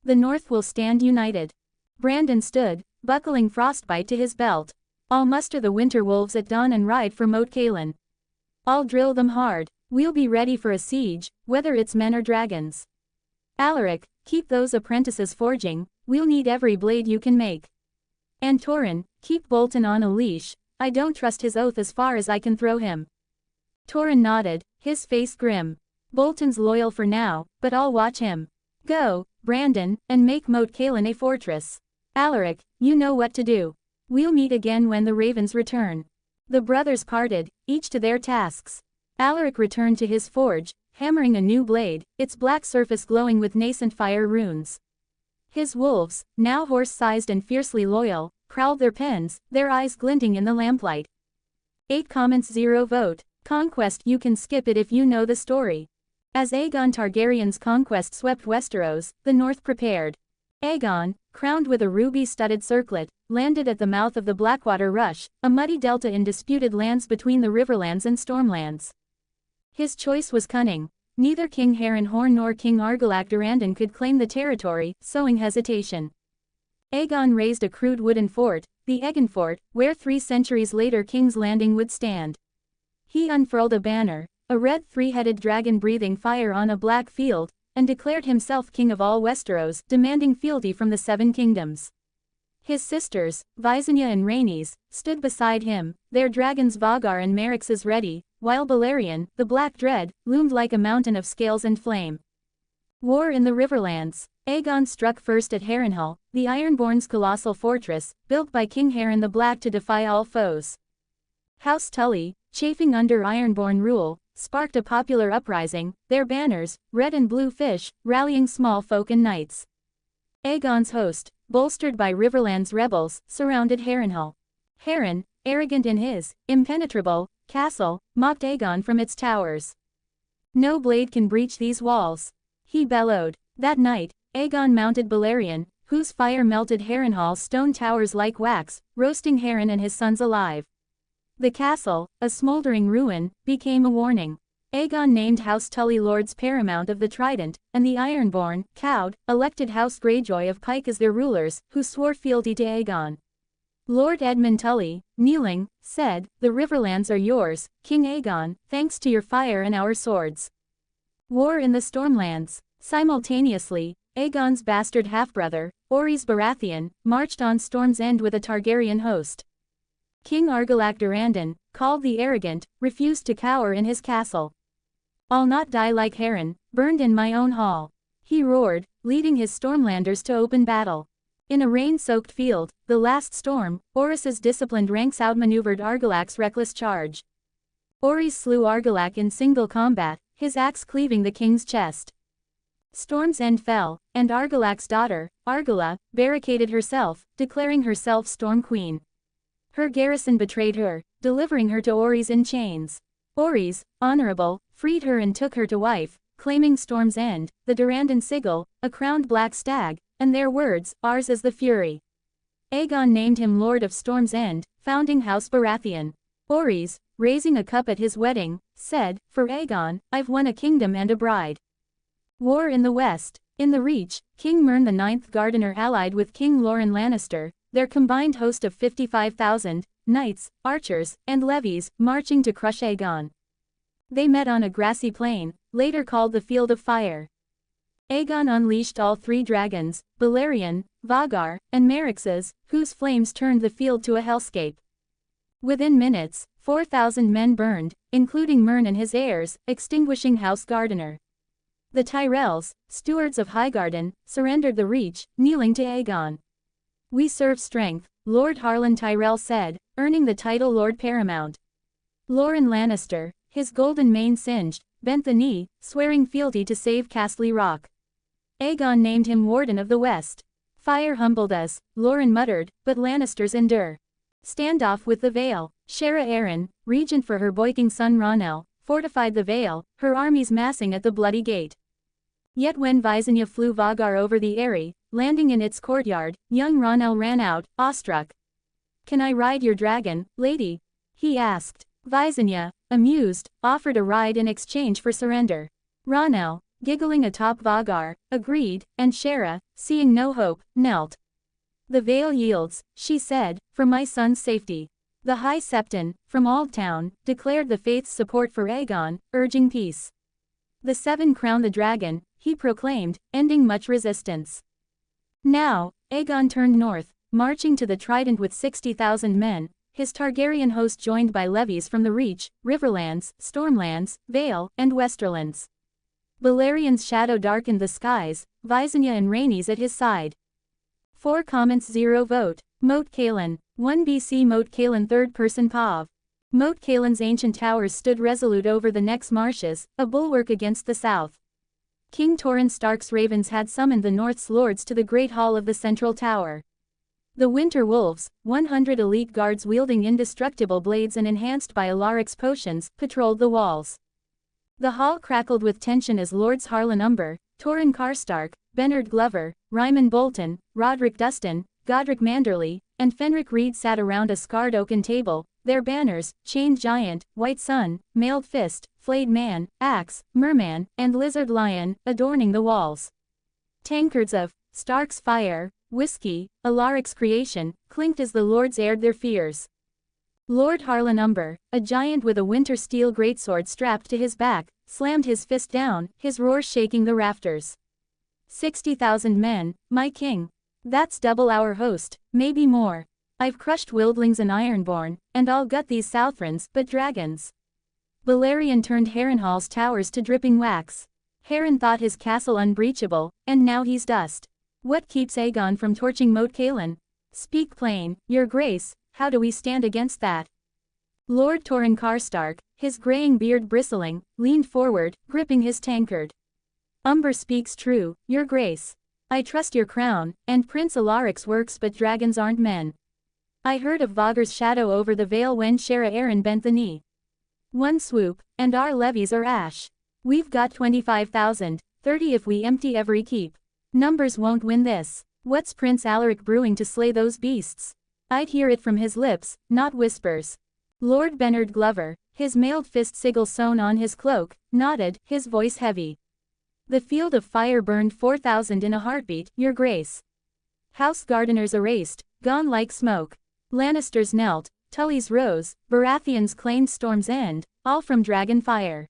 Speaker 1: The North will stand united." Brandon stood, buckling Frostbite to his belt. "I'll muster the winter wolves at dawn and ride for Moat Cailin. I'll drill them hard. We'll be ready for a siege, whether it's men or dragons. Alaric, keep those apprentices forging, we'll need every blade you can make. And Torrhen, keep Bolton on a leash, I don't trust his oath as far as I can throw him." Torrhen nodded, his face grim. "Bolton's loyal for now, but I'll watch him. Go, Brandon, and make Moat Cailin a fortress. Alaric, you know what to do. We'll meet again when the ravens return." The brothers parted, each to their tasks. Alaric returned to his forge, hammering a new blade, its black surface glowing with nascent fire runes. His wolves, now horse-sized and fiercely loyal, prowled their pens, their eyes glinting in the lamplight. 8 comments 0 vote. Conquest. You can skip it if you know the story. As Aegon Targaryen's conquest swept Westeros, the North prepared. Aegon, crowned with a ruby-studded circlet, landed at the mouth of the Blackwater Rush, a muddy delta in disputed lands between the Riverlands and Stormlands. His choice was cunning. Neither King Harrenhal nor King Argilac Durrandon could claim the territory, sowing hesitation. Aegon raised a crude wooden fort, the Aegon Fort, where 3 centuries later King's Landing would stand. He unfurled a banner, a red 3-headed dragon breathing fire on a black field, and declared himself king of all Westeros, demanding fealty from the 7 kingdoms. His sisters, Visenya and Rhaenys, stood beside him, their dragons Vhagar and Meryxes ready, while Balerion, the Black Dread, loomed like a mountain of scales and flame. War in the Riverlands. Aegon struck first at Harrenhal, the Ironborn's colossal fortress, built by King Harren the Black to defy all foes. House Tully, chafing under Ironborn rule, sparked a popular uprising, their banners, red and blue fish, rallying small folk and knights. Aegon's host, bolstered by Riverlands rebels, surrounded Harrenhal. Harren, arrogant in his impenetrable castle, mocked Aegon from its towers. "No blade can breach these walls," he bellowed. That night, Aegon mounted Balerion, whose fire melted Harrenhal's stone towers like wax, roasting Harren and his sons alive. The castle, a smoldering ruin, became a warning. Aegon named House Tully Lords Paramount of the Trident, and the Ironborn, cowed, elected House Greyjoy of Pike as their rulers, who swore fealty to Aegon. Lord Edmund Tully, kneeling, said, "The Riverlands are yours, King Aegon, thanks to your fire and our swords." War in the Stormlands. Simultaneously, Aegon's bastard half-brother, Orys Baratheon, marched on Storm's End with a Targaryen host. King Argilac Durrandon, called the Arrogant, refused to cower in his castle. "I'll not die like Harren, burned in my own hall," he roared, leading his Stormlanders to open battle. In a rain-soaked field, the last storm, Orys's disciplined ranks outmaneuvered Argilac's reckless charge. Orys slew Argilac in single combat, his axe cleaving the king's chest. Storm's End fell, and Argilac's daughter, Argilla, barricaded herself, declaring herself Storm Queen. Her garrison betrayed her, delivering her to Orys in chains. Orys, honorable, freed her and took her to wife, claiming Storm's End, the Durrandon sigil, a crowned black stag, and their words, "Ours is the fury." Aegon named him Lord of Storm's End, founding House Baratheon. Orys, raising a cup at his wedding, said, "For Aegon, I've won a kingdom and a bride." War in the West. In the Reach, King Mern the Ninth Gardener allied with King Loren Lannister, their combined host of 55,000, knights, archers, and levies, marching to crush Aegon. They met on a grassy plain, later called the Field of Fire. Aegon unleashed all 3 dragons, Balerion, Vhagar, and Meryxes, whose flames turned the field to a hellscape. Within minutes, 4,000 men burned, including Mern and his heirs, extinguishing House Gardener. The Tyrells, stewards of Highgarden, surrendered the Reach, kneeling to Aegon. "We serve strength," Lord Harlan Tyrell said, earning the title Lord Paramount. Loren Lannister, his golden mane singed, bent the knee, swearing fealty to save Castle Rock. Aegon named him Warden of the West. "Fire humbled us," Loren muttered, "but Lannisters endure." Standoff with the Vale. Shera Arryn, regent for her boyking son Rhaenel, fortified the Vale, her armies massing at the Bloody Gate. Yet when Visenya flew Vhagar over the Eyrie, landing in its courtyard, young Rhaenel ran out, awestruck. "Can I ride your dragon, lady?" he asked. Visenya, amused, offered a ride in exchange for surrender. Rhaenel, giggling atop Vhagar, agreed, and Shera, seeing no hope, knelt. "The Vale yields," she said, "for my son's safety." The High Septon, from Aldtown, declared the faith's support for Aegon, urging peace. "The 7 crown the dragon," he proclaimed, ending much resistance. Now, Aegon turned north, marching to the Trident with 60,000 men, his Targaryen host joined by levies from the Reach, Riverlands, Stormlands, Vale, and Westerlands. Balerion's shadow darkened the skies, Visenya and Rhaenys at his side. 4 comments 0 vote. Moat Cailin. 1 BC Moat Cailin third-person POV. Moat Cailin's ancient towers stood resolute over the Neck's marshes, a bulwark against the south. King Torrhen Stark's ravens had summoned the North's lords to the Great Hall of the Central Tower. The Winter Wolves, 100 elite guards wielding indestructible blades and enhanced by Alaric's potions, patrolled the walls. The hall crackled with tension as Lords Harlan Umber, Torrhen Stark, Bernard Glover, Ryman Bolton, Roderick Dustin, Godric Manderley, and Fenric Reed sat around a scarred oaken table, their banners, chained giant, white sun, mailed fist, flayed man, axe, merman, and lizard lion, adorning the walls. Tankards of Stark's fire, whiskey, Alaric's creation, clinked as the lords aired their fears. Lord Harlan Umber, a giant with a winter steel greatsword strapped to his back, slammed his fist down, his roar shaking the rafters. 60,000 men, my king. That's double our host, maybe more. I've crushed wildlings and ironborn, and I'll gut these Southrons, but dragons. Balerion turned Harrenhal's towers to dripping wax. Harren thought his castle unbreachable, and now he's dust. What keeps Aegon from torching Moat Cailin? Speak plain, your grace, how do we stand against that? Lord Torrhen Stark, his graying beard bristling, leaned forward, gripping his tankard. Umber speaks true, your grace. I trust your crown, and Prince Alaric's works, but dragons aren't men. I heard of Vogger's shadow over the vale when Shara Aaron bent the knee. One swoop, and our levies are ash. We've got 25,000, 30 if we empty every keep. Numbers won't win this. What's Prince Alaric brewing to slay those beasts? I'd hear it from his lips, not whispers. Lord Bernard Glover, his mailed fist sigil sewn on his cloak, nodded, his voice heavy. The field of fire burned 4,000 in a heartbeat, your grace. House Gardeners erased, gone like smoke. Lannisters knelt, Tullys rose, Baratheons claimed Storm's End, all from dragon fire.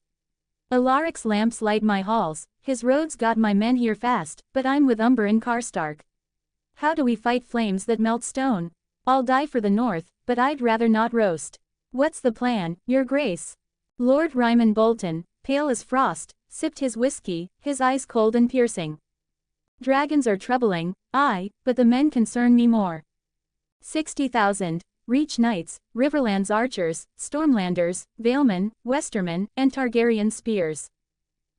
Speaker 1: Alaric's lamps light my halls, his roads got my men here fast, but I'm with Umber and Karstark. How do we fight flames that melt stone? I'll die for the north, but I'd rather not roast. What's the plan, your grace? Lord Ryman Bolton, pale as frost, sipped his whiskey, his eyes cold and piercing. Dragons are troubling, aye, but the men concern me more. 60,000, Reach Knights, Riverlands Archers, Stormlanders, Valemen, Westermen, and Targaryen Spears.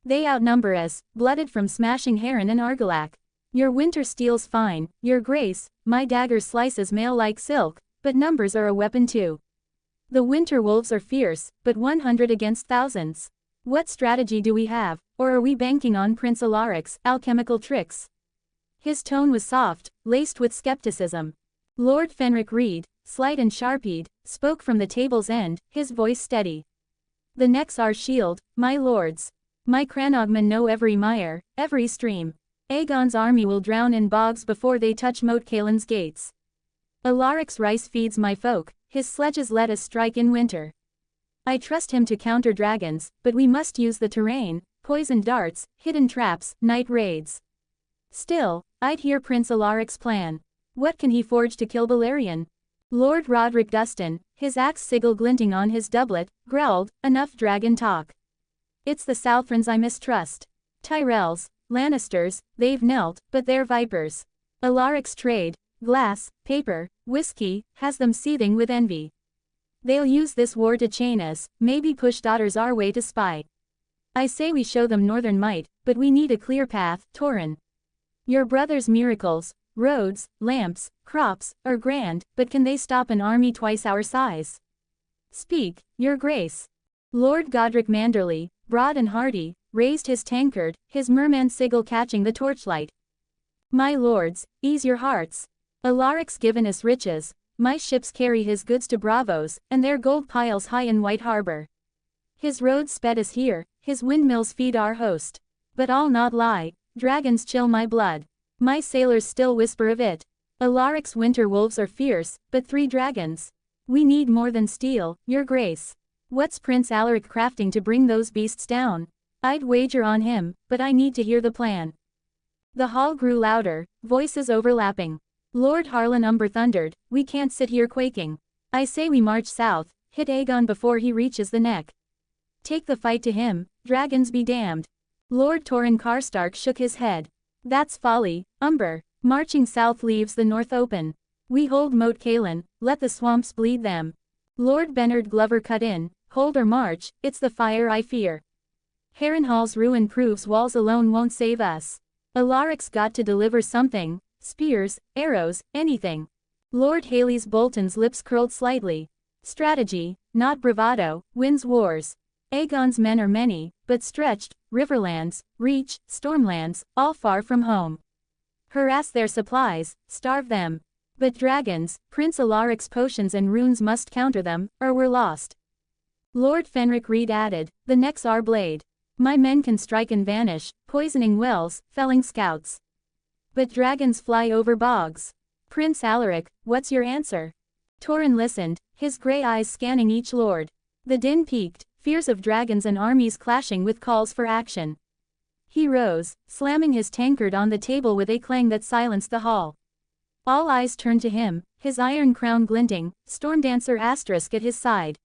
Speaker 1: They outnumber us, blooded from smashing Harren and Argilac. Your winter steel's fine, your grace, my dagger slices mail like silk, but numbers are a weapon too. The winter wolves are fierce, but 100 against thousands. What strategy do we have, or are we banking on Prince Alaric's alchemical tricks? His tone was soft, laced with skepticism. Lord Fenric Reed, slight and sharp-eyed, spoke from the table's end, his voice steady. The neck's our shield, my lords. My Cranogmen know every mire, every stream. Aegon's army will drown in bogs before they touch Moat Cailin's gates. Alaric's rice feeds my folk, his sledges let us strike in winter. I trust him to counter dragons, but we must use the terrain, poisoned darts, hidden traps, night raids. Still, I'd hear Prince Alaric's plan. What can he forge to kill Balerion? Lord Roderick Dustin, his axe sigil glinting on his doublet, growled, enough dragon talk. It's the Southrons I mistrust. Tyrells, Lannisters, they've knelt, but they're vipers. Alaric's trade, glass, paper, whiskey, has them seething with envy. They'll use this war to chain us, maybe push daughters our way to spy. I say we show them northern might, but we need a clear path, Torrhen. Your brother's miracles, roads, lamps, crops, are grand, but can they stop an army twice our size? Speak, your grace. Lord Godric Manderley, broad and hearty, raised his tankard, his merman sigil catching the torchlight. My lords, ease your hearts. Alaric's given us riches. My ships carry his goods to Bravos, and their gold piles high in White Harbor. His roads sped us here, his windmills feed our host. But I'll not lie, dragons chill my blood. My sailors still whisper of it. Alaric's winter wolves are fierce, but 3 dragons. We need more than steel, your grace. What's Prince Alaric crafting to bring those beasts down? I'd wager on him, but I need to hear the plan. The hall grew louder, voices overlapping. Lord Harlan Umber thundered, we can't sit here quaking. I say we march south, hit Aegon before he reaches the neck. Take the fight to him, dragons be damned. Lord Torrhen Stark shook his head. That's folly, Umber. Marching south leaves the north open. We hold Moat Cailin, let the swamps bleed them. Lord Bernard Glover cut in, hold or march, it's the fire I fear. Harrenhal's ruin proves walls alone won't save us. Alaric's got to deliver something. Spears, arrows, anything. Lord Haley's Bolton's lips curled slightly. Strategy, not bravado, wins wars. Aegon's men are many, but stretched, riverlands, reach, stormlands, all far from home. Harass their supplies, starve them. But dragons, Prince Alaric's potions and runes must counter them, or we're lost. Lord Fenric Reed added, the neck's our blade. My men can strike and vanish, poisoning wells, felling scouts. But dragons fly over bogs. Prince Alaric, what's your answer? Torrhen listened, his grey eyes scanning each lord. The din peaked, fears of dragons and armies clashing with calls for action. He rose, slamming his tankard on the table with a clang that silenced the hall. All eyes turned to him, his iron crown glinting, Stormdancer asterisk at his side.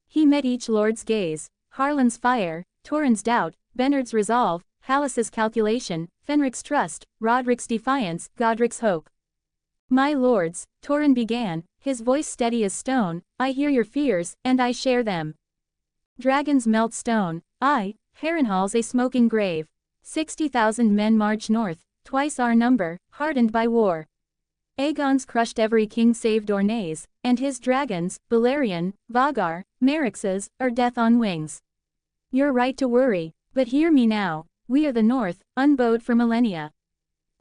Speaker 1: He met each lord's gaze, Harlan's fire, Torrhen's doubt, Bernard's resolve, Hallis's calculation, Fenric's trust, Roderick's defiance, Godric's hope. My lords, Torrhen began, his voice steady as stone, I hear your fears, and I share them. Dragons melt stone, Harrenhal's a smoking grave. 60,000 men march north, twice our number, hardened by war. Aegon's crushed every king save Dorne's, and his dragons, Balerion, Vagar, Merryx's, are death on wings. You're right to worry, but hear me now, we are the North, unbowed for millennia.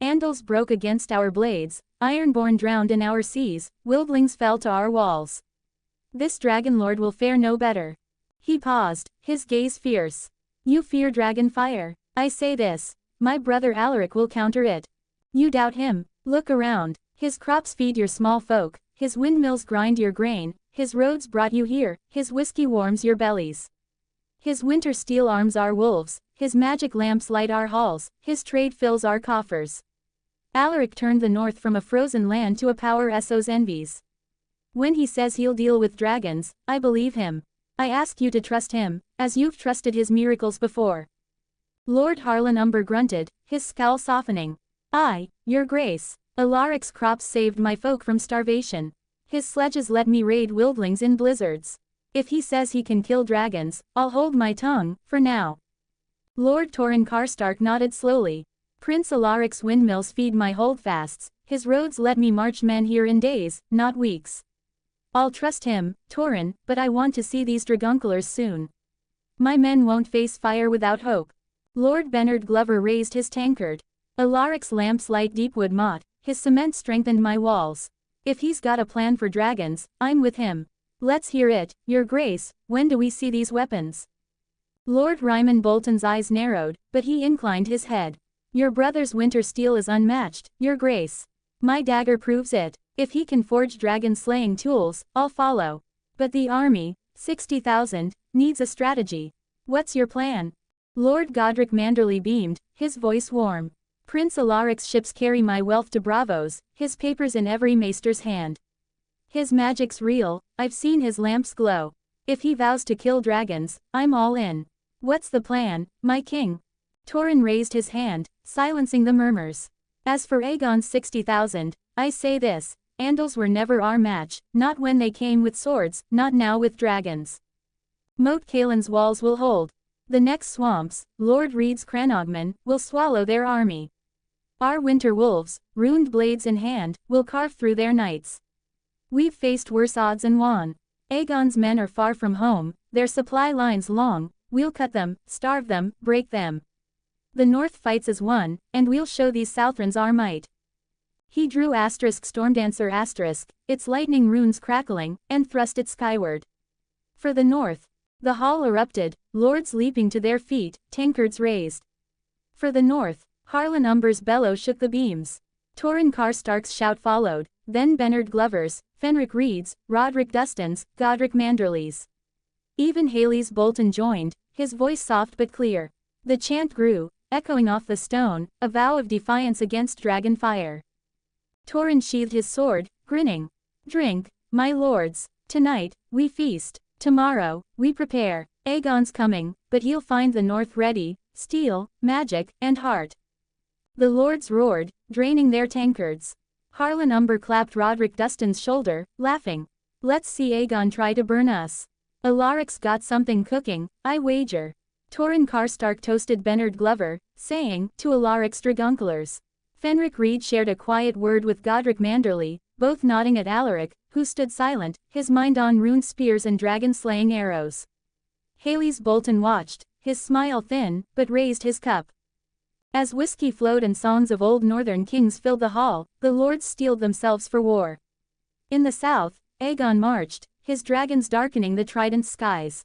Speaker 1: Andals broke against our blades, Ironborn drowned in our seas, wildlings fell to our walls. This dragon lord will fare no better. He paused, his gaze fierce. You fear dragon fire. I say this, my brother Alaric will counter it. You doubt him, look around, his crops feed your small folk, his windmills grind your grain, his roads brought you here, his whiskey warms your bellies. His winter steel arms our wolves, his magic lamps light our halls, his trade fills our coffers. Alaric turned the north from a frozen land to a power Essos envies. When he says he'll deal with dragons, I believe him. I ask you to trust him, as you've trusted his miracles before. Lord Harlan Umber grunted, his scowl softening. Aye, your grace, Alaric's crops saved my folk from starvation. His sledges let me raid wildlings in blizzards. If he says he can kill dragons, I'll hold my tongue, for now. Lord Torrhen Stark nodded slowly. Prince Alaric's windmills feed my holdfasts, his roads let me march men here in days, not weeks. I'll trust him, Torrhen, but I want to see these dragunculars soon. My men won't face fire without hope. Lord Bernard Glover raised his tankard. Alaric's lamps light Deepwood Moat, his cement strengthened my walls. If he's got a plan for dragons, I'm with him. Let's hear it, your grace, when do we see these weapons? Lord Ryman Bolton's eyes narrowed, but he inclined his head. Your brother's winter steel is unmatched, your grace. My dagger proves it. If he can forge dragon-slaying tools, I'll follow. But the army, 60,000, needs a strategy. What's your plan? Lord Godric Manderley beamed, his voice warm. Prince Alaric's ships carry my wealth to Bravos, his papers in every maester's hand. His magic's real, I've seen his lamps glow. If he vows to kill dragons, I'm all in. What's the plan, my king? Torrhen raised his hand, silencing the murmurs. As for Aegon's 60,000, I say this, Andals were never our match, not when they came with swords, not now with dragons. Moat Cailin's walls will hold. The next swamps, Lord Reed's Cranogman, will swallow their army. Our winter wolves, ruined blades in hand, will carve through their nights. We've faced worse odds and won. Aegon's men are far from home, their supply lines long, we'll cut them, starve them, break them. The North fights as one, and we'll show these Southrons our might. He drew Stormdancer its lightning runes crackling, and thrust it skyward. For the North. The hall erupted, lords leaping to their feet, tankards raised. For the North, Harlan Umber's bellow shook the beams. Torrhen Stark's shout followed, then Bernard Glover's, Fenric Reed's, Roderick Dustin's, Godric Manderley's. Even Haley's Bolton joined, his voice soft but clear. The chant grew, echoing off the stone, a vow of defiance against dragon fire. Torrhen sheathed his sword, grinning. Drink, my lords. Tonight, we feast. Tomorrow, we prepare. Aegon's coming, but he'll find the North ready, steel, magic, and heart. The lords roared, draining their tankards. Harlan Umber clapped Roderick Dustin's shoulder, laughing. Let's see Aegon try to burn us. Alaric's got something cooking, I wager. Torrhen Stark toasted Bernard Glover, saying, to Alaric's dragunculars. Fenric Reed shared a quiet word with Godric Manderley, both nodding at Alaric, who stood silent, his mind on rune spears and dragon-slaying arrows. Haley's Bolton watched, his smile thin, but raised his cup. As whiskey flowed and songs of old northern kings filled the hall, the lords steeled themselves for war. In the south, Aegon marched, his dragons darkening the trident skies.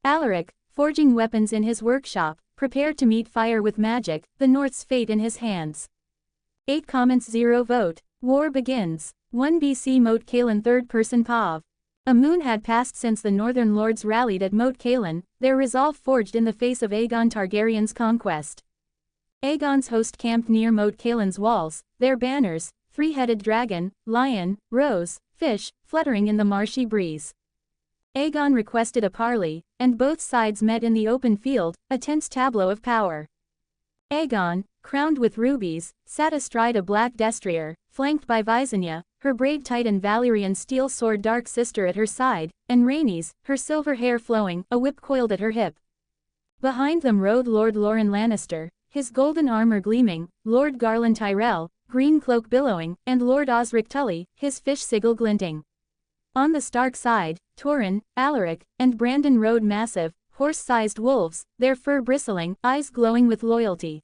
Speaker 1: Alaric, forging weapons in his workshop, prepared to meet fire with magic, the North's fate in his hands. 8 comments 0 vote. War begins. 1 BC Moat Cailin 3rd person Pav. A moon had passed since the northern lords rallied at Moat Cailin, their resolve forged in the face of Aegon Targaryen's conquest. Aegon's host camped near Moat Cailin's walls, their banners, 3-headed dragon, lion, rose, fish, fluttering in the marshy breeze. Aegon requested a parley, and both sides met in the open field, a tense tableau of power. Aegon, crowned with rubies, sat astride a black destrier, flanked by Visenya, her braid tight and Valyrian steel sword dark sister at her side, and Rhaenys, her silver hair flowing, a whip coiled at her hip. Behind them rode Lord Loren Lannister, his golden armor gleaming, Lord Garland Tyrell, green cloak billowing, and Lord Osric Tully, his fish sigil glinting. On the Stark side, Torrhen, Alaric, and Brandon rode massive, horse-sized wolves, their fur bristling, eyes glowing with loyalty.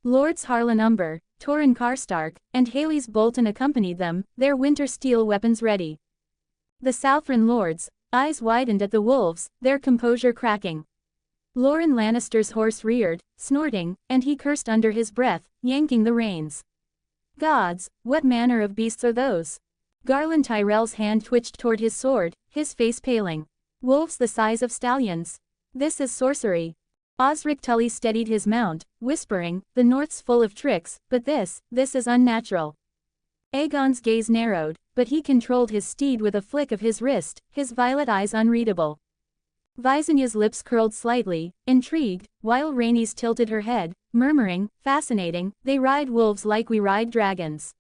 Speaker 1: Lords Harlan Umber, Torrhen Stark, and Haley's Bolton accompanied them, their winter steel weapons ready. The Southron lords, eyes widened at the wolves, their composure cracking. Loren Lannister's horse reared, snorting, and he cursed under his breath, yanking the reins. Gods, what manner of beasts are those? Garland Tyrell's hand twitched toward his sword, his face paling. Wolves the size of stallions. This is sorcery. Osric Tully steadied his mount, whispering, the North's full of tricks, but this is unnatural. Aegon's gaze narrowed, but he controlled his steed with a flick of his wrist, his violet eyes unreadable. Visenya's lips curled slightly, intrigued, while Rhaenys tilted her head, murmuring, fascinating, they ride wolves like we ride dragons.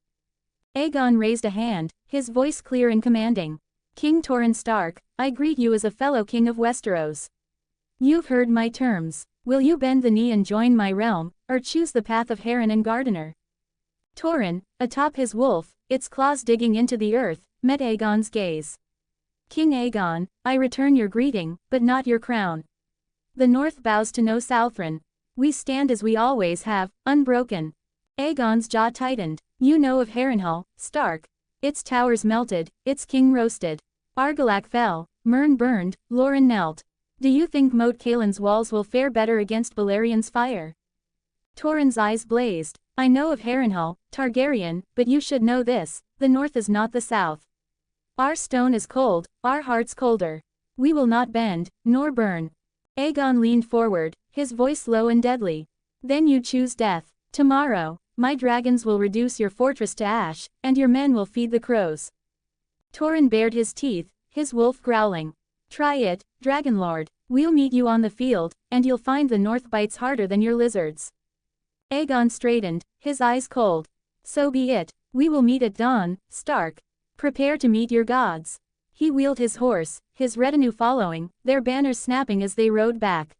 Speaker 1: Aegon raised a hand, his voice clear and commanding. King Torrhen Stark, I greet you as a fellow king of Westeros. You've heard my terms. Will you bend the knee and join my realm, or choose the path of Heron and Gardener? Torrhen, atop his wolf, its claws digging into the earth, met Aegon's gaze. King Aegon, I return your greeting, but not your crown. The North bows to no Southron. We stand as we always have, unbroken. Aegon's jaw tightened. You know of Harrenhal, Stark. Its towers melted, its king roasted. Argilac fell, Mern burned, Loren knelt. Do you think Moat Cailin's walls will fare better against Balerian's fire? Torrhen's eyes blazed. I know of Harrenhal, Targaryen, but you should know this, the North is not the South. Our stone is cold, our hearts colder. We will not bend, nor burn. Aegon leaned forward, his voice low and deadly. Then you choose death. Tomorrow, my dragons will reduce your fortress to ash, and your men will feed the crows. Torrhen bared his teeth, his wolf growling. Try it, Dragonlord. We'll meet you on the field, and you'll find the North bites harder than your lizards. Aegon straightened, his eyes cold. So be it, we will meet at dawn, Stark. Prepare to meet your gods. He wheeled his horse, his retinue following, their banners snapping as they rode back.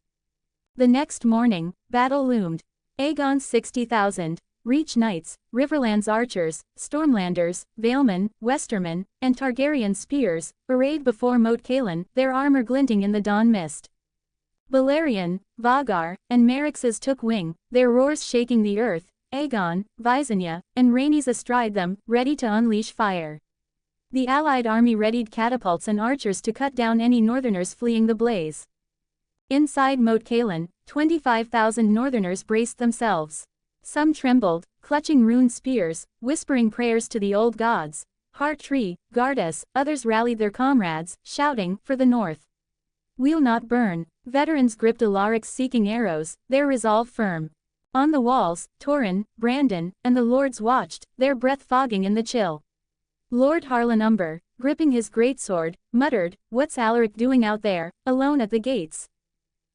Speaker 1: The next morning, battle loomed. Aegon's 60,000, Reach Knights, Riverlands archers, Stormlanders, Valemen, Westermen, and Targaryen spears, arrayed before Moat Cailin, their armor glinting in the dawn mist. Balerion, Vhagar, and Merryx's took wing, their roars shaking the earth, Aegon, Visenya, and Rhaenys astride them, ready to unleash fire. The allied army readied catapults and archers to cut down any northerners fleeing the blaze. Inside Moat Cailin, 25,000 northerners braced themselves. Some trembled, clutching rune spears, whispering prayers to the old gods. Heart Tree, guard us, others rallied their comrades, shouting, for the North. We'll not burn. Veterans gripped Alaric's seeking arrows, their resolve firm. On the walls, Torrhen, Brandon, and the lords watched, their breath fogging in the chill. Lord Harlan Umber, gripping his greatsword, muttered, What's Alaric doing out there, alone at the gates?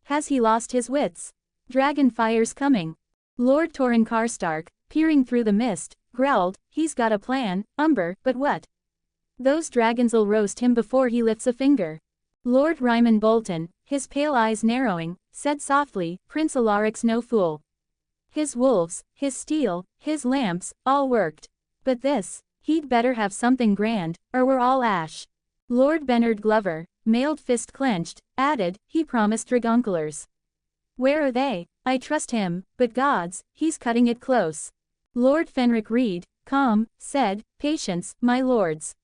Speaker 1: Has he lost his wits? Dragon fire's coming. Lord Torrhen Stark, peering through the mist, growled, He's got a plan, Umber, but what? Those dragons'll roast him before he lifts a finger. Lord Ryman Bolton, his pale eyes narrowing, said softly, Prince Alaric's no fool. His wolves, his steel, his lamps, all worked. But this, he'd better have something grand, or we're all ash. Lord Bernard Glover, mailed fist clenched, added, he promised Dragoncolors. Where are they? I trust him, but gods, he's cutting it close. Lord Fenric Reed, calm, said, patience, my lords.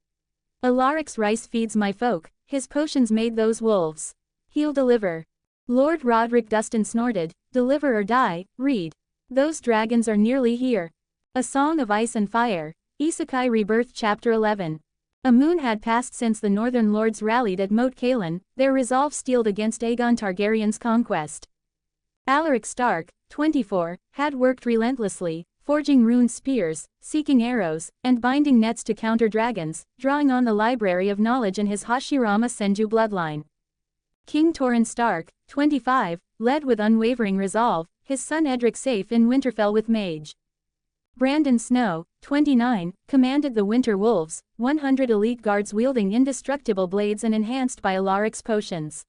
Speaker 1: Alaric's rice feeds my folk, his potions made those wolves. He'll deliver. Lord Roderick Dustin snorted, deliver or die, Reed. Those dragons are nearly here. A Song of Ice and Fire, Isekai Rebirth Chapter 11. A moon had passed since the northern lords rallied at Moat Cailin, their resolve steeled against Aegon Targaryen's conquest. Alaric Stark, 24, had worked relentlessly, forging rune spears, seeking arrows, and binding nets to counter dragons, drawing on the library of knowledge in his Hashirama Senju bloodline. King Torrhen Stark, 25, led with unwavering resolve, his son Edric safe in Winterfell with Mage. Brandon Snow, 29, commanded the Winter Wolves, 100 elite guards wielding indestructible blades and enhanced by Alaric's potions.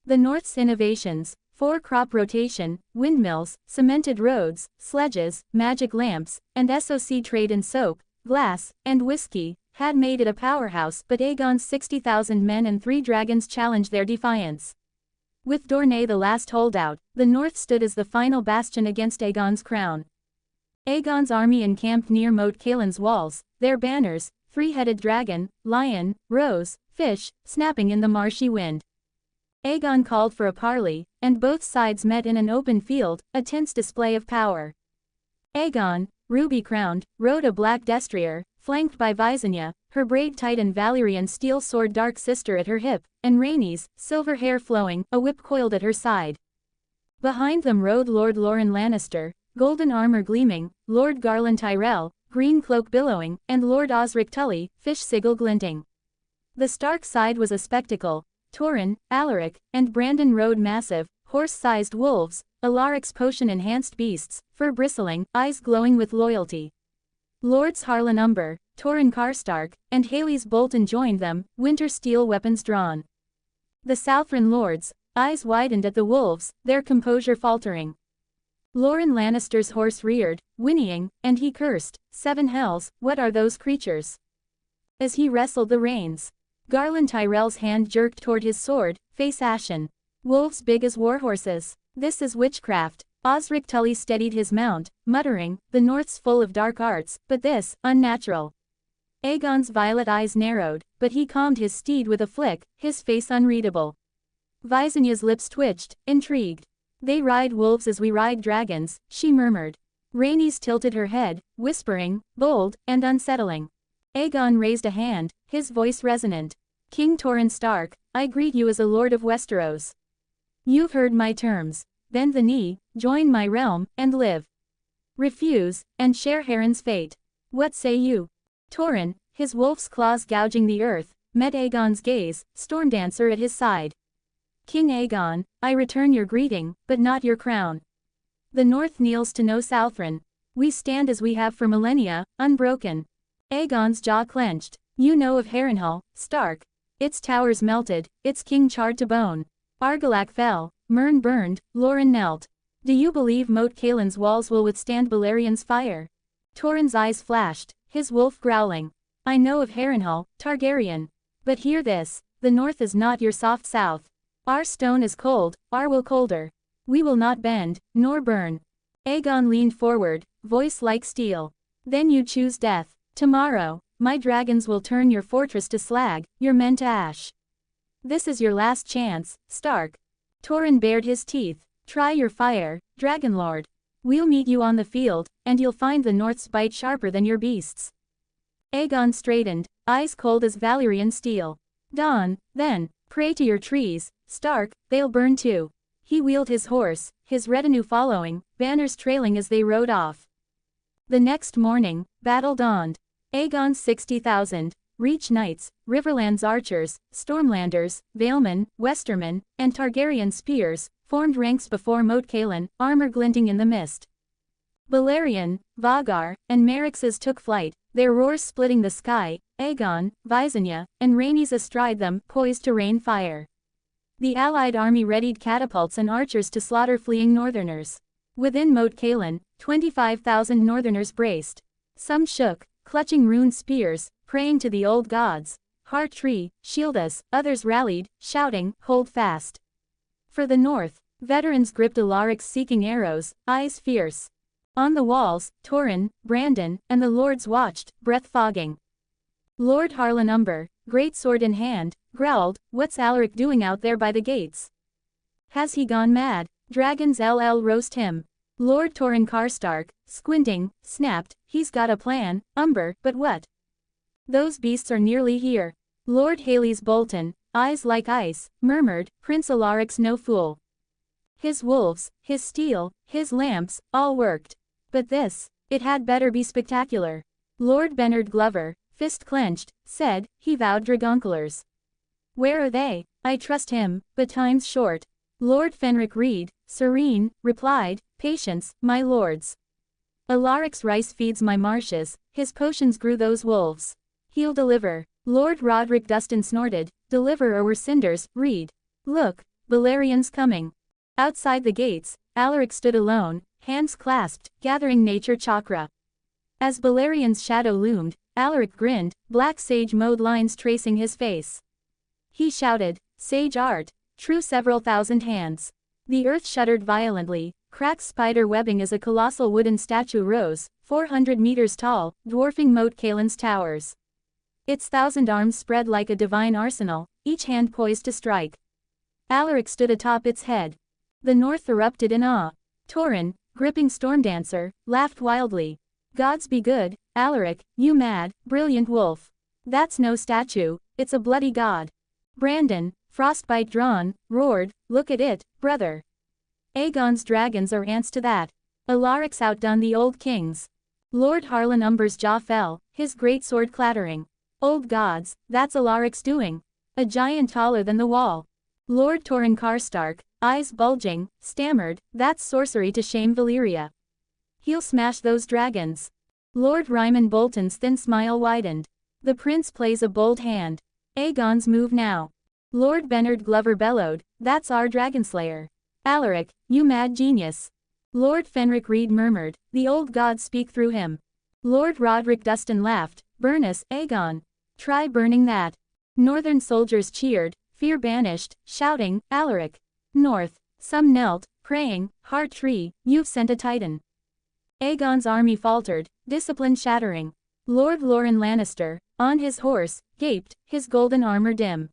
Speaker 1: The North's innovations, 4-crop rotation, windmills, cemented roads, sledges, magic lamps, and SOC trade in soap, glass, and whiskey, had made it a powerhouse, but Aegon's 60,000 men and 3 dragons challenged their defiance. With Dorne the last holdout, the North stood as the final bastion against Aegon's crown. Aegon's army encamped near Moat Cailin's walls, their banners, 3-headed dragon, lion, rose, fish, snapping in the marshy wind. Aegon called for a parley, and both sides met in an open field, a tense display of power. Aegon, ruby-crowned, rode a black destrier, flanked by Visenya, her braid tight and Valyrian steel sword dark sister at her hip, and Rhaenys, silver hair flowing, a whip coiled at her side. Behind them rode Lord Loren Lannister, golden armor gleaming, Lord Garland Tyrell, green cloak billowing, and Lord Osric Tully, fish sigil glinting. The Stark side was a spectacle. Torrhen, Alaric, and Brandon rode massive, horse-sized wolves, Alaric's potion-enhanced beasts, fur bristling, eyes glowing with loyalty. Lords Harlan Umber, Torrhen Karstark, and Haley's Bolton joined them, winter steel weapons drawn. The Southron lords, eyes widened at the wolves, their composure faltering. Loren Lannister's horse reared, whinnying, and he cursed, 7 hells, what are those creatures? As he wrestled the reins. Garland Tyrell's hand jerked toward his sword, face ashen. Wolves big as warhorses. This is witchcraft. Osric Tully steadied his mount, muttering, the North's full of dark arts, but this, unnatural. Aegon's violet eyes narrowed, but he calmed his steed with a flick, his face unreadable. Visenya's lips twitched, intrigued. They ride wolves as we ride dragons, she murmured. Rhaenys tilted her head, whispering, bold, and unsettling. Aegon raised a hand, his voice resonant. King Torrhen Stark, I greet you as a lord of Westeros. You've heard my terms. Bend the knee, join my realm, and live. Refuse, and share Harren's fate. What say you? Torrhen, his wolf's claws gouging the earth, met Aegon's gaze, Stormdancer at his side. King Aegon, I return your greeting, but not your crown. The North kneels to no Southron. We stand as we have for millennia, unbroken. Aegon's jaw clenched. You know of Harrenhal, Stark. Its towers melted, its king charred to bone. Argilac fell, Mern burned, Loren knelt. Do you believe Moat Cailin's walls will withstand Balerian's fire? Torrhen's eyes flashed, his wolf growling. I know of Harrenhal, Targaryen. But hear this, the North is not your soft south. Our stone is cold, our will colder. We will not bend, nor burn. Aegon leaned forward, voice like steel. Then you choose death. Tomorrow, my dragons will turn your fortress to slag, your men to ash. This is your last chance, Stark. Torrhen bared his teeth. Try your fire, Dragonlord. We'll meet you on the field, and you'll find the North's bite sharper than your beasts. Aegon straightened, eyes cold as Valyrian steel. Dawn, then, pray to your trees, Stark, they'll burn too. He wheeled his horse, his retinue following, banners trailing as they rode off. The next morning, battle dawned. Aegon's 60,000, Reach Knights, Riverland's archers, Stormlanders, Valemen, Westermen, and Targaryen spears, formed ranks before Moat Cailin, armor glinting in the mist. Balerion, Vhagar, and Merryx's took flight, their roars splitting the sky, Aegon, Visenya, and Rhaenys astride them, poised to rain fire. The allied army readied catapults and archers to slaughter fleeing northerners. Within Moat Cailin, 25,000 northerners braced. Some shook, clutching rune spears, praying to the old gods. Heart Tree, shield us, others rallied, shouting, hold fast. For the north, veterans gripped Alaric's seeking arrows, eyes fierce. On the walls, Torrhen, Brandon, and the lords watched, breath fogging. Lord Harlan Umber, great sword in hand, growled, "What's Alaric doing out there by the gates? Has he gone mad? Dragons LL roast him." Lord Torrhen Stark, squinting, snapped, "He's got a plan, Umber, but what? Those beasts are nearly here." Lord Haley's Bolton, eyes like ice, murmured, "Prince Alaric's no fool. His wolves, his steel, his lamps, all worked. But this, it had better be spectacular." Lord Bernard Glover, fist clenched, said, "He vowed dragoncolors. Where are they? I trust him, but time's short." Lord Fenric Reed, serene, replied, "Patience, my lords. Alaric's rice feeds my marshes, his potions grew those wolves. He'll deliver." Lord Roderick Dustin snorted, "Deliver or we're cinders, Reed. Look, Balerian's coming." Outside the gates, Alaric stood alone, hands clasped, gathering nature chakra. As Balerian's shadow loomed, Alaric grinned, black sage mode lines tracing his face. He shouted, "Sage art, true several thousand hands." The earth shuddered violently, cracked spider webbing as a colossal wooden statue rose, 400 meters tall, dwarfing Moat Cailin's towers. Its 1,000 arms spread like a divine arsenal, each hand poised to strike. Alaric stood atop its head. The north erupted in awe. Torrhen, gripping Stormdancer, laughed wildly. "Gods be good, Alaric, you mad, brilliant wolf. That's no statue, it's a bloody god." Brandon, frostbite drawn, roared, "Look at it, brother. Aegon's dragons are ants to that. Alaric's outdone the old kings." Lord Harlan Umber's jaw fell, his great sword clattering. "Old gods, that's Alaric's doing. A giant taller than the wall." Lord Torrhen Stark, eyes bulging, stammered, "That's sorcery to shame Valyria. He'll smash those dragons." Lord Ryman Bolton's thin smile widened. "The prince plays a bold hand. Aegon's move now." Lord Bernard Glover bellowed, "That's our dragonslayer. Alaric, you mad genius." Lord Fenric Reed murmured, "The old gods speak through him." Lord Roderick Dustin laughed, "Burn us, Aegon. Try burning that." Northern soldiers cheered, fear banished, shouting, "Alaric. North." Some knelt, praying, "Heart Tree, you've sent a titan." Aegon's army faltered, discipline shattering. Lord Loren Lannister, on his horse, gaped, his golden armor dim.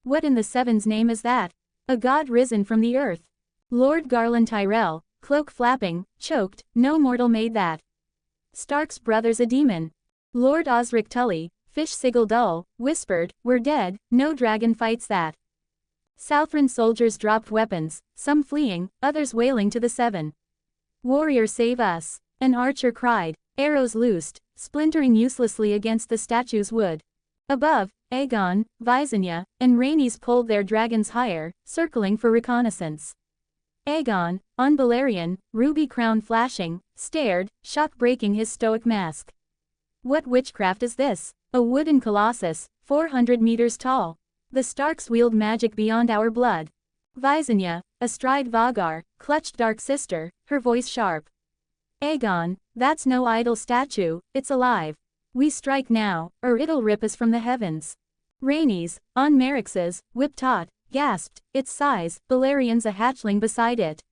Speaker 1: "What in the Seven's name is that? A god risen from the earth?" Lord Garland Tyrell, cloak flapping, choked, "No mortal made that. Stark's brother's a demon." Lord Osric Tully, fish sigil dull, whispered, "We're dead, no dragon fights that." Southron soldiers dropped weapons, some fleeing, others wailing to the Seven. "Warrior save us," an archer cried, arrows loosed, splintering uselessly against the statue's wood. Above, Aegon, Visenya, and Rhaenys pulled their dragons higher, circling for reconnaissance. Aegon, on Balerion, ruby crown flashing, stared, shock breaking his stoic mask. "What witchcraft is this? A wooden colossus, 400 meters tall. The Starks wield magic beyond our blood." Visenya, astride Vagar, clutched Dark Sister, her voice sharp. "Aegon, that's no idle statue, it's alive. We strike now, or it'll rip us from the heavens." Rhaenys, on Merryx's, whip taut, gasped, "Its size, Balerion's a hatchling beside it.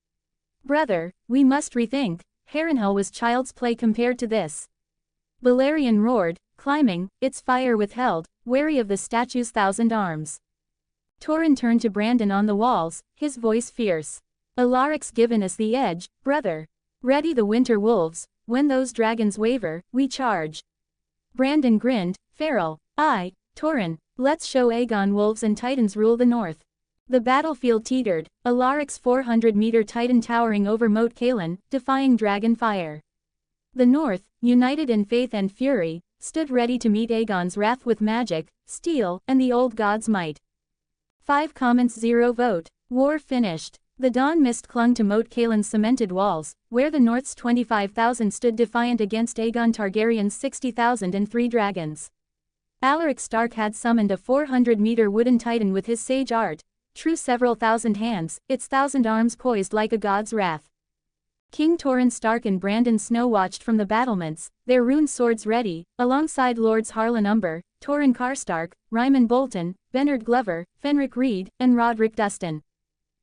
Speaker 1: Brother, we must rethink, Harrenhal was child's play compared to this." Balerion roared, climbing, its fire withheld, wary of the statue's 1,000 arms. Torrhen turned to Brandon on the walls, his voice fierce. "Alaric's given us the edge, brother. Ready the winter wolves, when those dragons waver, we charge." Brandon grinned, feral, "Aye, Torrhen, let's show Aegon wolves and titans rule the north." The battlefield teetered, Alaric's 400-meter titan towering over Moat Cailin, defying dragon fire. The north, united in faith and fury, stood ready to meet Aegon's wrath with magic, steel, and the old god's might. 5 comments 0 vote. War finished. The dawn mist clung to Moat Cailin's cemented walls, where the north's 25,000 stood defiant against Aegon Targaryen's 60,003 dragons. Alaric Stark had summoned a 400-meter wooden titan with his sage art, true several thousand hands, its 1,000 arms poised like a god's wrath. King Torrhen Stark and Brandon Snow watched from the battlements, their ruined swords ready, alongside Lords Harlan Umber, Torrhen Stark, Ryman Bolton, Bernard Glover, Fenric Reed, and Roderick Dustin.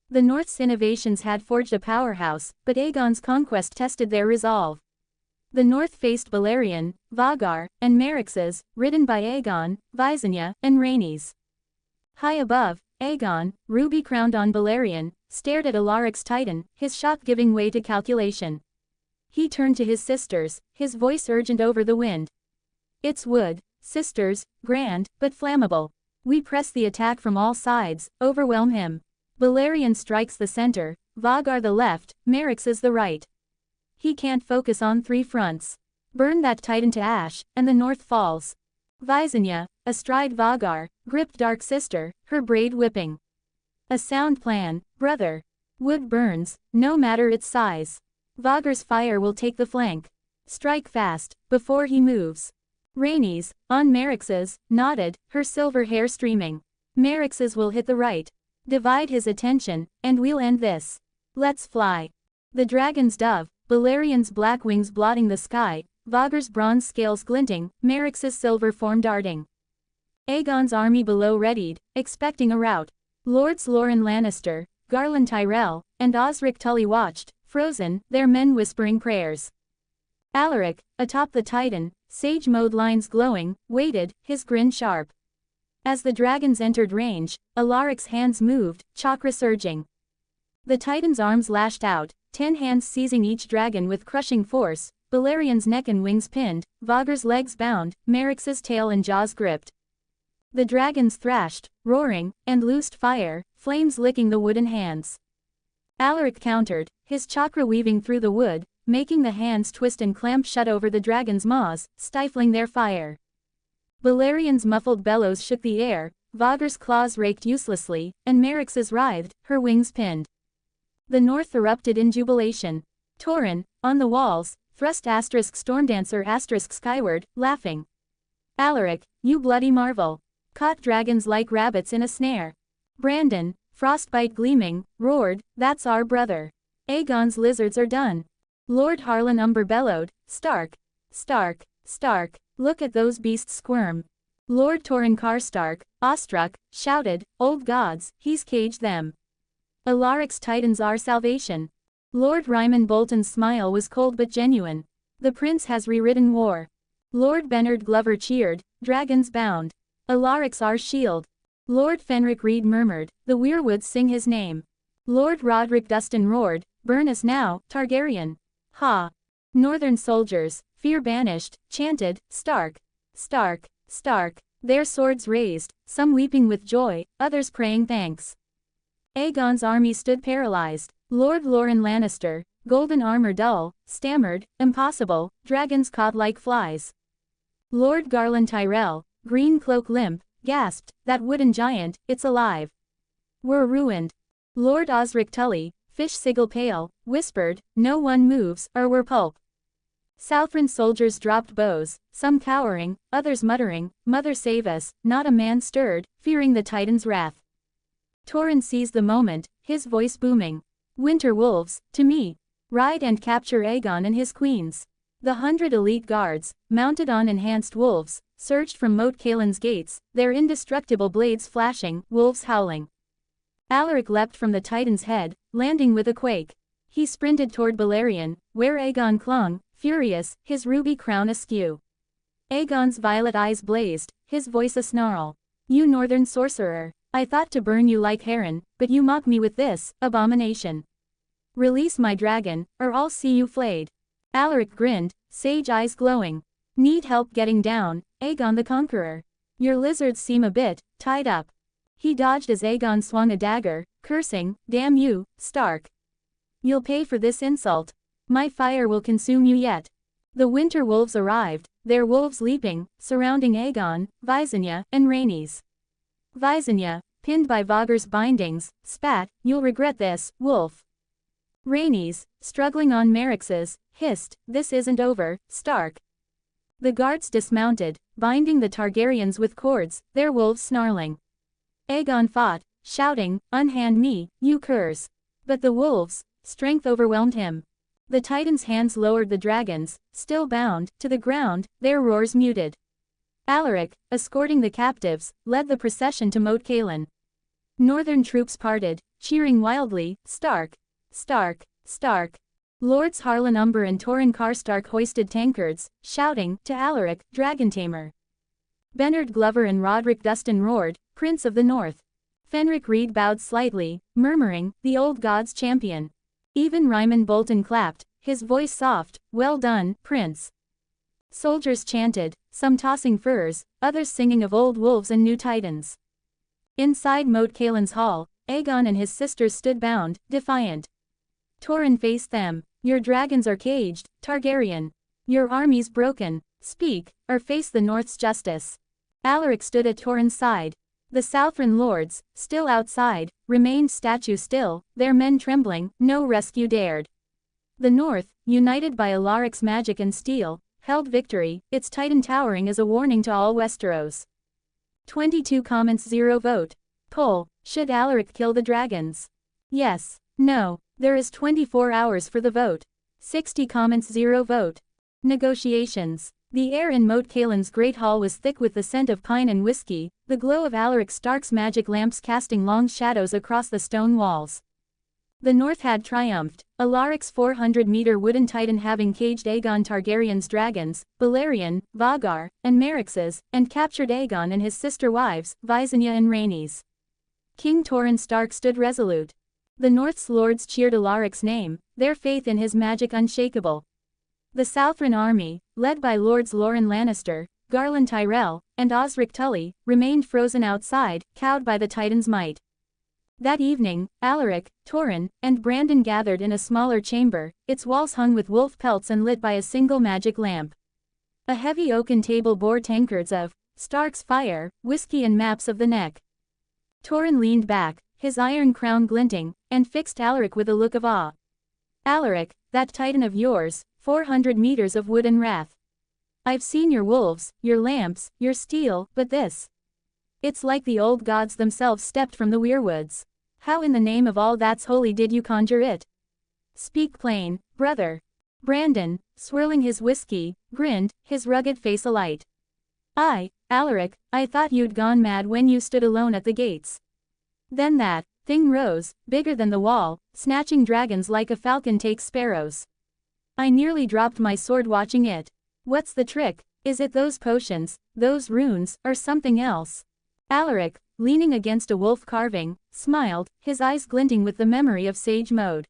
Speaker 1: The North's innovations had forged a powerhouse, but Aegon's conquest tested their resolve. The North faced Balerion, Vhagar, and Merryx's, ridden by Aegon, Visenya, and Rhaenys. High above, Aegon, ruby-crowned on Balerion, stared at Alaric's Titan, his shock giving way to calculation. He turned to his sisters, his voice urgent over the wind. "It's wood, sisters, grand, but flammable. We press the attack from all sides, overwhelm him. Balerion strikes the center, Vhagar the left, Merryx the right. He can't focus on 3 fronts. Burn that Titan to ash, and the North falls." Visenya, astride Vhagar, gripped Dark Sister, her braid whipping. "A sound plan, brother. Wood burns, no matter its size. Vhagar's fire will take the flank. Strike fast, before he moves." Rhaenys, on Merryx's, nodded, her silver hair streaming. "Merryx's will hit the right. Divide his attention, and we'll end this. Let's fly." The dragon's dove, Balerion's black wings blotting the sky, Vhagar's bronze scales glinting, Merryx's silver form darting. Aegon's army below readied, expecting a rout. Lords Loren Lannister, Garland Tyrell, and Osric Tully watched, frozen, their men whispering prayers. Alaric, atop the Titan, sage-mode lines glowing, waited, his grin sharp. As the dragons entered range, Alaric's hands moved, chakra surging. The Titan's arms lashed out, 10 hands seizing each dragon with crushing force, Balerion's neck and wings pinned, Vhagar's legs bound, Merryx's tail and jaws gripped. The dragons thrashed, roaring, and loosed fire, flames licking the wooden hands. Alaric countered, his chakra weaving through the wood, making the hands twist and clamp shut over the dragon's maws, stifling their fire. Balerion's muffled bellows shook the air, Vhagar's claws raked uselessly, and Merryx's writhed, her wings pinned. The North erupted in jubilation. Torrhen, on the walls, thrust Stormdancer skyward, laughing. "Alaric, you bloody marvel. Caught dragons like rabbits in a snare." Brandon, frostbite gleaming, roared, "That's our brother. Aegon's lizards are done." Lord Harlan Umber bellowed, "Stark, Stark, Stark, look at those beasts squirm." Lord Torrhen Stark, awestruck, shouted, "Old gods, he's caged them. Alaric's Titans are salvation." Lord Ryman Bolton's smile was cold but genuine. "The prince has rewritten war." Lord Bernard Glover cheered, "Dragons bound. Alaric's our shield." Lord Fenric Reed murmured, "The weirwoods sing his name." Lord Roderick Dustin roared, "Burn us now, Targaryen." Ha! Northern soldiers, fear banished, chanted, "Stark, Stark, Stark," their swords raised, some weeping with joy, others praying thanks. Aegon's army stood paralyzed. Lord Loren Lannister, golden armor dull, stammered, "Impossible, dragons caught like flies." Lord Garland Tyrell, green cloak limp, gasped, "That wooden giant, it's alive. We're ruined." Lord Osric Tully, fish sigil pale, whispered, "No one moves, or we're pulp." Southron soldiers dropped bows, some cowering, others muttering, "Mother save us," not a man stirred, fearing the Titan's wrath. Torrhen seized the moment, his voice booming. "Winter wolves, to me! Ride and capture Aegon and his queens." The 100 elite guards, mounted on enhanced wolves, surged from Moat Cailin's gates, their indestructible blades flashing, wolves howling. Alaric leapt from the Titan's head, landing with a quake. He sprinted toward Balerion, where Aegon clung, furious, his ruby crown askew. Aegon's violet eyes blazed, his voice a snarl. "You northern sorcerer! I thought to burn you like heron, but you mock me with this abomination. Release my dragon, or I'll see you flayed." Alaric grinned, sage eyes glowing. "Need help getting down, Aegon the Conqueror? Your lizards seem a bit tied up." He dodged as Aegon swung a dagger, cursing, "Damn you, Stark. You'll pay for this insult. My fire will consume you yet." The winter wolves arrived, their wolves leaping, surrounding Aegon, Visenya, and Rhaenys. Visenya, pinned by Vhagar's bindings, spat, "You'll regret this, wolf." Rhaenys, struggling on Merryx's, hissed, "This isn't over, Stark." The guards dismounted, binding the Targaryens with cords, their wolves snarling. Aegon fought, shouting, "Unhand me, you curs." But the wolves' strength overwhelmed him. The Titan's hands lowered the dragons, still bound, to the ground, their roars muted. Alaric, escorting the captives, led the procession to Moat Cailin. Northern troops parted, cheering wildly, Stark! Stark! Stark! Lords Harlan Umber and Torrhen Stark hoisted tankards, shouting, to Alaric, Dragon Tamer. Bernard Glover and Roderick Dustin roared, Prince of the North. Fenric Reed bowed slightly, murmuring, the old god's champion. Even Ryman Bolton clapped, his voice soft, well done, Prince. Soldiers chanted, some tossing furs, others singing of old wolves and new titans. Inside Moat Cailin's hall, Aegon and his sisters stood bound, defiant. Torrhen faced them. Your dragons are caged, Targaryen. Your army's broken. Speak, or face the North's justice. Alaric stood at Torrhen's side. The Southron lords, still outside, remained statue still, their men trembling, no rescue dared. The North, united by Alaric's magic and steel, held victory, its titan towering as a warning to all Westeros. 22 comments 0 vote. Poll, should Alaric kill the dragons? Yes. No. There is 24 hours for the vote. 60 comments 0 vote. Negotiations. The air in Moat Cailin's great hall was thick with the scent of pine and whiskey, the glow of Alaric Stark's magic lamps casting long shadows across the stone walls. The North had triumphed, Alaric's 400-meter wooden titan having caged Aegon Targaryen's dragons, Balerion, Vhagar, and Merryx's, and captured Aegon and his sister wives, Visenya and Rhaenys. King Torrhen Stark stood resolute. The North's lords cheered Alaric's name, their faith in his magic unshakable. The Southron army, led by Lords Loren Lannister, Garland Tyrell, and Osric Tully, remained frozen outside, cowed by the Titan's might. That evening, Alaric, Torrhen, and Brandon gathered in a smaller chamber, its walls hung with wolf pelts and lit by a single magic lamp. A heavy oaken table bore tankards of Stark's fire, whiskey and maps of the neck. Torrhen leaned back, his iron crown glinting, and fixed Alaric with a look of awe. Alaric, that titan of yours, 400 meters of wood and wrath. I've seen your wolves, your lamps, your steel, but this. It's like the old gods themselves stepped from the weirwoods. How in the name of all that's holy did you conjure it? Speak plain, brother. Brandon, swirling his whiskey, grinned, his rugged face alight. Alaric, I thought you'd gone mad when you stood alone at the gates. Then that thing rose, bigger than the wall, snatching dragons like a falcon takes sparrows. I nearly dropped my sword watching it. What's the trick? Is it those potions, those runes, or something else? Alaric, leaning against a wolf carving, smiled, his eyes glinting with the memory of Sage Mode.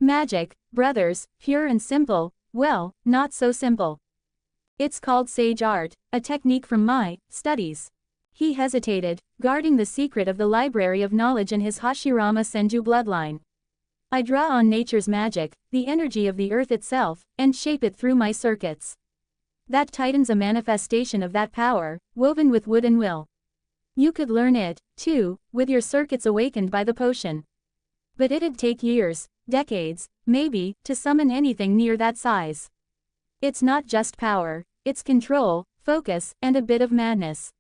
Speaker 1: Magic, brothers, pure and simple, well, not so simple. It's called sage art, a technique from my studies. He hesitated, guarding the secret of the Library of Knowledge in his Hashirama Senju bloodline. I draw on nature's magic, the energy of the earth itself, and shape it through my circuits. That titan's a manifestation of that power, woven with wood and will. You could learn it, too, with your circuits awakened by the potion. But it'd take years, decades, maybe, to summon anything near that size. It's not just power, it's control, focus, and a bit of madness.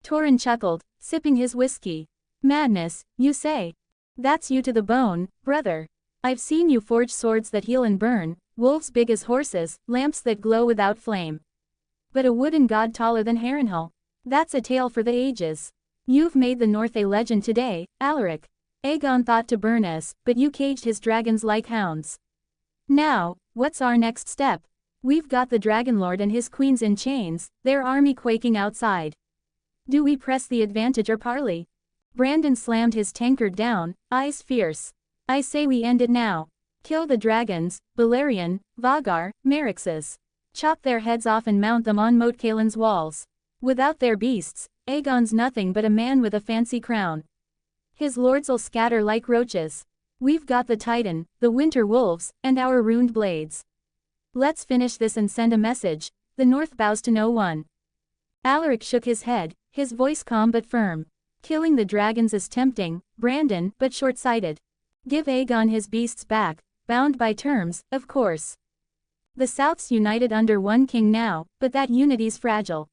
Speaker 1: Torrhen chuckled, sipping his whiskey. Madness, you say? That's you to the bone, brother. I've seen you forge swords that heal and burn, wolves big as horses, lamps that glow without flame. But a wooden god taller than Harrenhal? That's a tale for the ages. You've made the North a legend today, Alaric. Aegon thought to burn us, but you caged his dragons like hounds. Now, what's our next step? We've got the Dragonlord and his queens in chains, their army quaking outside. Do we press the advantage or parley? Brandon slammed his tankard down, eyes fierce. I say we end it now. Kill the dragons, Balerion, Vhagar, Merryx's. Chop their heads off and mount them on Moat Cailin's walls. Without their beasts, Aegon's nothing but a man with a fancy crown. His lords'll scatter like roaches. We've got the Titan, the Winter Wolves, and our ruined blades. Let's finish this and send a message. The North bows to no one. Alaric shook his head, his voice calm but firm. Killing the dragons is tempting, Brandon, but short-sighted. Give Aegon his beasts back, bound by terms, of course. The South's united under one king now, but that unity's fragile.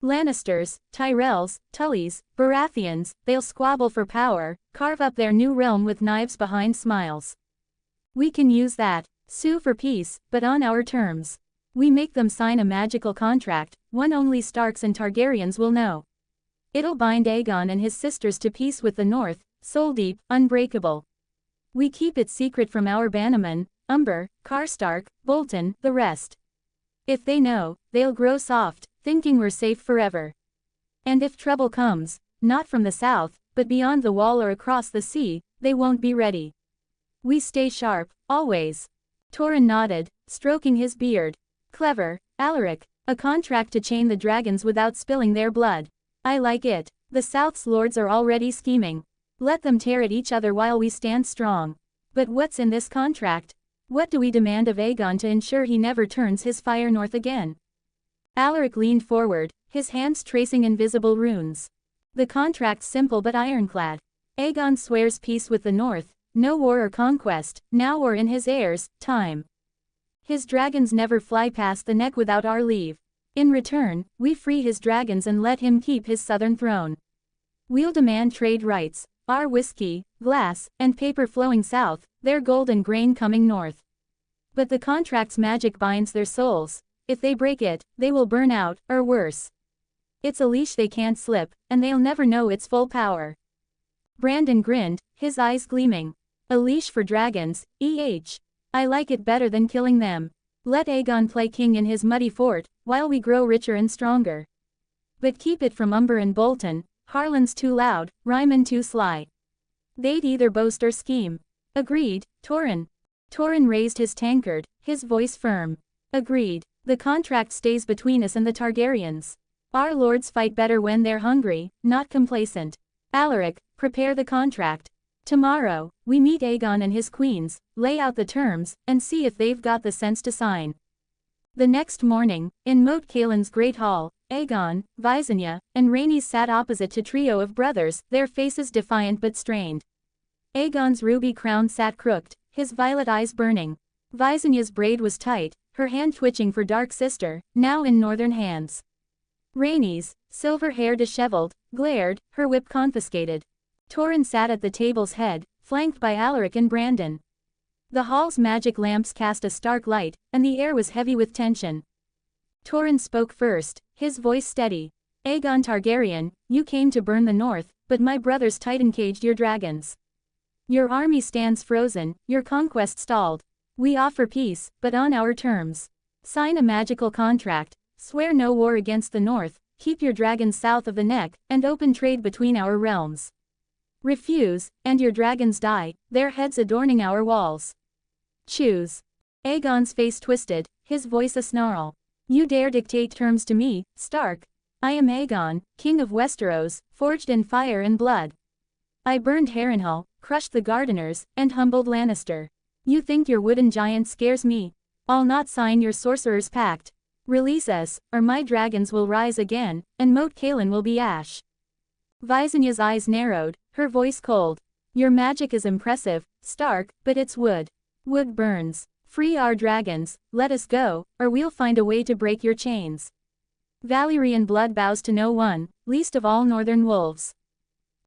Speaker 1: Lannisters, Tyrells, Tullys, Baratheons, they'll squabble for power, carve up their new realm with knives behind smiles. We can use that. Sue for peace, but on our terms. We make them sign a magical contract, one only Starks and Targaryens will know. It'll bind Aegon and his sisters to peace with the North, soul deep, unbreakable. We keep it secret from our bannermen, Umber, Karstark, Bolton, the rest. If they know, they'll grow soft, thinking we're safe forever. And if trouble comes, not from the south, but beyond the wall or across the sea, they won't be ready. We stay sharp, always. Torrhen nodded, stroking his beard. Clever, Alaric. A contract to chain the dragons without spilling their blood. I like it. The South's lords are already scheming. Let them tear at each other while we stand strong. But what's in this contract? What do we demand of Aegon to ensure he never turns his fire north again? Alaric leaned forward, his hands tracing invisible runes. The contract's simple but ironclad. Aegon swears peace with the North, no war or conquest, now or in his heirs' time. His dragons never fly past the neck without our leave. In return, we free his dragons and let him keep his southern throne. We'll demand trade rights, our whiskey, glass, and paper flowing south, their gold and grain coming north. But the contract's magic binds their souls. If they break it, they will burn out, or worse. It's a leash they can't slip, and they'll never know its full power. Brandon grinned, his eyes gleaming. A leash for dragons, I like it better than killing them. Let Aegon play king in his muddy fort, while we grow richer and stronger. But keep it from Umber and Bolton, Harlan's too loud, Ryman too sly. They'd either boast or scheme. Agreed, Torrhen. Torrhen raised his tankard, his voice firm. Agreed. The contract stays between us and the Targaryens. Our lords fight better when they're hungry, not complacent. Alaric, prepare the contract. Tomorrow, we meet Aegon and his queens, lay out the terms, and see if they've got the sense to sign. The next morning, in Moat Cailin's great hall, Aegon, Visenya, and Rhaenys sat opposite to trio of brothers, their faces defiant but strained. Aegon's ruby crown sat crooked, his violet eyes burning. Visenya's braid was tight, her hand twitching for Dark Sister, now in northern hands. Rhaenys, silver hair disheveled, glared, her whip confiscated. Torrhen sat at the table's head, flanked by Alaric and Brandon. The hall's magic lamps cast a stark light, and the air was heavy with tension. Torrhen spoke first, his voice steady. Aegon Targaryen, you came to burn the north, but my brothers titan-caged your dragons. Your army stands frozen, your conquest stalled. We offer peace, but on our terms. Sign a magical contract, swear no war against the north, keep your dragons south of the neck, and open trade between our realms. Refuse, and your dragons die, their heads adorning our walls. Choose. Aegon's face twisted, his voice a snarl. You dare dictate terms to me, Stark? I am Aegon, king of Westeros, forged in fire and blood. I burned Harrenhal, crushed the Gardeners, and humbled Lannister. You think your wooden giant scares me? I'll not sign your sorcerer's pact. Release us, or my dragons will rise again, and Moat Cailin will be ash. Visenya's eyes narrowed, her voice cold. Your magic is impressive, Stark, but it's wood. Wood burns. Free our dragons, let us go, or we'll find a way to break your chains. Valyrian blood bows to no one, least of all northern wolves.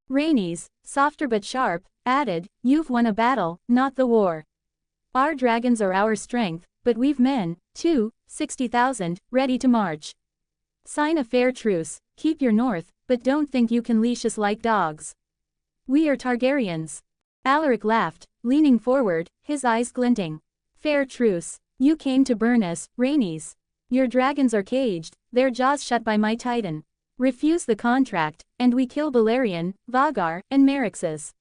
Speaker 1: Rhaenys, softer but sharp, added, you've won a battle, not the war. Our dragons are our strength, but we've men, too, 60,000, ready to march. Sign a fair truce, keep your north, but don't think you can leash us like dogs. We are Targaryens. Alaric laughed, leaning forward, his eyes glinting. Fair truce. You came to burn us, Rhaenys. Your dragons are caged, their jaws shut by my titan. Refuse the contract, and we kill Balerion, Vagar, and Merryx's.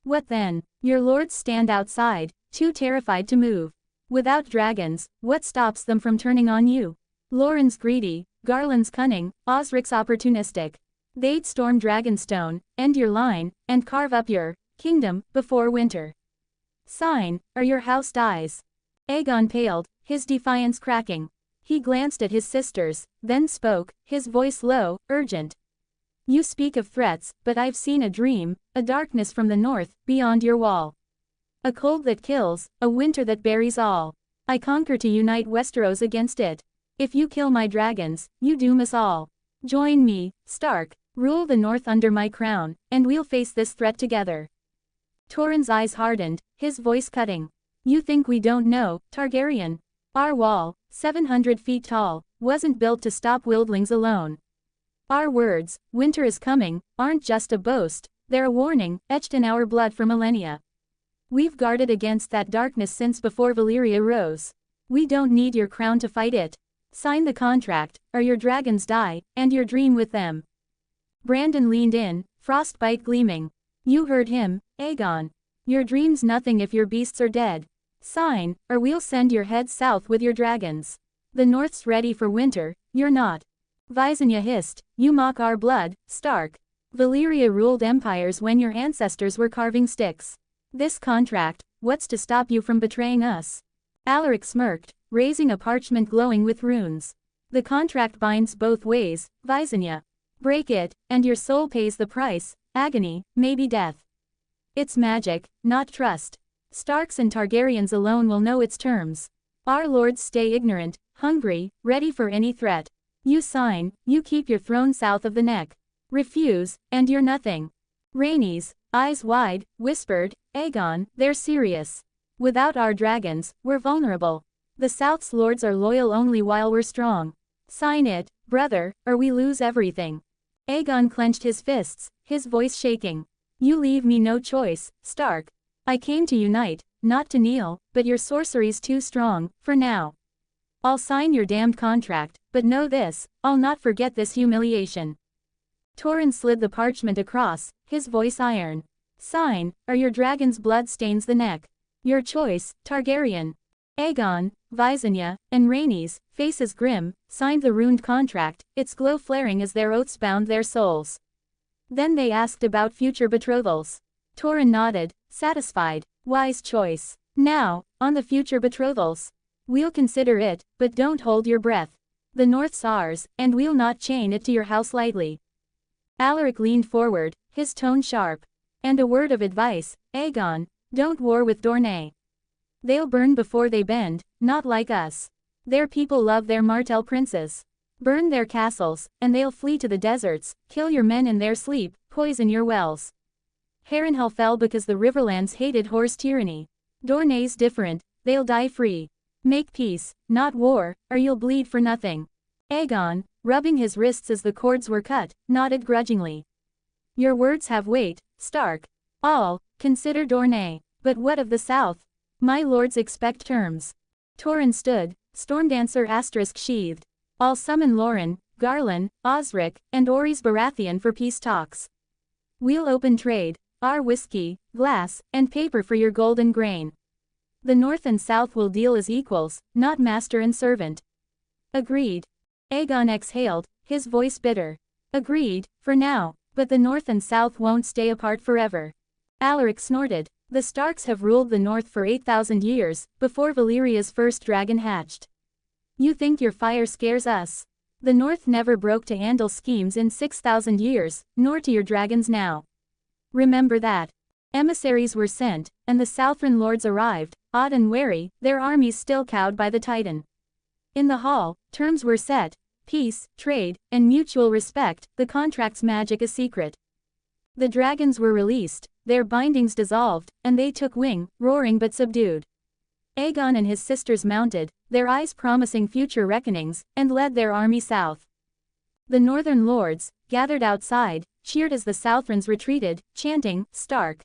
Speaker 1: What then? Your lords stand outside, too terrified to move. Without dragons, what stops them from turning on you? Loren's greedy, Garland's cunning, Osric's opportunistic. They'd storm Dragonstone, end your line, and carve up your kingdom before winter. Sign, or your house dies. Aegon paled, his defiance cracking. He glanced at his sisters, then spoke, his voice low, urgent. You speak of threats, but I've seen a dream, a darkness from the north, beyond your wall. A cold that kills, a winter that buries all. I conquer to unite Westeros against it. If you kill my dragons, you doom us all. Join me, Stark, rule the north under my crown, and we'll face this threat together. Torrhen's eyes hardened, his voice cutting. You think we don't know, Targaryen? Our wall, 700 feet tall, wasn't built to stop wildlings alone. Our words, winter is coming, aren't just a boast, they're a warning, etched in our blood for millennia. We've guarded against that darkness since before Valyria rose. We don't need your crown to fight it. Sign the contract, or your dragons die, and your dream with them. Brandon leaned in, frostbite gleaming. You heard him, Aegon. Your dream's nothing if your beasts are dead. Sign, or we'll send your head south with your dragons. The North's ready for winter, you're not. Visenya hissed, you mock our blood, Stark. Valyria ruled empires when your ancestors were carving sticks. This contract, what's to stop you from betraying us? Alaric smirked, raising a parchment glowing with runes. The contract binds both ways, Visenya. Break it, and your soul pays the price, agony, maybe death. It's magic, not trust. Starks and Targaryens alone will know its terms. Our lords stay ignorant, hungry, ready for any threat. You sign, you keep your throne south of the neck. Refuse, and you're nothing. Rhaenys, eyes wide, whispered, Aegon, they're serious. Without our dragons, we're vulnerable. The South's lords are loyal only while we're strong. Sign it, brother, or we lose everything. Aegon clenched his fists, his voice shaking. You leave me no choice, Stark. I came to unite, not to kneel, but your sorcery's too strong, for now. I'll sign your damned contract, but know this, I'll not forget this humiliation. Torrhen slid the parchment across, his voice iron. Sign, or your dragon's blood stains the neck. Your choice, Targaryen. Aegon, Visenya, and Rhaenys, faces grim, signed the ruined contract, its glow flaring as their oaths bound their souls. Then they asked about future betrothals. Torrhen nodded, satisfied. Wise choice. Now, on the future betrothals. We'll consider it, but don't hold your breath. The North's ours, and we'll not chain it to your house lightly. Alaric leaned forward, his tone sharp. And a word of advice, Aegon, don't war with Dorne. They'll burn before they bend, not like us. Their people love their Martell princes. Burn their castles, and they'll flee to the deserts, kill your men in their sleep, poison your wells. Harrenhal fell because the Riverlands hated horse tyranny. Dorne's different, they'll die free. Make peace, not war, or you'll bleed for nothing. Aegon, rubbing his wrists as the cords were cut, nodded grudgingly. Your words have weight, Stark. All, consider Dorne. But what of the South? My lords expect terms. Torrhen stood, Stormdancer asterisk sheathed. I'll summon Loren, Garlan, Osric, and Orys Baratheon for peace talks. We'll open trade, our whiskey, glass, and paper for your gold and grain. The North and South will deal as equals, not master and servant. Agreed. Aegon exhaled, his voice bitter. Agreed, for now, but the North and South won't stay apart forever. Alaric snorted. The Starks have ruled the North for 8,000 years, before Valyria's first dragon hatched. You think your fire scares us? The North never broke to Andal's schemes in 6,000 years, nor to your dragons now. Remember that. Emissaries were sent, and the Southron lords arrived, odd and wary, their armies still cowed by the Titan. In the hall, terms were set, peace, trade, and mutual respect, the contract's magic a secret. The dragons were released, their bindings dissolved, and they took wing, roaring but subdued. Aegon and his sisters mounted, their eyes promising future reckonings, and led their army south. The northern lords, gathered outside, cheered as the Southrons retreated, chanting, Stark.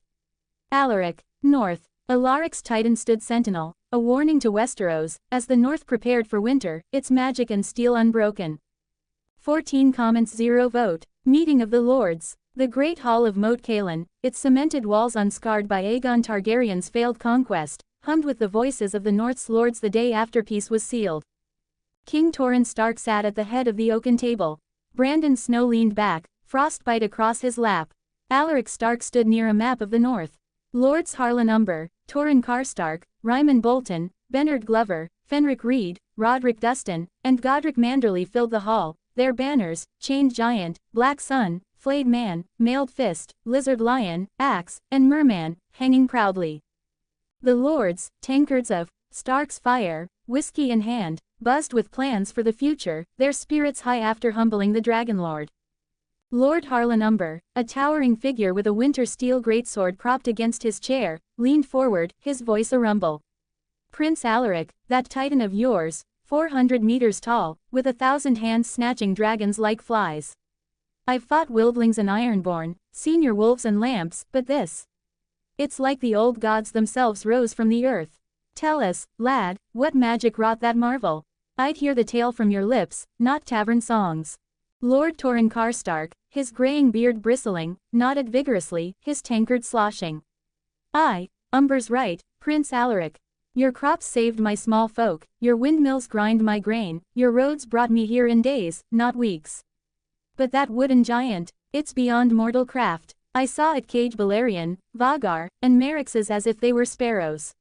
Speaker 1: Alaric, north. Alaric's Titan stood sentinel, a warning to Westeros, as the North prepared for winter, its magic and steel unbroken. 14 comments 0 vote. Meeting of the Lords. The Great Hall of Moat Cailin, its cemented walls unscarred by Aegon Targaryen's failed conquest, hummed with the voices of the North's lords the day after peace was sealed. King Torrhen Stark sat at the head of the oaken table. Brandon Snow leaned back, frostbite across his lap. Alaric Stark stood near a map of the North. Lords Harlan Umber, Torrhen Karstark, Ryman Bolton, Bernard Glover, Fenric Reed, Roderick Dustin, and Godric Manderly filled the hall, their banners, Chained Giant, Black Sun, Flayed Man, Mailed Fist, Lizard Lion, Axe, and Merman, hanging proudly. The lords, tankards of Stark's fire, whiskey in hand, buzzed with plans for the future, their spirits high after humbling the Dragonlord. Lord Harlan Umber, a towering figure with a winter steel greatsword propped against his chair, leaned forward, his voice a rumble. Prince Alaric, that titan of yours, 400 meters tall, with 1,000 hands snatching dragons like flies. I've fought wildlings and ironborn, seen your wolves and lamps, but this. It's like the old gods themselves rose from the earth. Tell us, lad, what magic wrought that marvel? I'd hear the tale from your lips, not tavern songs. Lord Torrhen Stark, his graying beard bristling, nodded vigorously, his tankard sloshing. Aye, Umber's right, Prince Alaric. Your crops saved my small folk, your windmills grind my grain, your roads brought me here in days, not weeks. But that wooden giant, it's beyond mortal craft. I saw it cage Balerion, Vagar, and Merixes as if they were sparrows.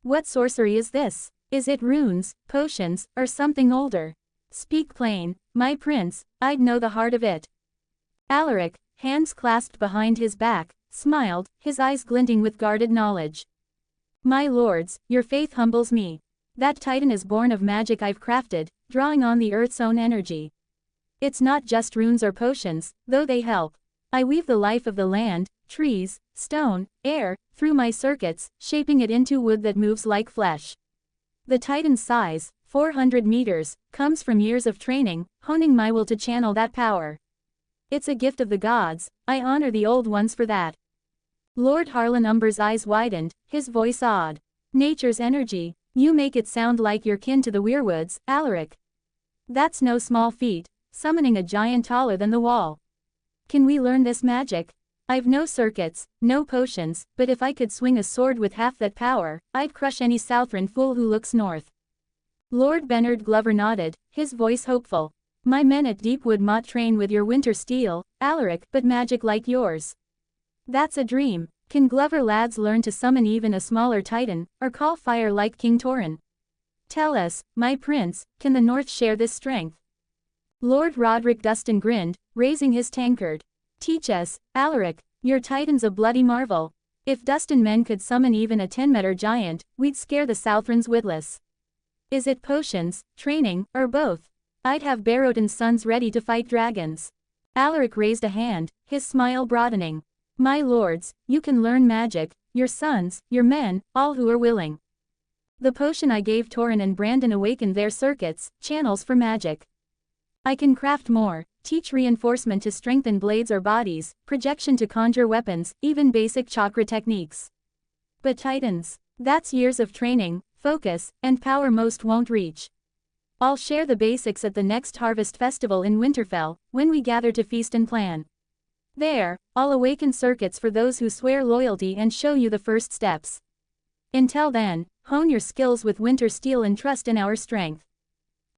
Speaker 1: What sorcery is this? Is it runes, potions, or something older? Speak plain, my prince, I'd know the heart of it. Alaric, hands clasped behind his back, smiled, his eyes glinting with guarded knowledge. My lords, your faith humbles me. That titan is born of magic I've crafted, drawing on the earth's own energy. It's not just runes or potions, though they help. I weave the life of the land, trees, stone, air, through my circuits, shaping it into wood that moves like flesh. The titan's size, 400 meters, comes from years of training, honing my will to channel that power. It's a gift of the gods, I honor the old ones for that. Lord Harlan Umber's eyes widened, his voice awed. Nature's energy, you make it sound like you're kin to the weirwoods, Alaric. That's no small feat, summoning a giant taller than the wall. Can we learn this magic? I've no circuits, no potions, but if I could swing a sword with half that power, I'd crush any Southron fool who looks north. Lord Bernard Glover nodded, his voice hopeful. My men at Deepwood Moat train with your winter steel, Alaric, but magic like yours. That's a dream. Can Glover lads learn to summon even a smaller titan, or call fire like King Torrhen? Tell us, my prince, can the North share this strength? Lord Roderick Dustin grinned, raising his tankard. Teach us, Alaric, your titan's a bloody marvel. If Dustin men could summon even a 10-meter giant, we'd scare the Southrons witless. Is it potions, training, or both? I'd have Barrowden's sons ready to fight dragons. Alaric raised a hand, his smile broadening. My lords, you can learn magic, your sons, your men, all who are willing. The potion I gave Torrhen and Brandon awakened their circuits, channels for magic. I can craft more, teach reinforcement to strengthen blades or bodies, projection to conjure weapons, even basic chakra techniques. But titans, that's years of training, focus, and power most won't reach. I'll share the basics at the next harvest festival in Winterfell, when we gather to feast and plan. There, I'll awaken circuits for those who swear loyalty and show you the first steps. Until then, hone your skills with winter steel and trust in our strength.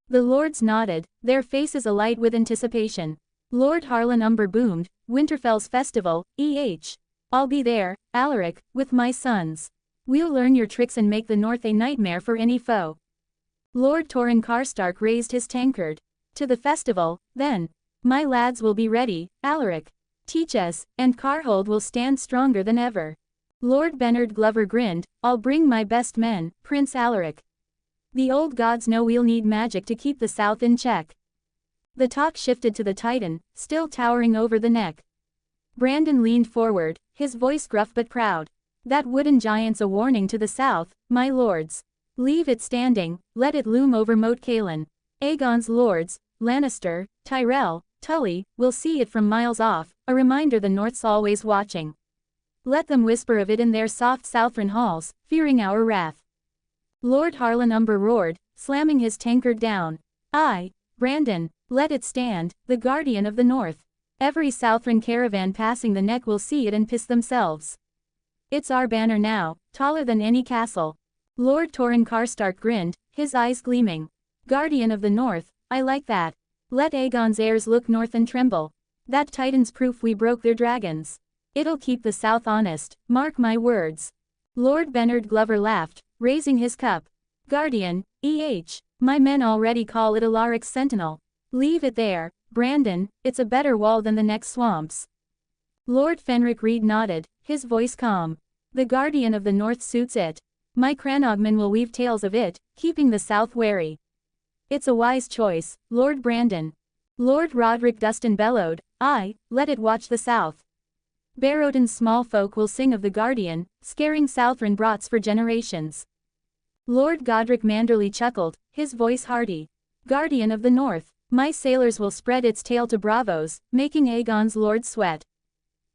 Speaker 1: The lords nodded, their faces alight with anticipation. Lord Harlan Umber boomed, Winterfell's festival, I'll be there, Alaric, with my sons. We'll learn your tricks and make the North a nightmare for any foe. Lord Torrhen Stark raised his tankard. To the festival, then. My lads will be ready, Alaric. Teach us, and Carhold will stand stronger than ever. Lord Bernard Glover grinned, I'll bring my best men, Prince Alaric. The old gods know we'll need magic to keep the South in check. The talk shifted to the titan, still towering over the neck. Brandon leaned forward, his voice gruff but proud. That wooden giant's a warning to the South, my lords. Leave it standing, let it loom over Moat Cailin. Aegon's lords, Lannister, Tyrell, Tully, will see it from miles off, a reminder the North's always watching. Let them whisper of it in their soft Southron halls, fearing our wrath. Lord Harlan Umber roared, slamming his tankard down. Aye, Brandon, let it stand, the guardian of the North. Every Southron caravan passing the neck will see it and piss themselves. It's our banner now, taller than any castle. Lord Torrhen Stark grinned, his eyes gleaming. Guardian of the North, I like that. Let Aegon's heirs look north and tremble. That titan's proof we broke their dragons. It'll keep the South honest, mark my words. Lord Bernard Glover laughed, raising his cup. Guardian, my men already call it Alaric's sentinel. Leave it there, Brandon, it's a better wall than the next swamps. Lord Fenric Reed nodded, his voice calm. The Guardian of the North suits it. My Cranogmen will weave tales of it, keeping the South wary. It's a wise choice, Lord Brandon. Lord Roderick Dustin bellowed, Aye, let it watch the South. Barrowden's small folk will sing of the Guardian, scaring Southron brats for generations. Lord Godric Manderly chuckled, his voice hearty. Guardian of the North, my sailors will spread its tail to bravos, making Aegon's lord sweat.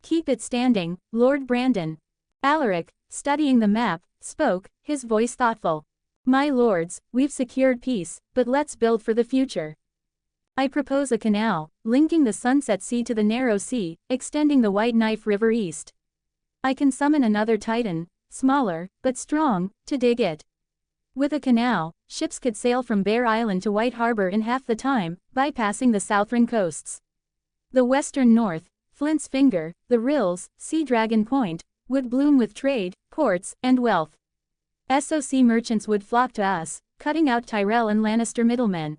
Speaker 1: Keep it standing, Lord Brandon. Alaric, studying the map, spoke, his voice thoughtful. My lords, we've secured peace, but let's build for the future. I propose a canal, linking the Sunset Sea to the Narrow Sea, extending the White Knife River east. I can summon another Titan, smaller, but strong, to dig it. With a canal, ships could sail from Bear Island to White Harbor in half the time, bypassing the southern coasts. The western north, Flint's Finger, the Rills, Sea Dragon Point, would bloom with trade, ports, and wealth. SOC merchants would flock to us, cutting out Tyrell and Lannister middlemen.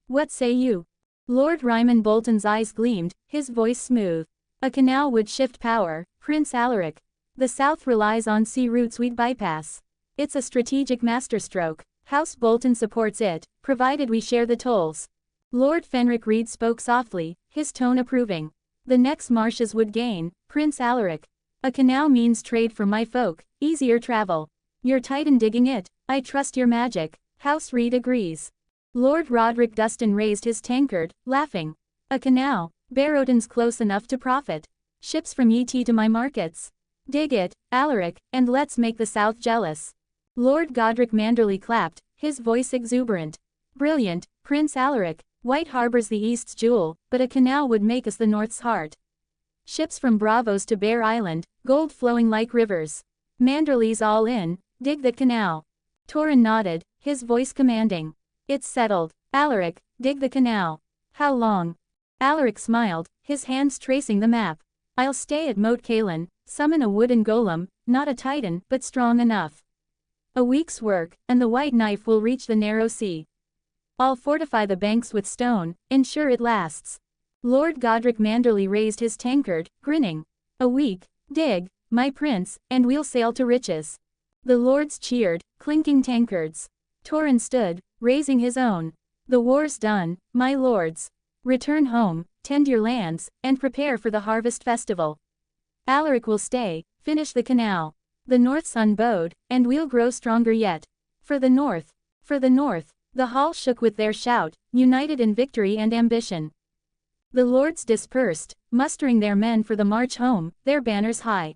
Speaker 1: What say you? Lord Ryman Bolton's eyes gleamed, his voice smooth. A canal would shift power, Prince Alaric. The South relies on sea routes we'd bypass. It's a strategic masterstroke. House Bolton supports it, provided we share the tolls. Lord Fenric Reed spoke softly, his tone approving. The next marshes would gain, Prince Alaric. A canal means trade for my folk, easier travel. Your Titan digging it, I trust your magic. House Reed agrees. Lord Roderick Dustin raised his tankard, laughing. A canal, Barrowden's close enough to profit. Ships from ET to my markets. Dig it, Alaric, and let's make the South jealous. Lord Godric Manderly clapped, his voice exuberant. Brilliant, Prince Alaric. White Harbor's the East's jewel, but a canal would make us the North's heart. Ships from Bravos to Bear Island, gold flowing like rivers. Manderly's all in, dig the canal. Torrhen nodded, his voice commanding. It's settled. Alaric, dig the canal. How long? Alaric smiled, his hands tracing the map. I'll stay at Moat Cailin, summon a wooden golem, not a Titan, but strong enough. A week's work, and the White Knife will reach the Narrow Sea. I'll fortify the banks with stone, ensure it lasts. Lord Godric Manderly raised his tankard, grinning. A week, dig, my prince, and we'll sail to riches. The lords cheered, clinking tankards. Torrhen stood, raising his own. The war's done, my lords. Return home, tend your lands, and prepare for the harvest festival. Alaric will stay, finish the canal. The North sun bowed, and we'll grow stronger yet. For the North. For the North. The hall shook with their shout, united in victory and ambition. The lords dispersed, mustering their men for the march home, their banners high.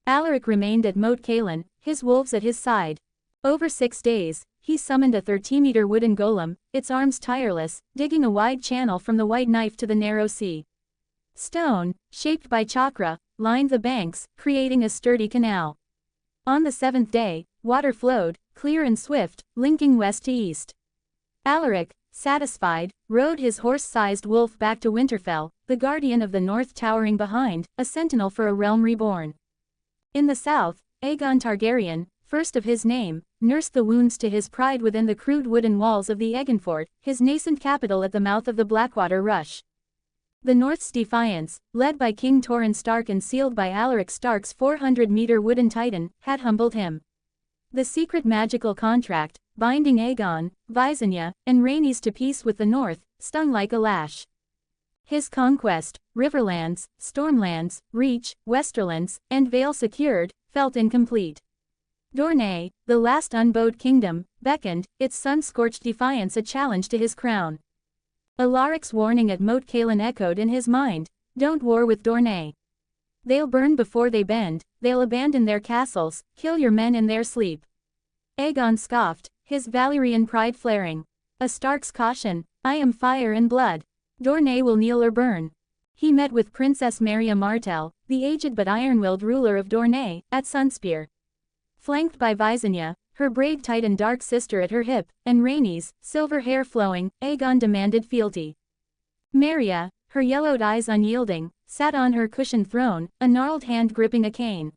Speaker 1: Alaric remained at Moat Cailin, his wolves at his side. Over 6 days, he summoned a 30-meter wooden golem, its arms tireless, digging a wide channel from the White Knife to the Narrow Sea. Stone, shaped by chakra, lined the banks, creating a sturdy canal. On the 7th day, water flowed, clear and swift, linking west to east. Alaric, satisfied, rode his horse-sized wolf back to Winterfell, the guardian of the North towering behind, a sentinel for a realm reborn. In the south, Aegon Targaryen, first of his name, nursed the wounds to his pride within the crude wooden walls of the Eggenfort, his nascent capital at the mouth of the Blackwater Rush. The North's defiance, led by King Torrhen Stark and sealed by Alaric Stark's 400-meter wooden titan, had humbled him. The secret magical contract, binding Aegon, Visenya, and Rhaenys to peace with the North, stung like a lash. His conquest, Riverlands, Stormlands, Reach, Westerlands, and Vale secured, felt incomplete. Dorne, the last unbowed kingdom, beckoned, its sun-scorched defiance a challenge to his crown. Alaric's warning at Moat Cailin echoed in his mind, don't war with Dorne. They'll burn before they bend, they'll abandon their castles, kill your men in their sleep. Aegon scoffed, his Valyrian pride flaring. A Stark's caution, I am fire and blood. Dorne will kneel or burn. He met with Princess Marya Martell, the aged but iron-willed ruler of Dorne, at Sunspear. Flanked by Visenya, her braid titan dark sister at her hip, and Rhaenys, silver hair flowing, Aegon demanded fealty. Marya, her yellowed eyes unyielding, sat on her cushioned throne, a gnarled hand gripping a cane.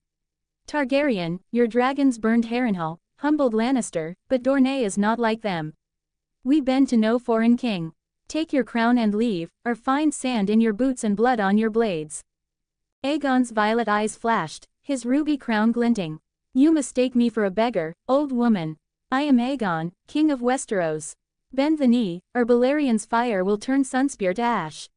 Speaker 1: Targaryen, your dragons burned Harrenhal, humbled Lannister, but Dorne is not like them. We bend to no foreign king. Take your crown and leave, or find sand in your boots and blood on your blades. Aegon's violet eyes flashed, his ruby crown glinting. You mistake me for a beggar, old woman. I am Aegon, king of Westeros. Bend the knee, or Balerian's fire will turn Sunspear to ash.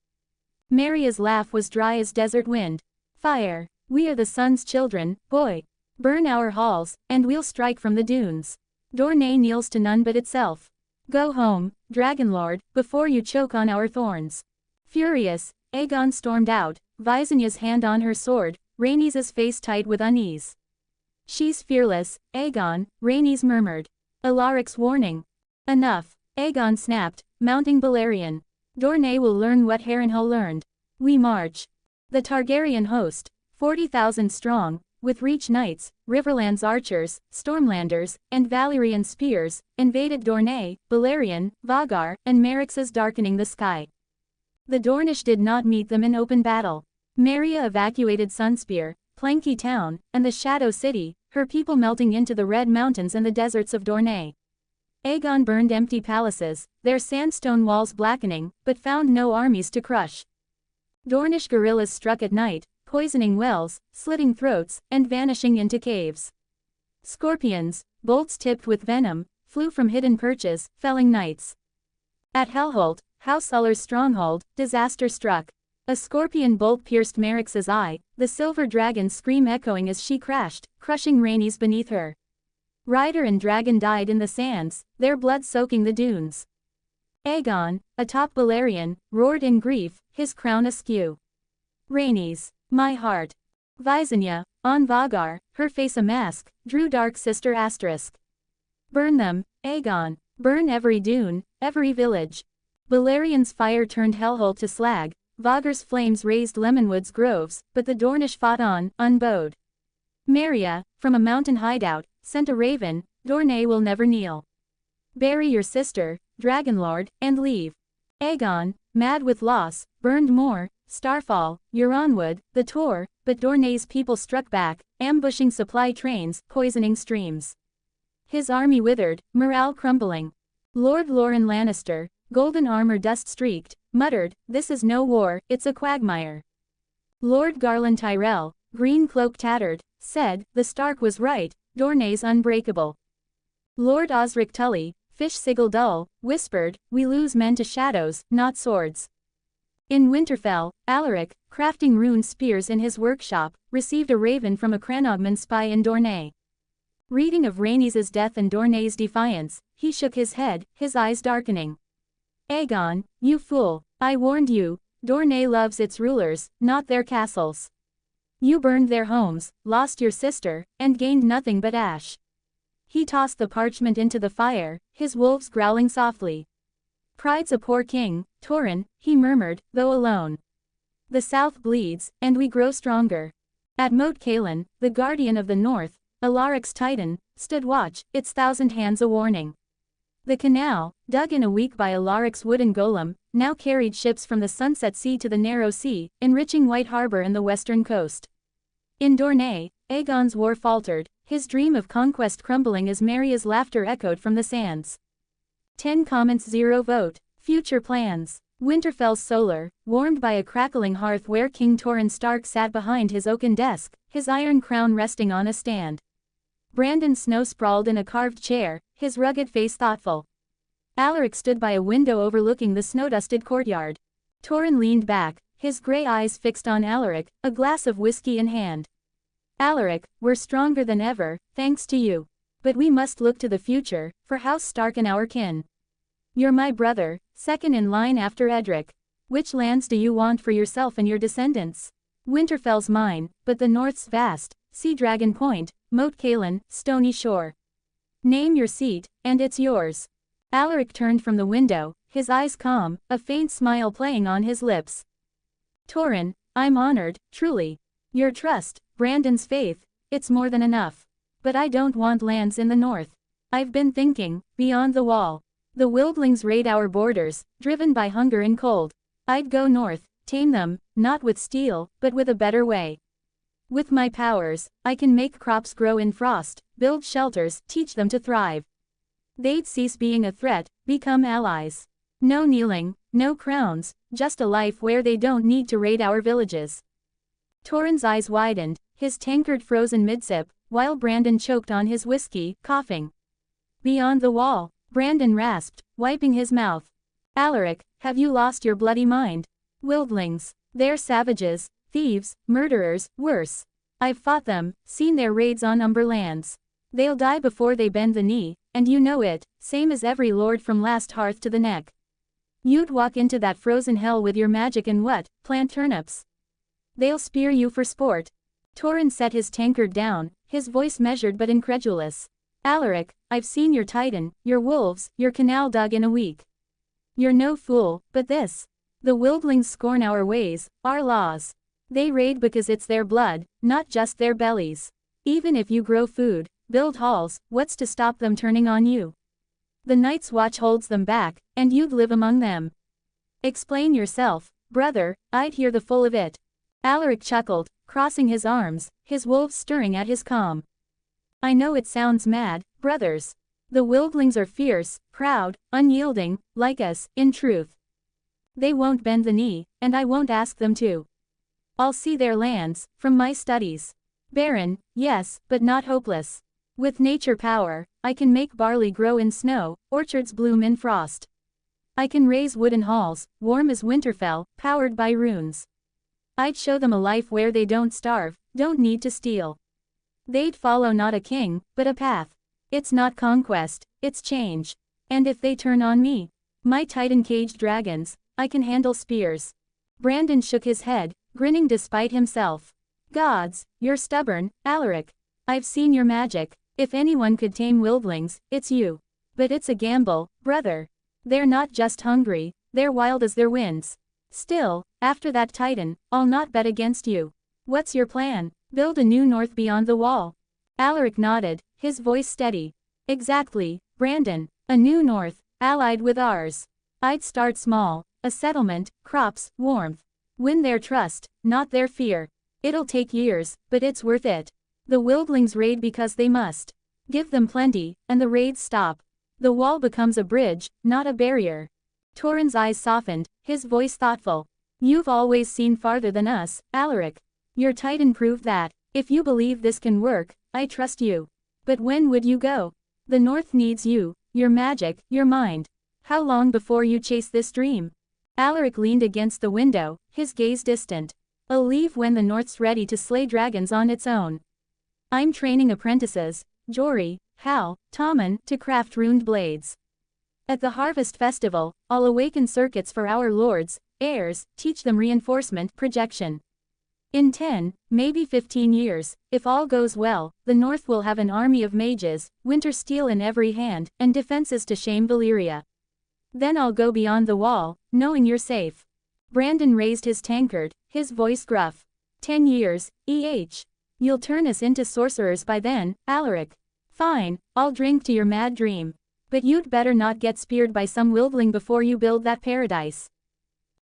Speaker 1: Marya's laugh was dry as desert wind. Fire, we are the sun's children, boy. Burn our halls, and we'll strike from the dunes. Dorne kneels to none but itself. Go home, Dragonlord, before you choke on our thorns. Furious, Aegon stormed out, Visenya's hand on her sword, Rhaenys' face tight with unease. She's fearless, Aegon, Rhaenys murmured. Alaric's warning. Enough, Aegon snapped, mounting Balerion. Dorne will learn what Harrenhal learned. We march. The Targaryen host, 40,000 strong, with Reach Knights, Riverlands archers, Stormlanders, and Valyrian spears, invaded Dorne, Balerion, Vagar, and Merryx's darkening the sky. The Dornish did not meet them in open battle. Meria evacuated Sunspear, Planky Town, and the Shadow City, her people melting into the Red Mountains and the deserts of Dorne. Aegon burned empty palaces, their sandstone walls blackening, but found no armies to crush. Dornish guerrillas struck at night, poisoning wells, slitting throats, and vanishing into caves. Scorpions, bolts tipped with venom, flew from hidden perches, felling knights. At Hellholt, House Uller's stronghold, disaster struck. A scorpion bolt pierced Merryx's eye, the silver dragon's scream echoing as she crashed, crushing Rhaenys beneath her. Rider and dragon died in the sands, their blood soaking the dunes. Aegon, atop Balerion, roared in grief, his crown askew. Rhaenys, my heart. Visenya, on Vagar, her face a mask, drew Dark Sister asterisk. Burn them, Aegon, burn every dune, every village. Balerion's fire turned Hellholt to slag, Vagar's flames razed Lemonwood's groves, but the Dornish fought on, unbowed. Meria, from a mountain hideout, sent a raven, Dorne will never kneel. Bury your sister, Dragonlord, and leave. Aegon, mad with loss, burned more, Starfall, Euronwood, the Tor, but Dorne's people struck back, ambushing supply trains, poisoning streams. His army withered, morale crumbling. Lord Loren Lannister, golden armor dust-streaked, muttered, "This is no war, it's a quagmire." Lord Garland Tyrell, green cloak tattered, said, "The Stark was right, Dorne's unbreakable." Lord Osric Tully, fish sigil dull, whispered, "We lose men to shadows, not swords." In Winterfell, Alaric, crafting rune spears in his workshop, received a raven from a Cranogman spy in Dorne. Reading of Rhaenys' death and Dorne's defiance, he shook his head, his eyes darkening. Aegon, you fool, I warned you, Dorne loves its rulers, not their castles. You burned their homes, lost your sister, and gained nothing but ash. He tossed the parchment into the fire, his wolves growling softly. Pride's a poor king, Torrhen, he murmured, though alone. The south bleeds, and we grow stronger. At Moat Cailin, the guardian of the north, Alaric's titan, stood watch, its 1,000 hands a warning. The canal, dug in a week by Alaric's wooden golem, now carried ships from the Sunset Sea to the Narrow Sea, enriching White Harbor and the western coast. In Dorne, Aegon's war faltered, his dream of conquest crumbling as Meria's laughter echoed from the sands. 10 comments 0 vote. Future plans. Winterfell's solar, warmed by a crackling hearth where King Torrhen Stark sat behind his oaken desk, his iron crown resting on a stand. Brandon Snow sprawled in a carved chair, his rugged face thoughtful. Alaric stood by a window overlooking the snow-dusted courtyard. Torrhen leaned back, his gray eyes fixed on Alaric, a glass of whiskey in hand. Alaric, we're stronger than ever, thanks to you. But we must look to the future, for House Stark and our kin. You're my brother, second in line after Edric. Which lands do you want for yourself and your descendants? Winterfell's mine, but the North's vast, Sea Dragon Point, Moat Cailin, Stony Shore. Name your seat, and it's yours. Alaric turned from the window, his eyes calm, a faint smile playing on his lips. Torrhen, I'm honored, truly. Your trust, Brandon's faith, it's more than enough. But I don't want lands in the north. I've been thinking, beyond the wall. The wildlings raid our borders, driven by hunger and cold. I'd go north, tame them, not with steel, but with a better way. With my powers, I can make crops grow in frost, build shelters, teach them to thrive. They'd cease being a threat, become allies. No kneeling, no crowns, just a life where they don't need to raid our villages. Torrhen's eyes widened, his tankard froze in mid-sip, while Brandon choked on his whiskey, coughing. Beyond the wall, Brandon rasped, wiping his mouth. Alaric, have you lost your bloody mind? Wildlings, they're savages, thieves, murderers, worse. I've fought them, seen their raids on Umber lands. They'll die before they bend the knee, and you know it, same as every lord from last hearth to the neck. You'd walk into that frozen hell with your magic and what, plant turnips? They'll spear you for sport. Torrhen set his tankard down, his voice measured but incredulous. Alaric, I've seen your titan, your wolves, your canal dug in a week. You're no fool, but this. The wildlings scorn our ways, our laws. They raid because it's their blood, not just their bellies. Even if you grow food, build halls, what's to stop them turning on you? The Night's Watch holds them back, and you'd live among them. Explain yourself, brother, I'd hear the full of it. Alaric chuckled, crossing his arms, his wolves stirring at his calm. I know it sounds mad, brothers. The wildlings are fierce, proud, unyielding, like us, in truth. They won't bend the knee, and I won't ask them to. I'll see their lands, from my studies. Barren, yes, but not hopeless. With nature power, I can make barley grow in snow, orchards bloom in frost. I can raise wooden halls, warm as Winterfell, powered by runes. I'd show them a life where they don't starve, don't need to steal. They'd follow not a king, but a path. It's not conquest, it's change. And if they turn on me, my titan-caged dragons, I can handle spears. Brandon shook his head, grinning despite himself. Gods, you're stubborn, Alaric. I've seen your magic. If anyone could tame wildlings, it's you. But it's a gamble, brother. They're not just hungry, they're wild as their winds. Still, after that titan, I'll not bet against you. What's your plan? Build a new north beyond the wall. Alaric nodded, his voice steady. Exactly, Brandon. A new north, allied with ours. I'd start small, a settlement, crops, warmth. Win their trust, not their fear. It'll take years, but it's worth it. The wildlings raid because they must. Give them plenty, and the raids stop. The wall becomes a bridge, not a barrier. Torrhen's eyes softened, his voice thoughtful. You've always seen farther than us, Alaric. Your titan proved that. If you believe this can work, I trust you. But when would you go? The North needs you, your magic, your mind. How long before you chase this dream? Alaric leaned against the window, his gaze distant. I'll leave when the North's ready to slay dragons on its own. I'm training apprentices, Jory, Hal, Tommen, to craft runed blades. At the Harvest Festival, I'll awaken circuits for our lords, heirs, teach them reinforcement, projection. In 10, maybe 15 years, if all goes well, the North will have an army of mages, winter steel in every hand, and defenses to shame Valyria. Then I'll go beyond the wall, knowing you're safe. Brandon raised his tankard, his voice gruff. 10 years, You'll turn us into sorcerers by then, Alaric. Fine, I'll drink to your mad dream. But you'd better not get speared by some wildling before you build that paradise.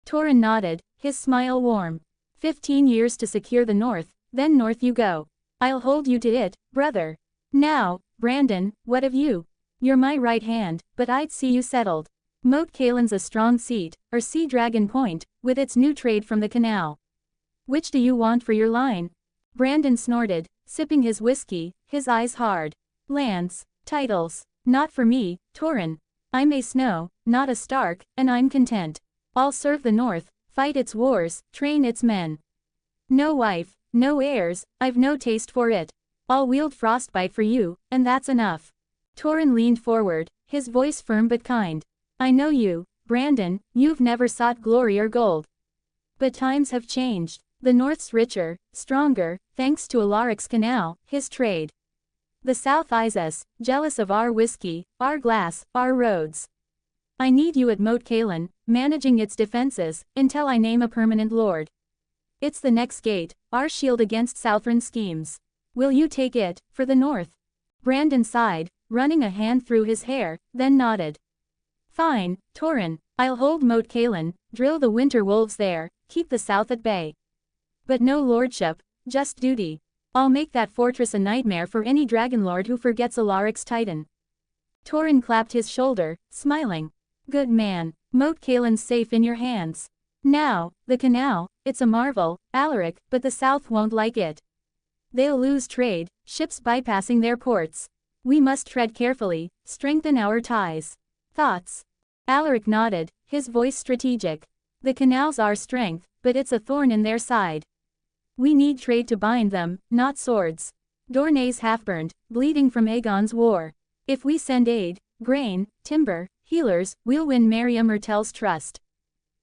Speaker 1: Torrhen nodded, his smile warm. 15 years to secure the North, then north you go. I'll hold you to it, brother. Now, Brandon, what of you? You're my right hand, but I'd see you settled. Moat Cailin's a strong seat, or Sea Dragon Point, with its new trade from the canal. Which do you want for your line? Brandon snorted, sipping his whiskey, his eyes hard. Lands, titles, not for me, Torrhen. I'm a Snow, not a Stark, and I'm content. I'll serve the North, fight its wars, train its men. No wife, no heirs, I've no taste for it. I'll wield frostbite for you, and that's enough. Torrhen leaned forward, his voice firm but kind. I know you, Brandon, you've never sought glory or gold. But times have changed. The North's richer, stronger, thanks to Alaric's canal, his trade. The South eyes us, jealous of our whiskey, our glass, our roads. I need you at Moat Cailin, managing its defenses, until I name a permanent lord. It's the next gate, our shield against Southron schemes. Will you take it, for the North? Brandon sighed, running a hand through his hair, then nodded. Fine, Torrhen, I'll hold Moat Cailin, drill the winter wolves there, keep the South at bay. But no lordship, just duty. I'll make that fortress a nightmare for any dragonlord who forgets Alaric's titan. Torrhen clapped his shoulder, smiling. Good man, Moat Cailin's safe in your hands. Now, the canal, it's a marvel, Alaric, but the South won't like it. They'll lose trade, ships bypassing their ports. We must tread carefully, strengthen our ties. Thoughts? Alaric nodded, his voice strategic. The canal's our strength, but it's a thorn in their side. We need trade to bind them, not swords. Dorne's half-burned, bleeding from Aegon's war. If we send aid, grain, timber, healers, we'll win Maria Myrtle's trust.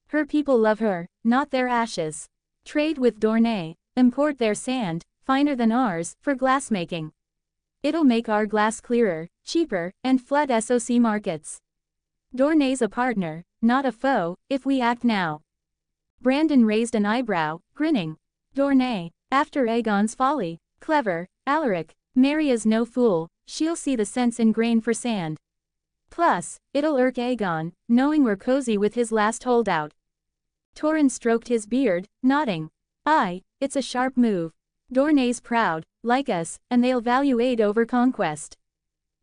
Speaker 1: Her people love her, not their ashes. Trade with Dorne, import their sand, finer than ours, for glassmaking. It'll make our glass clearer, cheaper, and flood SOC markets. Dorne's a partner, not a foe, if we act now. Brandon raised an eyebrow, grinning. Dorne, after Aegon's folly, clever, Alaric, Maria's no fool, she'll see the sense in grain for sand. Plus, it'll irk Aegon, knowing we're cozy with his last holdout. Torrhen stroked his beard, nodding. Aye, it's a sharp move. Dorne's proud, like us, and they'll value aid over conquest.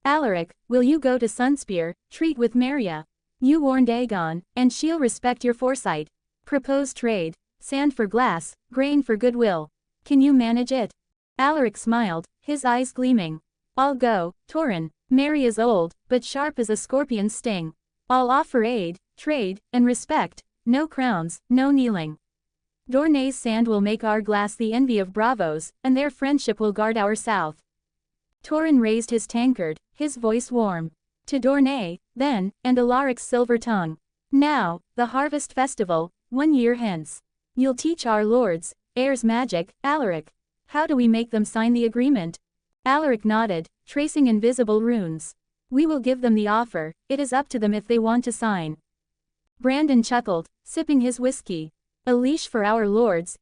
Speaker 1: Alaric, will you go to Sunspear, treat with Maria? You warned Aegon, and she'll respect your foresight. Propose trade, sand for glass, grain for goodwill. Can you manage it? Alaric smiled, his eyes gleaming. I'll go, Torrhen. Maria's old, but sharp as a scorpion's sting. I'll offer aid, trade, and respect, no crowns, no kneeling. Dorne's sand will make our glass the envy of Bravos, and their friendship will guard our south. Torrhen raised his tankard, his voice warm. To Dorne, then, and Alaric's silver tongue. Now, the harvest festival, 1 year hence. You'll teach our lords, heirs magic, Alaric. How do we make them sign the agreement? Alaric nodded, tracing invisible runes. We will give them the offer, it is up to them if they want to sign. Brandon chuckled, sipping his whiskey. A leash for our lords,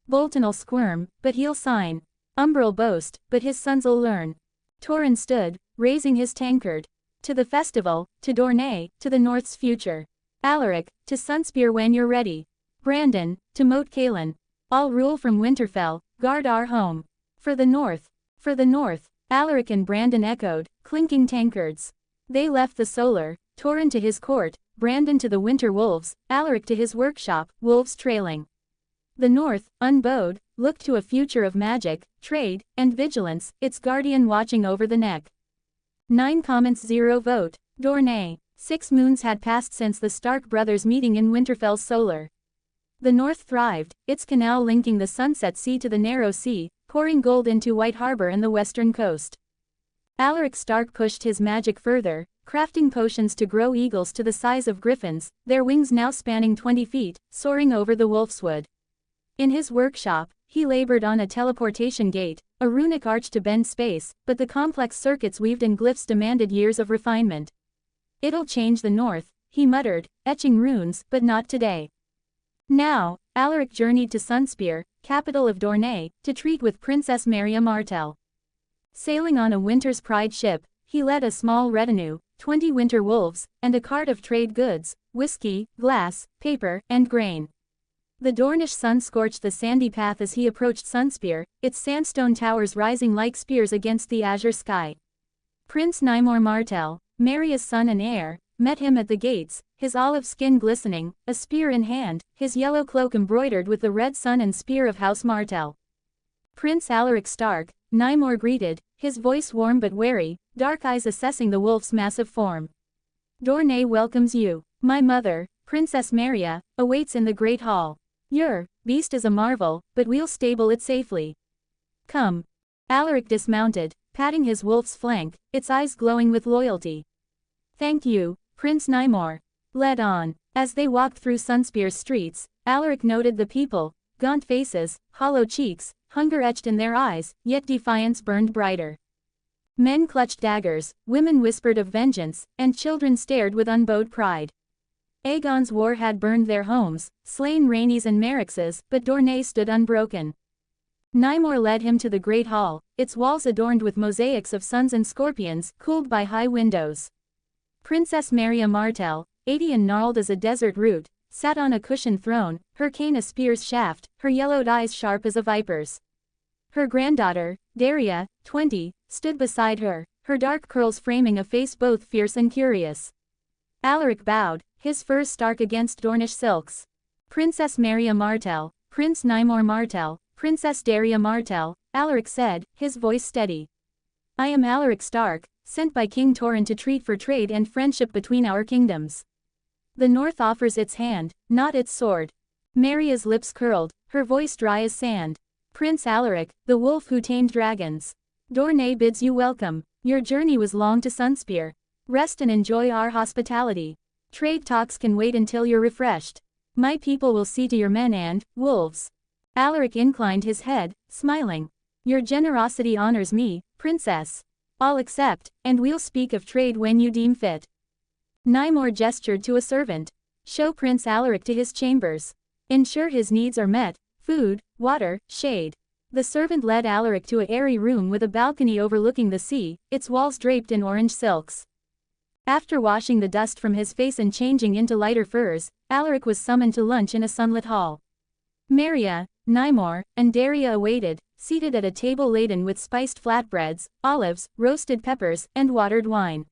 Speaker 1: Bolton'll squirm, but he'll sign. Umber'll boast, but his sons'll learn. Torrhen stood, raising his tankard. To the festival, to Dorne, to the North's future. Alaric, to Sunspear when you're ready. Brandon, to Moat Cailin. I'll rule from Winterfell, guard our home. For the North. For the North, Alaric and Brandon echoed, clinking tankards. They left the solar, Torrhen to his court, Brandon to the winter wolves, Alaric to his workshop, wolves trailing. The North, unbowed, looked to a future of magic, trade, and vigilance, its guardian watching over the neck. 9 comments 0 vote. Dorne. 6 moons had passed since the Stark brothers' meeting in Winterfell's solar. The North thrived, its canal linking the Sunset Sea to the Narrow Sea, pouring gold into White Harbor and the western coast. Alaric Stark pushed his magic further, crafting potions to grow eagles to the size of griffins, their wings now spanning 20 feet, soaring over the wolfswood. In his workshop, he labored on a teleportation gate, a runic arch to bend space, but the complex circuits weaved in glyphs demanded years of refinement. It'll change the North, he muttered, etching runes, but not today. Now, Alaric journeyed to Sunspear, capital of Dorne, to treat with Princess Maria Martell. Sailing on a winter's pride ship, he led a small retinue, 20 winter wolves, and a cart of trade goods, whiskey, glass, paper, and grain. The Dornish sun scorched the sandy path as he approached Sunspear, its sandstone towers rising like spears against the azure sky. Prince Nymor Martell, Maria's son and heir, met him at the gates, his olive skin glistening, a spear in hand, his yellow cloak embroidered with the red sun and spear of House Martell. Prince Alaric Stark, Nymor greeted, his voice warm but wary, dark eyes assessing the wolf's massive form. Dorne welcomes you. My mother, Princess Maria, awaits in the great hall. Your beast is a marvel, but we'll stable it safely. Come. Alaric dismounted, patting his wolf's flank, its eyes glowing with loyalty. Thank you, Prince Nymor. Led on. As they walked through Sunspear's streets, Alaric noted the people, gaunt faces, hollow cheeks, hunger etched in their eyes, yet defiance burned brighter. Men clutched daggers, women whispered of vengeance, and children stared with unbowed pride. Aegon's war had burned their homes, slain Rhaenys and Merryxes, but Dorne stood unbroken. Nymor led him to the great hall, its walls adorned with mosaics of suns and scorpions, cooled by high windows. Princess Maria Martell, 80 and gnarled as a desert root, sat on a cushioned throne, her cane a spear's shaft, her yellowed eyes sharp as a viper's. Her granddaughter, Daria, 20, stood beside her, her dark curls framing a face both fierce and curious. Alaric bowed, his furs stark against Dornish silks. Princess Maria Martell, Prince Nymor Martell, Princess Daria Martell, Alaric said, his voice steady. I am Alaric Stark, sent by King Torrhen to treat for trade and friendship between our kingdoms. The North offers its hand, not its sword. Maria's lips curled, her voice dry as sand. Prince Alaric, the wolf who tamed dragons. Dorne bids you welcome. Your journey was long to Sunspear. Rest and enjoy our hospitality. Trade talks can wait until you're refreshed. My people will see to your men and wolves. Alaric inclined his head, smiling. Your generosity honors me, princess. I'll accept, and we'll speak of trade when you deem fit. Nymor gestured to a servant. Show Prince Alaric to his chambers. Ensure his needs are met, food, water, shade. The servant led Alaric to an airy room with a balcony overlooking the sea, its walls draped in orange silks. After washing the dust from his face and changing into lighter furs, Alaric was summoned to lunch in a sunlit hall. Maria, Nymor, and Daria awaited, seated at a table laden with spiced flatbreads, olives, roasted peppers, and watered wine.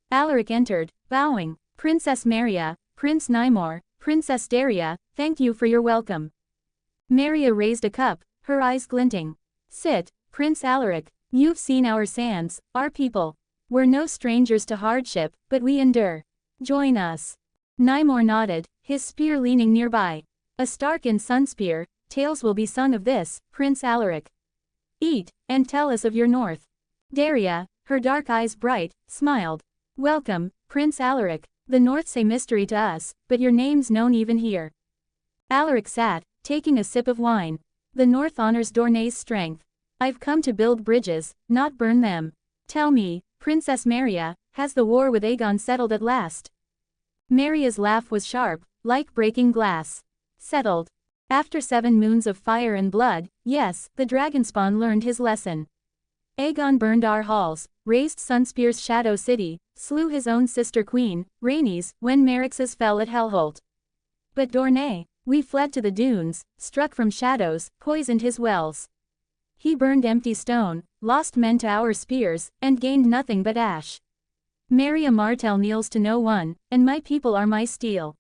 Speaker 1: Alaric entered, bowing. Princess Maria, Prince Nymor, Princess Daria, thank you for your welcome. Maria raised a cup, her eyes glinting. Sit, Prince Alaric, you've seen our sands, our people. We're no strangers to hardship, but we endure. Join us. Nymor nodded, his spear leaning nearby. A Stark in Sunspear, tales will be sung of this, Prince Alaric. Eat, and tell us of your north. Daria, her dark eyes bright, smiled. Welcome, Prince Alaric. The North's a mystery to us, but your name's known even here. Alaric sat, taking a sip of wine. The North honors Dorne's strength. I've come to build bridges, not burn them. Tell me, Princess Maria, has the war with Aegon settled at last? Maria's laugh was sharp, like breaking glass. Settled. After 7 moons of fire and blood, yes, the dragonspawn learned his lesson. Aegon burned our halls, razed Sunspear's shadow city, slew his own sister queen, Rhaenys, when Merryx's fell at Hellholt. But Dorne, we fled to the dunes, struck from shadows, poisoned his wells. He burned empty stone, lost men to our spears, and gained nothing but ash. Maria Martell kneels to no one, and my people are my steel.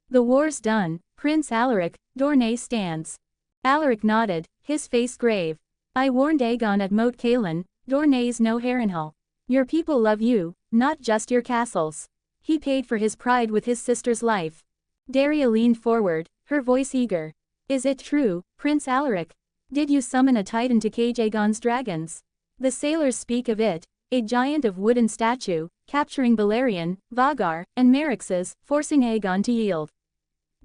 Speaker 1: The war's done, Prince Alaric, Dorne stands. Alaric nodded, his face grave. I warned Aegon at Moat Cailin, Dorne's no Harrenhal. Your people love you, not just your castles. He paid for his pride with his sister's life. Daria leaned forward, her voice eager. Is it true, Prince Alaric? Did you summon a titan to cage Aegon's dragons? The sailors speak of it, a giant of wooden statue, capturing Balerion, Vagar, and Merryx's, forcing Aegon to yield.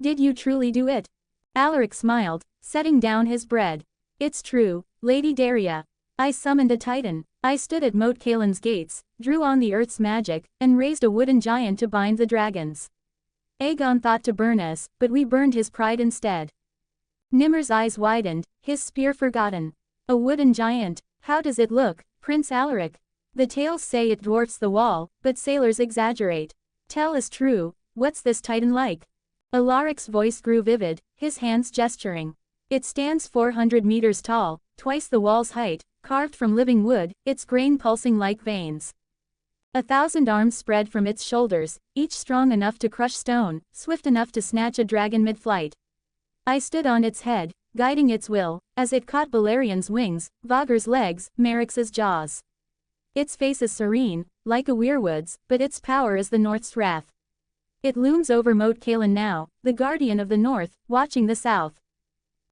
Speaker 1: Did you truly do it? Alaric smiled, setting down his bread. It's true, Lady Daria. I summoned a titan. I stood at Moat Cailin's gates, drew on the earth's magic, and raised a wooden giant to bind the dragons. Aegon thought to burn us, but we burned his pride instead. Nimr's eyes widened, his spear forgotten. A wooden giant, how does it look, Prince Alaric? The tales say it dwarfs the wall, but sailors exaggerate. Tell us true, what's this titan like? Alaric's voice grew vivid, his hands gesturing. It stands 400 meters tall, twice the wall's height, carved from living wood, its grain pulsing like veins. 1,000 arms spread from its shoulders, each strong enough to crush stone, swift enough to snatch a dragon mid-flight. I stood on its head, guiding its will, as it caught Balerion's wings, Vagar's legs, Merryx's jaws. Its face is serene, like a weirwood's, but its power is the North's wrath. It looms over Moat Cailin now, the guardian of the North, watching the South.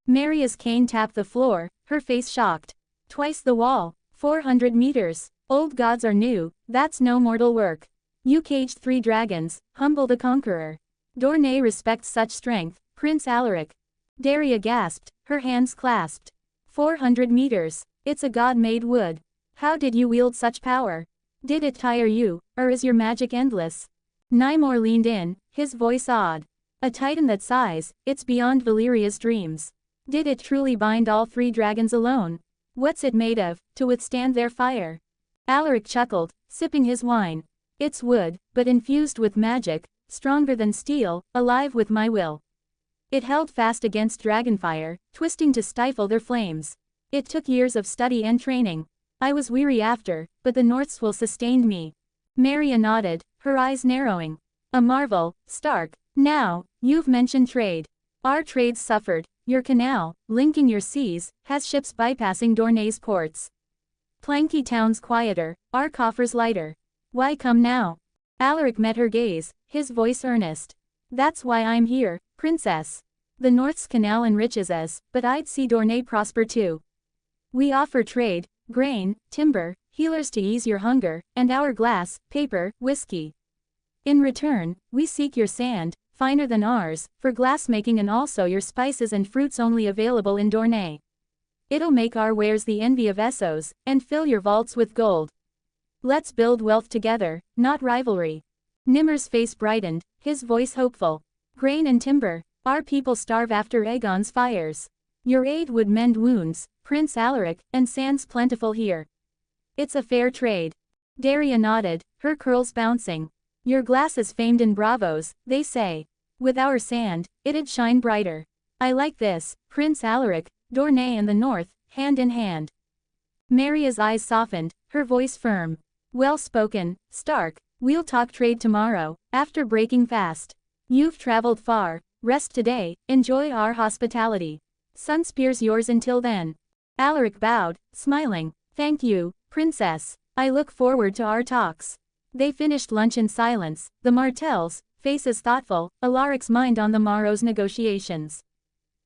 Speaker 1: Maria's cane tapped the floor, her face shocked. Twice the wall, 400 meters. Old gods are new, that's no mortal work. You caged 3 dragons, humble the conqueror. Dorne respects such strength, Prince Alaric. Daria gasped, her hands clasped. 400 meters. It's a god-made wood. How did you wield such power? Did it tire you, or is your magic endless? Nymor leaned in, his voice awed. A titan that size, it's beyond Valeria's dreams. Did it truly bind all 3 dragons alone? What's it made of, to withstand their fire? Alaric chuckled, sipping his wine. It's wood, but infused with magic, stronger than steel, alive with my will. It held fast against dragonfire, twisting to stifle their flames. It took years of study and training. I was weary after, but the North's will sustained me. Maria nodded, her eyes narrowing. A marvel, Stark. Now, you've mentioned trade. Our trade's suffered. Your canal, linking your seas, has ships bypassing Dorne's ports. Planky town's quieter, our coffers lighter. Why come now? Alaric met her gaze, his voice earnest. That's why I'm here, princess. The North's canal enriches us, but I'd see Dorne prosper too. We offer trade, grain, timber, healers to ease your hunger, and our glass, paper, whiskey. In return, we seek your sand, finer than ours, for glassmaking and also your spices and fruits only available in Dorne. It'll make our wares the envy of Essos, and fill your vaults with gold. Let's build wealth together, not rivalry. Nimr's face brightened, his voice hopeful. Grain and timber, our people starve after Aegon's fires. Your aid would mend wounds, Prince Alaric, and sand's plentiful here. It's a fair trade. Daria nodded, her curls bouncing. Your glass is famed in Bravos, they say. With our sand, it'd shine brighter. I like this, Prince Alaric, Dorne and the North, hand in hand. Maria's eyes softened, her voice firm. Well spoken, Stark, we'll talk trade tomorrow, after breaking fast. You've traveled far, rest today, enjoy our hospitality. Sunspear's yours until then. Alaric bowed, smiling. Thank you, Princess. I look forward to our talks. They finished lunch in silence, the Martells, faces thoughtful, Alaric's mind on the morrow's negotiations.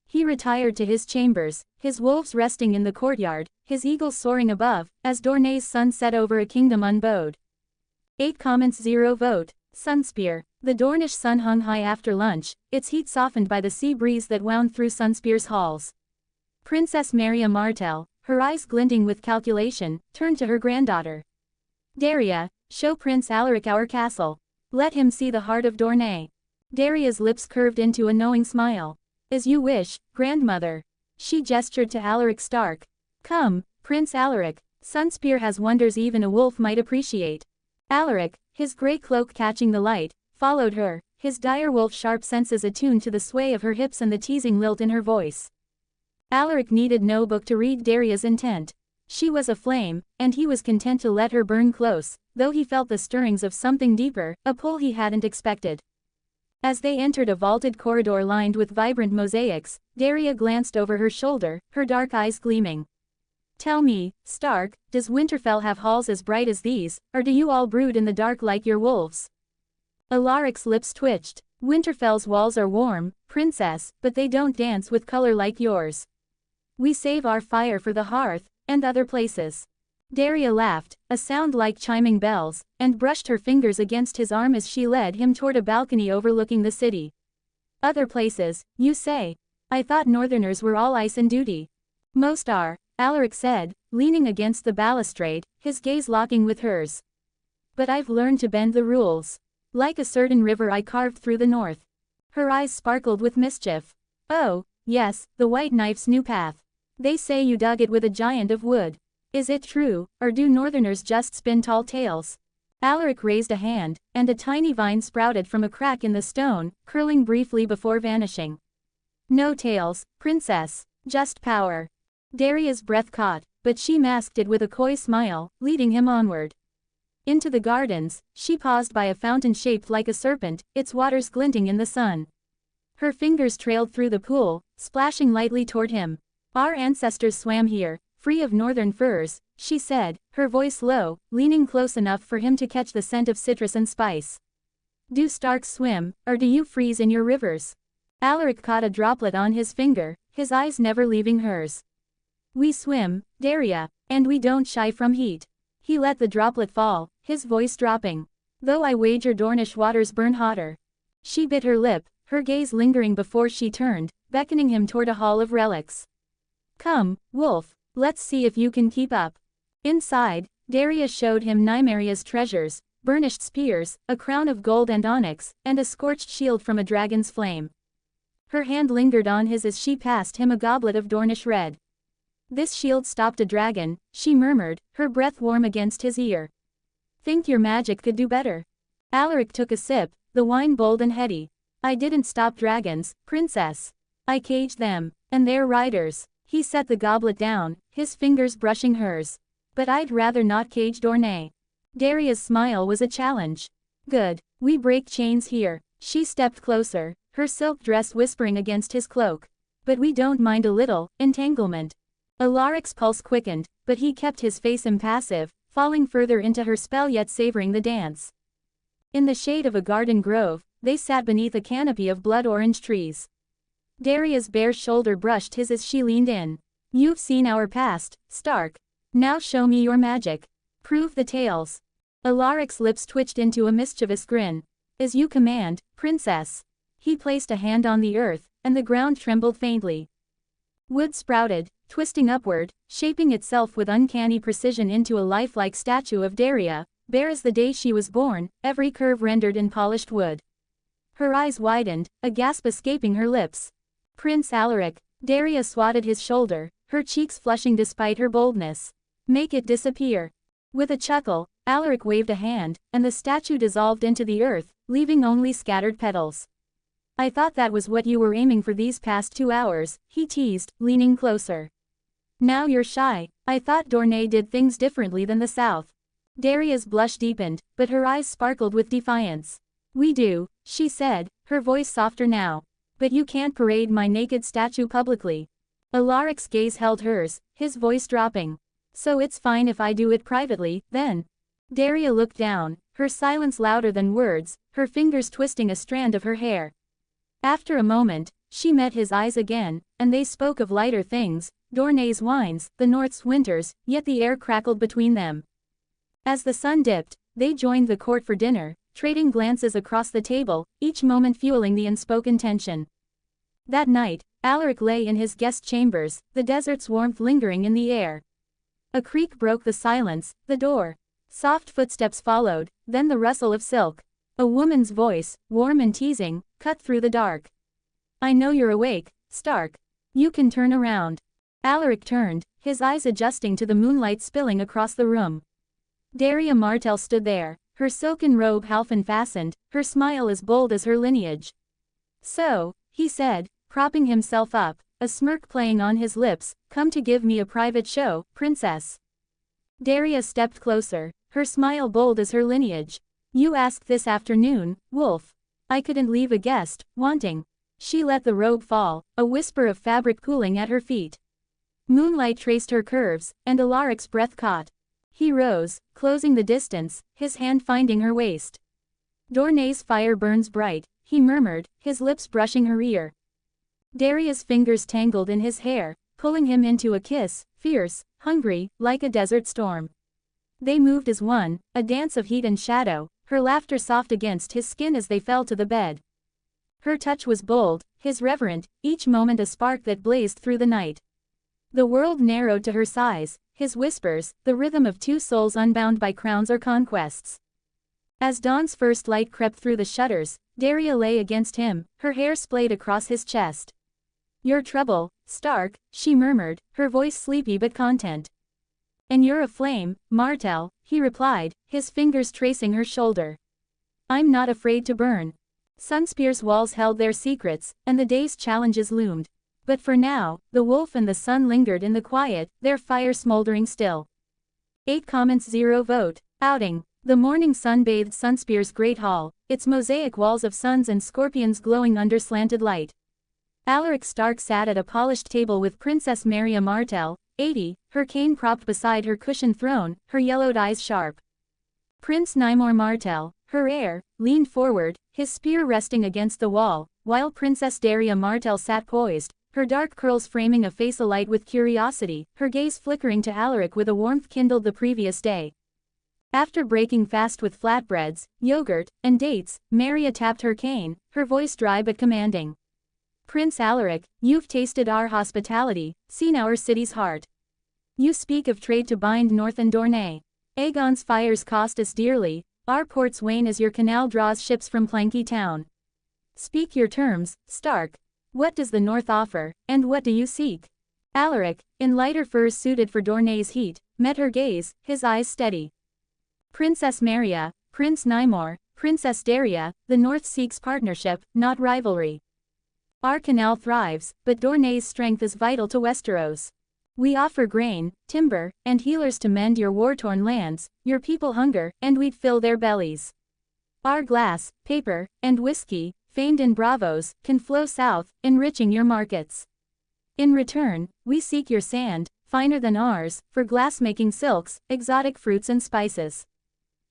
Speaker 1: He retired to his chambers, his wolves resting in the courtyard, his eagles soaring above, as Dorne's sun set over a kingdom unbowed. 8 comments 0 vote. Sunspear. The Dornish sun hung high after lunch, its heat softened by the sea breeze that wound through Sunspear's halls. Princess Maria Martell, her eyes glinting with calculation, turned to her granddaughter. Daria, show Prince Alaric our castle. Let him see the heart of Dorne. Daria's lips curved into a knowing smile. As you wish, grandmother. She gestured to Alaric Stark. Come, Prince Alaric, Sunspear has wonders even a wolf might appreciate. Alaric, his grey cloak catching the light, followed her, his direwolf sharp senses attuned to the sway of her hips and the teasing lilt in her voice. Alaric needed no book to read Daria's intent. She was aflame, and he was content to let her burn close, though he felt the stirrings of something deeper, a pull he hadn't expected. As they entered a vaulted corridor lined with vibrant mosaics, Daria glanced over her shoulder, her dark eyes gleaming. Tell me, Stark, does Winterfell have halls as bright as these, or do you all brood in the dark like your wolves? Alaric's lips twitched. Winterfell's walls are warm, princess, but they don't dance with color like yours. We save our fire for the hearth, and other places. Daria laughed, a sound like chiming bells, and brushed her fingers against his arm as she led him toward a balcony overlooking the city. Other places, you say? I thought Northerners were all ice and duty. Most are, Alaric said, leaning against the balustrade, his gaze locking with hers. But I've learned to bend the rules. Like a certain river I carved through the north. Her eyes sparkled with mischief. Oh, yes, the White Knife's new path. They say you dug it with a giant of wood. Is it true, or do Northerners just spin tall tales? Alaric raised a hand, and a tiny vine sprouted from a crack in the stone, curling briefly before vanishing. No tales, princess, just power. Daria's breath caught, but she masked it with a coy smile, leading him onward. Into the gardens, she paused by a fountain shaped like a serpent, its waters glinting in the sun. Her fingers trailed through the pool, splashing lightly toward him. Our ancestors swam here, free of northern furs, she said, her voice low, leaning close enough for him to catch the scent of citrus and spice. Do Starks swim, or do you freeze in your rivers? Alaric caught a droplet on his finger, his eyes never leaving hers. We swim, Daria, and we don't shy from heat. He let the droplet fall, his voice dropping. Though I wager Dornish waters burn hotter. She bit her lip, her gaze lingering before she turned, beckoning him toward a hall of relics. Come, wolf, let's see if you can keep up. Inside, Daria showed him Nymeria's treasures, burnished spears, a crown of gold and onyx, and a scorched shield from a dragon's flame. Her hand lingered on his as she passed him a goblet of Dornish red. This shield stopped a dragon, she murmured, her breath warm against his ear. Think your magic could do better. Alaric took a sip, the wine bold and heady. I didn't stop dragons, princess. I caged them, and their riders. He set the goblet down, his fingers brushing hers. But I'd rather not cage Dorne. Daria's smile was a challenge. Good, we break chains here. She stepped closer, her silk dress whispering against his cloak. But we don't mind a little entanglement. Alaric's pulse quickened, but he kept his face impassive, falling further into her spell yet savoring the dance. In the shade of a garden grove, they sat beneath a canopy of blood-orange trees. Daria's bare shoulder brushed his as she leaned in. You've seen our past, Stark. Now show me your magic. Prove the tales. Alaric's lips twitched into a mischievous grin. As you command, princess. He placed a hand on the earth, and the ground trembled faintly. Wood sprouted, twisting upward, shaping itself with uncanny precision into a lifelike statue of Daria, bare as the day she was born, every curve rendered in polished wood. Her eyes widened, a gasp escaping her lips. Prince Alaric. Daria swatted his shoulder, her cheeks flushing despite her boldness. Make it disappear. With a chuckle, Alaric waved a hand, and the statue dissolved into the earth, leaving only scattered petals. I thought that was what you were aiming for these past 2 hours, he teased, leaning closer. Now you're shy. I thought Dorne did things differently than the South. Daria's blush deepened, but her eyes sparkled with defiance. We do, she said, her voice softer now. But you can't parade my naked statue publicly. Alaric's gaze held hers, his voice dropping. So it's fine if I do it privately, then. Daria looked down, her silence louder than words, her fingers twisting a strand of her hair. After a moment, she met his eyes again, and they spoke of lighter things, Dorne's wines, the North's winters, yet the air crackled between them. As the sun dipped, they joined the court for dinner, trading glances across the table, each moment fueling the unspoken tension. That night, Alaric lay in his guest chambers, the desert's warmth lingering in the air. A creak broke the silence, the door. Soft footsteps followed, then the rustle of silk. A woman's voice, warm and teasing, cut through the dark. I know you're awake, Stark. You can turn around. Alaric turned, his eyes adjusting to the moonlight spilling across the room. Daria Martell stood there, her silken robe half unfastened, her smile as bold as her lineage. So, he said, propping himself up, a smirk playing on his lips, come to give me a private show, princess. Daria stepped closer, her smile bold as her lineage. You asked this afternoon, Wolf. I couldn't leave a guest, wanting. She let the robe fall, a whisper of fabric cooling at her feet. Moonlight traced her curves, and Alaric's breath caught. He rose, closing the distance, his hand finding her waist. Dorne's fire burns bright, he murmured, his lips brushing her ear. Daria's fingers tangled in his hair, pulling him into a kiss, fierce, hungry, like a desert storm. They moved as one, a dance of heat and shadow, her laughter soft against his skin as they fell to the bed. Her touch was bold, his reverent, each moment a spark that blazed through the night. The world narrowed to her sighs, his whispers, the rhythm of two souls unbound by crowns or conquests. As dawn's first light crept through the shutters, Daria lay against him, her hair splayed across his chest. Your trouble, Stark, she murmured, her voice sleepy but content. And you're a flame, Martell, he replied, his fingers tracing her shoulder. I'm not afraid to burn. Sunspear's walls held their secrets, and the day's challenges loomed. But for now, the wolf and the sun lingered in the quiet, their fire smoldering still. 8 comments 0 vote. Outing. The morning sun bathed Sunspear's great hall, its mosaic walls of suns and scorpions glowing under slanted light. Alaric Stark sat at a polished table with Princess Maria Martell, 80, her cane propped beside her cushioned throne, her yellowed eyes sharp. Prince Nymor Martell, her heir, leaned forward, his spear resting against the wall, while Princess Daria Martell sat poised, her dark curls framing a face alight with curiosity, her gaze flickering to Alaric with a warmth kindled the previous day. After breaking fast with flatbreads, yogurt, and dates, Maria tapped her cane, her voice dry but commanding. Prince Alaric, you've tasted our hospitality, seen our city's heart. You speak of trade to bind North and Dorne. Aegon's fires cost us dearly, our ports wane as your canal draws ships from Planky Town. Speak your terms, Stark. What does the North offer, and what do you seek? Alaric, in lighter furs suited for Dorne's heat, met her gaze, his eyes steady. Princess Maria, Prince Nymor, Princess Daria, the North seeks partnership, not rivalry. Our canal thrives, but Dorne's strength is vital to Westeros. We offer grain, timber, and healers to mend your war-torn lands, your people hunger, and we'd fill their bellies. Our glass, paper, and whiskey, famed in bravos, can flow south, enriching your markets. In return, we seek your sand, finer than ours, for glass-making silks, exotic fruits and spices.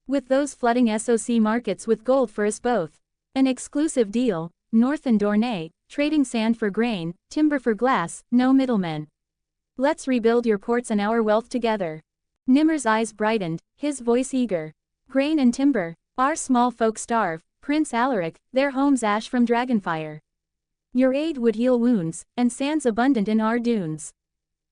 Speaker 1: With those flooding SOC markets with gold for us both. An exclusive deal, North and Dorne, trading sand for grain, timber for glass, no middlemen. Let's rebuild your ports and our wealth together. Nimr's eyes brightened, his voice eager. Grain and timber. Our small folk starve, Prince Alaric, their homes ash from dragonfire. Your aid would heal wounds, and sands abundant in our dunes.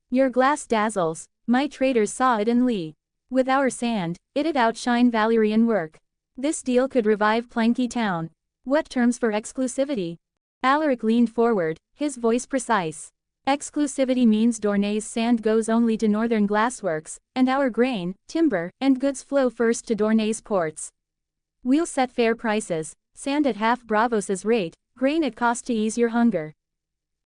Speaker 1: Your glass dazzles, my traders saw it in Lee. With our sand, it'd outshine Valyrian work. This deal could revive Planky Town. What terms for exclusivity? Alaric leaned forward, his voice precise. Exclusivity means Dorne's sand goes only to northern glassworks, and our grain, timber, and goods flow first to Dorne's ports. We'll set fair prices, sand at half Bravos's rate, grain at cost to ease your hunger.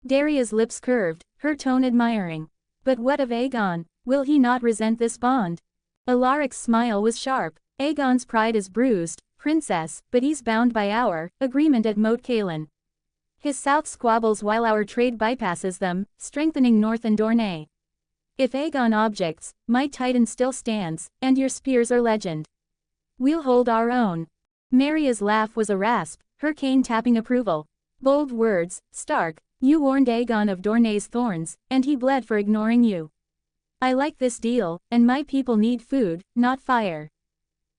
Speaker 1: Daria's lips curved, her tone admiring. But what of Aegon? Will he not resent this bond? Alaric's smile was sharp. Aegon's pride is bruised, princess, but he's bound by our agreement at Moat Cailin. His south squabbles while our trade bypasses them, strengthening North and Dorne. If Aegon objects, my Titan still stands, and your spears are legend. We'll hold our own. Maria's laugh was a rasp, her cane tapping approval. Bold words, Stark. You warned Aegon of Dorne's thorns, and he bled for ignoring you. I like this deal, and my people need food, not fire.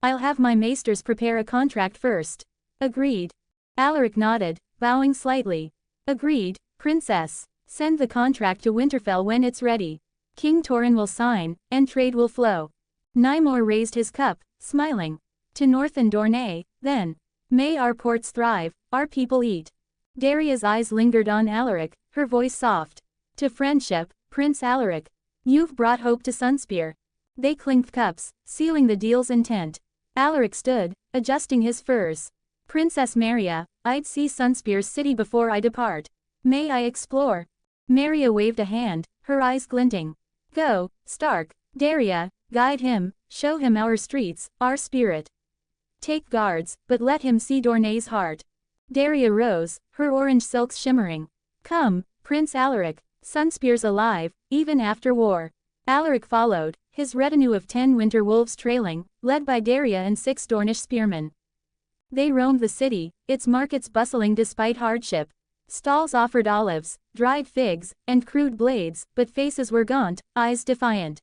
Speaker 1: I'll have my maesters prepare a contract first. Agreed. Alaric nodded, bowing slightly. Agreed, princess. Send the contract to Winterfell when it's ready. King Torrhen will sign, and trade will flow. Nymor raised his cup, smiling. To North and Dorne, then. May our ports thrive, our people eat. Daria's eyes lingered on Alaric, her voice soft. To friendship, Prince Alaric. You've brought hope to Sunspear. They clinked cups, sealing the deal's intent. Alaric stood, adjusting his furs. Princess Maria, I'd see Sunspear's city before I depart. May I explore? Maria waved a hand, her eyes glinting. Go, Stark. Daria, guide him, show him our streets, our spirit. Take guards, but let him see Dorne's heart. Daria rose, her orange silks shimmering. Come, Prince Alaric, Sunspear's alive, even after war. Alaric followed, his retinue of 10 winter wolves trailing, led by Daria and 6 Dornish spearmen. They roamed the city, its markets bustling despite hardship. Stalls offered olives, dried figs, and crude blades, but faces were gaunt, eyes defiant.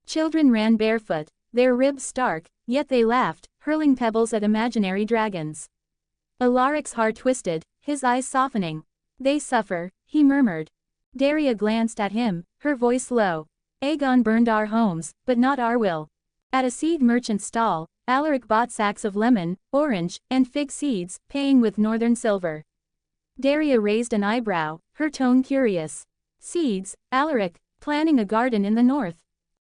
Speaker 1: Children ran barefoot, their ribs stark, yet they laughed, hurling pebbles at imaginary dragons. Alaric's heart twisted, his eyes softening. They suffer, he murmured. Daria glanced at him, her voice low. Aegon burned our homes, but not our will. At a seed merchant's stall, Alaric bought sacks of lemon, orange, and fig seeds, paying with northern silver. Daria raised an eyebrow, her tone curious. Seeds, Alaric, planting a garden in the north.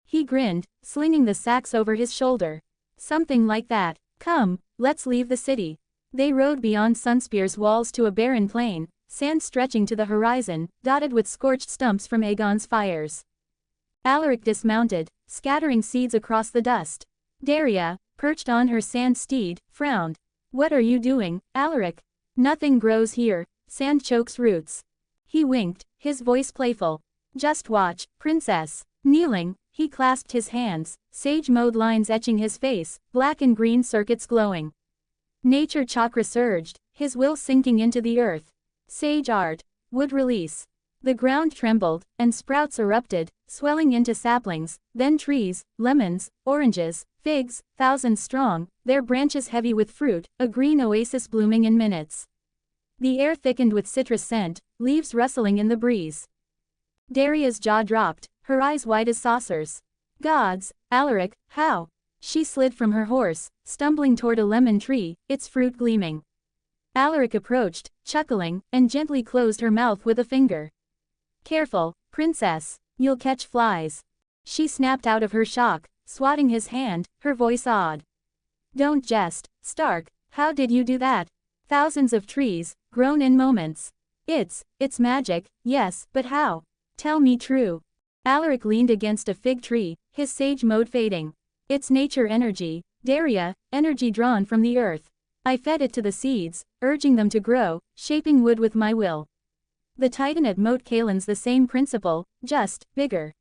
Speaker 1: He grinned, slinging the sacks over his shoulder. Something like that. Come, let's leave the city. They rode beyond Sunspear's walls to a barren plain, sand stretching to the horizon, dotted with scorched stumps from Aegon's fires. Alaric dismounted, scattering seeds across the dust. Daria, perched on her sand steed, frowned. What are you doing, Alaric? Nothing grows here, sand chokes roots. He winked, his voice playful. Just watch, princess. Kneeling, he clasped his hands, sage-mode lines etching his face, black and green circuits glowing. Nature chakra surged, his will sinking into the earth. Sage art would release. The ground trembled, and sprouts erupted, swelling into saplings, then trees, lemons, oranges, figs, thousands strong, their branches heavy with fruit, a green oasis blooming in minutes. The air thickened with citrus scent, leaves rustling in the breeze. Daria's jaw dropped, her eyes wide as saucers. Gods, Alaric, how? She slid from her horse, stumbling toward a lemon tree, its fruit gleaming. Alaric approached, chuckling, and gently closed her mouth with a finger. Careful, princess, you'll catch flies. She snapped out of her shock, swatting his hand, her voice awed. Don't jest, Stark, how did you do that? Thousands of trees, grown in moments. It's magic, yes, but how? Tell me true. Alaric leaned against a fig tree, his sage mode fading. It's nature energy, Daria, energy drawn from the earth. I fed it to the seeds, urging them to grow, shaping wood with my will. The Titan at Moat Cailin's the same principle, just bigger.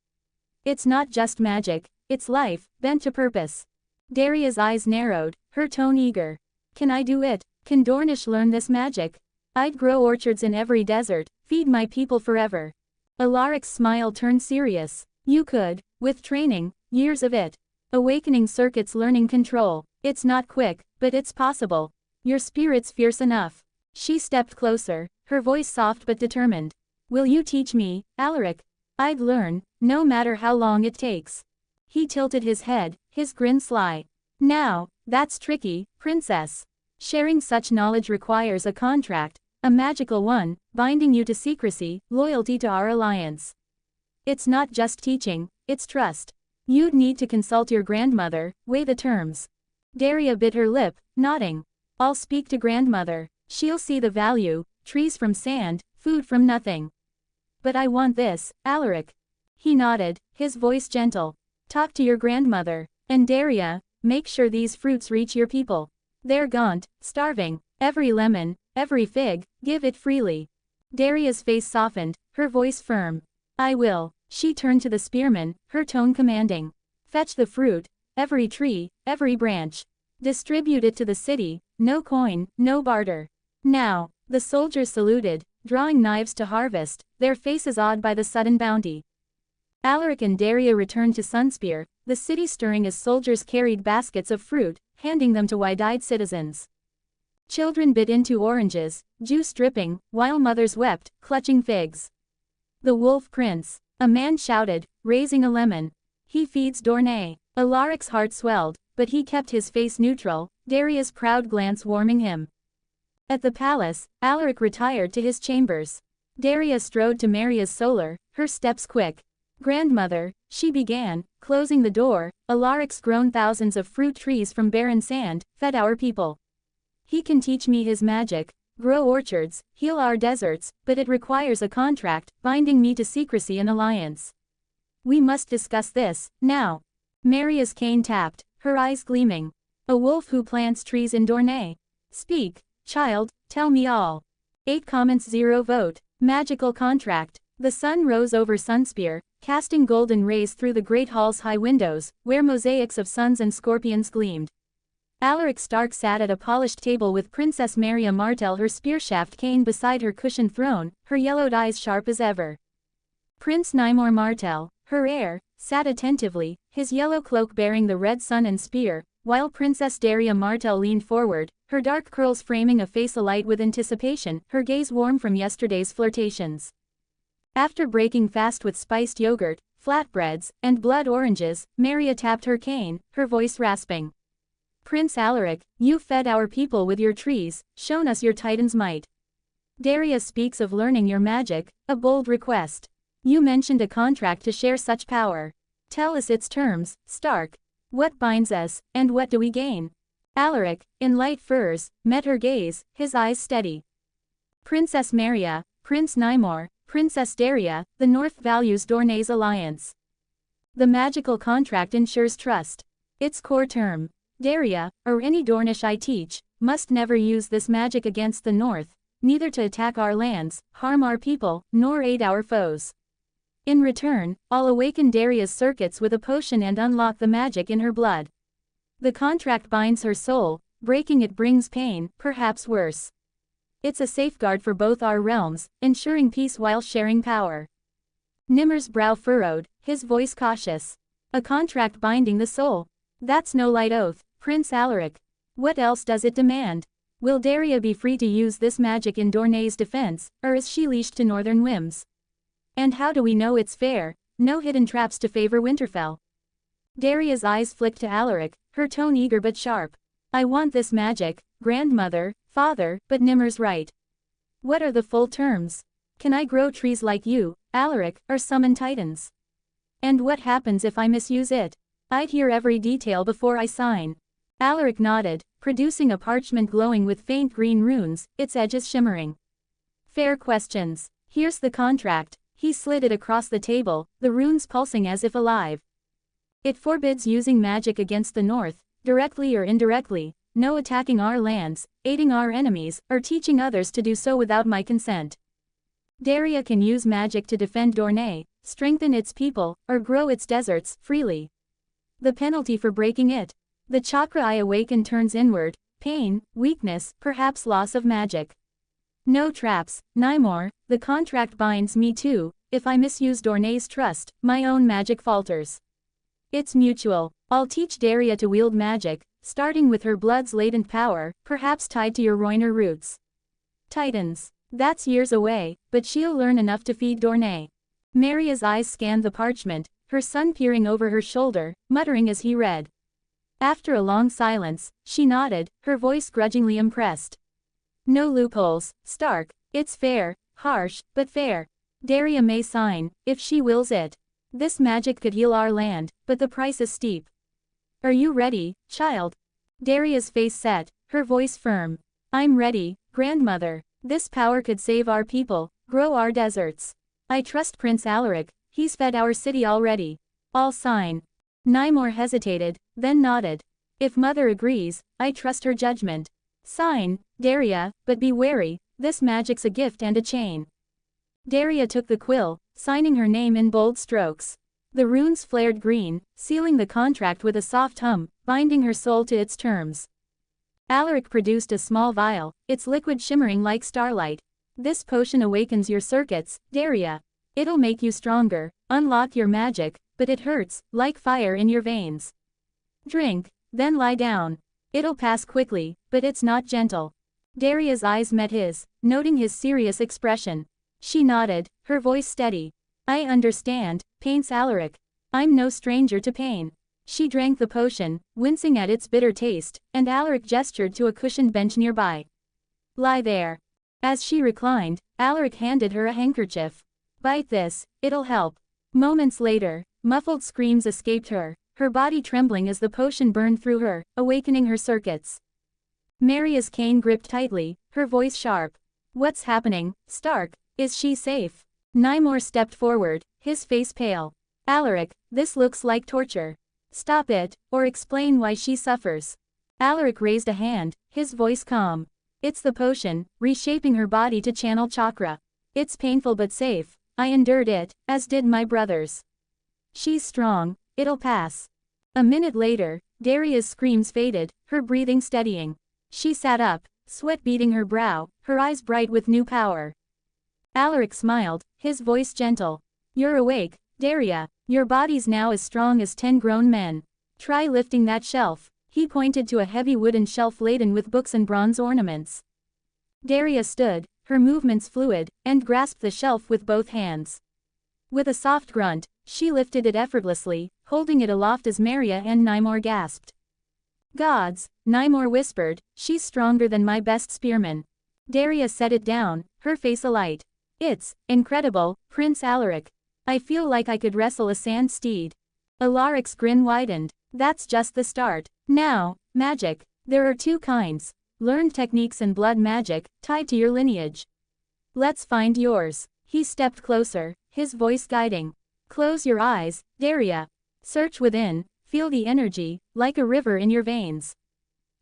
Speaker 1: It's not just magic, it's life, bent to purpose. Daria's eyes narrowed, her tone eager. Can I do it? Can Dornish learn this magic? I'd grow orchards in every desert, feed my people forever. Alaric's smile turned serious. You could, with training, years of it. Awakening circuits learning control. It's not quick, but it's possible. Your spirit's fierce enough. She stepped closer, her voice soft but determined. Will you teach me, Alaric? I'd learn, no matter how long it takes. He tilted his head, his grin sly. Now, that's tricky, princess. Sharing such knowledge requires a contract, a magical one, binding you to secrecy, loyalty to our alliance. It's not just teaching, it's trust. You'd need to consult your grandmother, weigh the terms. Daria bit her lip, nodding. I'll speak to grandmother. She'll see the value, trees from sand, food from nothing. But I want this, Alaric. He nodded, his voice gentle. Talk to your grandmother. And Daria, make sure these fruits reach your people. They're gaunt, starving. Every lemon, every fig, give it freely. Daria's face softened, her voice firm. I will. She turned to the spearman, her tone commanding. Fetch the fruit, every tree, every branch. Distribute it to the city, no coin, no barter. Now, the soldiers saluted, drawing knives to harvest, their faces awed by the sudden bounty. Alaric and Daria returned to Sunspear, the city stirring as soldiers carried baskets of fruit, handing them to wide-eyed citizens. Children bit into oranges, juice dripping, while mothers wept, clutching figs. The Wolf Prince, a man shouted, raising a lemon. He feeds Dorne. Alaric's heart swelled, but he kept his face neutral, Daria's proud glance warming him. At the palace, Alaric retired to his chambers. Daria strode to Maria's solar, her steps quick. Grandmother, she began, closing the door, Alaric's grown thousands of fruit trees from barren sand, fed our people. He can teach me his magic, grow orchards, heal our deserts, but it requires a contract, binding me to secrecy and alliance. We must discuss this, now. Maria's cane tapped, her eyes gleaming. A wolf who plants trees in Dorne. Speak, child, tell me all. 8 comments 0 vote. Magical contract. The sun rose over Sunspear, casting golden rays through the great hall's high windows, where mosaics of suns and scorpions gleamed. Alaric Stark sat at a polished table with Princess Maria Martell, her spearshaft cane beside her cushioned throne, her yellowed eyes sharp as ever. Prince Nymor Martell, her heir, sat attentively, his yellow cloak bearing the red sun and spear, while Princess Daria Martell leaned forward, her dark curls framing a face alight with anticipation, her gaze warm from yesterday's flirtations. After breaking fast with spiced yogurt, flatbreads, and blood oranges, Maria tapped her cane, her voice rasping. Prince Alaric, you fed our people with your trees, shown us your titan's might. Daria speaks of learning your magic, a bold request. You mentioned a contract to share such power. Tell us its terms, Stark. What binds us, and what do we gain? Alaric, in light furs, met her gaze, his eyes steady. Princess Maria, Prince Nymor, Princess Daria, the North values Dorne's alliance. The magical contract ensures trust. Its core term. Daria, or any Dornish I teach, must never use this magic against the North, neither to attack our lands, harm our people, nor aid our foes. In return, I'll awaken Daria's circuits with a potion and unlock the magic in her blood. The contract binds her soul, breaking it brings pain, perhaps worse. It's a safeguard for both our realms, ensuring peace while sharing power. Nimr's brow furrowed, his voice cautious. A contract binding the soul. That's no light oath, Prince Alaric. What else does it demand? Will Daria be free to use this magic in Dorne's defense, or is she leashed to northern whims? And how do we know it's fair? No hidden traps to favor Winterfell. Daria's eyes flicked to Alaric, her tone eager but sharp. I want this magic, grandmother, father, but Nimr's right. What are the full terms? Can I grow trees like you, Alaric, or summon titans? And what happens if I misuse it? I'd hear every detail before I sign. Alaric nodded, producing a parchment glowing with faint green runes, its edges shimmering. Fair questions. Here's the contract. He slid it across the table, the runes pulsing as if alive. It forbids using magic against the North, directly or indirectly, no attacking our lands, aiding our enemies, or teaching others to do so without my consent. Daria can use magic to defend Dorne, strengthen its people, or grow its deserts, freely. The penalty for breaking it. The chakra I awaken turns inward, pain, weakness, perhaps loss of magic. No traps, Nymor, the contract binds me too, if I misuse Dorne's trust, my own magic falters. It's mutual. I'll teach Daria to wield magic, starting with her blood's latent power, perhaps tied to your Rhoynar roots. Titans. That's years away, but she'll learn enough to feed Dorne. Maria's eyes scanned the parchment, her son peering over her shoulder, muttering as he read. After a long silence, she nodded, her voice grudgingly impressed. No loopholes, Stark. It's fair, harsh, but fair. Daria may sign, if she wills it. This magic could heal our land, but the price is steep. Are you ready, child? Daria's face set, her voice firm. I'm ready, grandmother. This power could save our people, grow our deserts. I trust Prince Alaric, he's fed our city already. I'll sign. Nymor hesitated, then nodded. If mother agrees, I trust her judgment. Sign, Daria, but be wary, this magic's a gift and a chain. Daria took the quill, signing her name in bold strokes. The runes flared green, sealing the contract with a soft hum, binding her soul to its terms. Alaric produced a small vial, its liquid shimmering like starlight. This potion awakens your circuits, Daria. It'll make you stronger, unlock your magic, but it hurts, like fire in your veins. Drink, then lie down. It'll pass quickly, but it's not gentle. Daria's eyes met his, noting his serious expression. She nodded, her voice steady. I understand, Prince Alaric. I'm no stranger to pain. She drank the potion, wincing at its bitter taste, and Alaric gestured to a cushioned bench nearby. Lie there. As she reclined, Alaric handed her a handkerchief. Bite this, it'll help. Moments later, muffled screams escaped her, her body trembling as the potion burned through her, awakening her circuits. Maria's cane gripped tightly, her voice sharp. What's happening, Stark? Is she safe? Nymor stepped forward, his face pale. Alaric, this looks like torture. Stop it, or explain why she suffers. Alaric raised a hand, his voice calm. It's the potion, reshaping her body to channel chakra. It's painful but safe. I endured it, as did my brothers. She's strong, it'll pass. A minute later, Daria's screams faded, her breathing steadying. She sat up, sweat beading her brow, her eyes bright with new power. Alaric smiled, his voice gentle. You're awake, Daria. Your body's now as strong as 10 grown men. Try lifting that shelf. He pointed to a heavy wooden shelf laden with books and bronze ornaments. Daria stood, her movements fluid, and grasped the shelf with both hands. With a soft grunt, she lifted it effortlessly, holding it aloft as Maria and Nymor gasped. Gods, Nymor whispered, she's stronger than my best spearman. Daria set it down, her face alight. It's incredible, Prince Alaric. I feel like I could wrestle a sand steed. Alaric's grin widened. That's just the start. Now, magic. There are 2 kinds. Learned techniques and blood magic, tied to your lineage. Let's find yours. He stepped closer, his voice guiding. Close your eyes, Daria. Search within, feel the energy, like a river in your veins.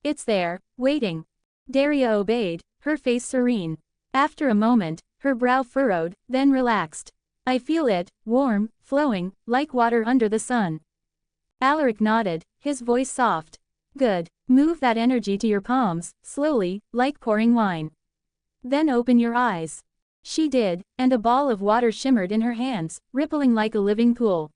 Speaker 1: It's there, waiting. Daria obeyed, her face serene. After a moment, her brow furrowed, then relaxed. I feel it, warm, flowing, like water under the sun. Alaric nodded, his voice soft. Good. Move that energy to your palms, slowly, like pouring wine. Then open your eyes. She did, and a ball of water shimmered in her hands, rippling like a living pool.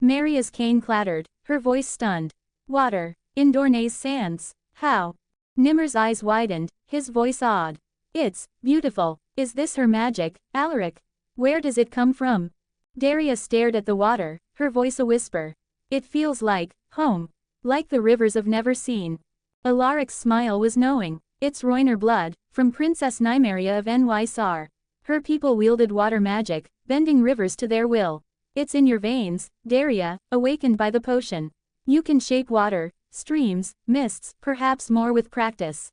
Speaker 1: Maria's cane clattered, her voice stunned. Water. In Dorne's sands. How? Nimr's eyes widened, his voice awed. It's beautiful. Is this her magic, Alaric? Where does it come from? Daria stared at the water, her voice a whisper. It feels like home. Like the rivers of never seen. Alaric's smile was knowing. It's Rhoynar blood, from Princess Nymeria of Ny. Her people wielded water magic, bending rivers to their will. It's in your veins, Daria, awakened by the potion. You can shape water, streams, mists, perhaps more with practice.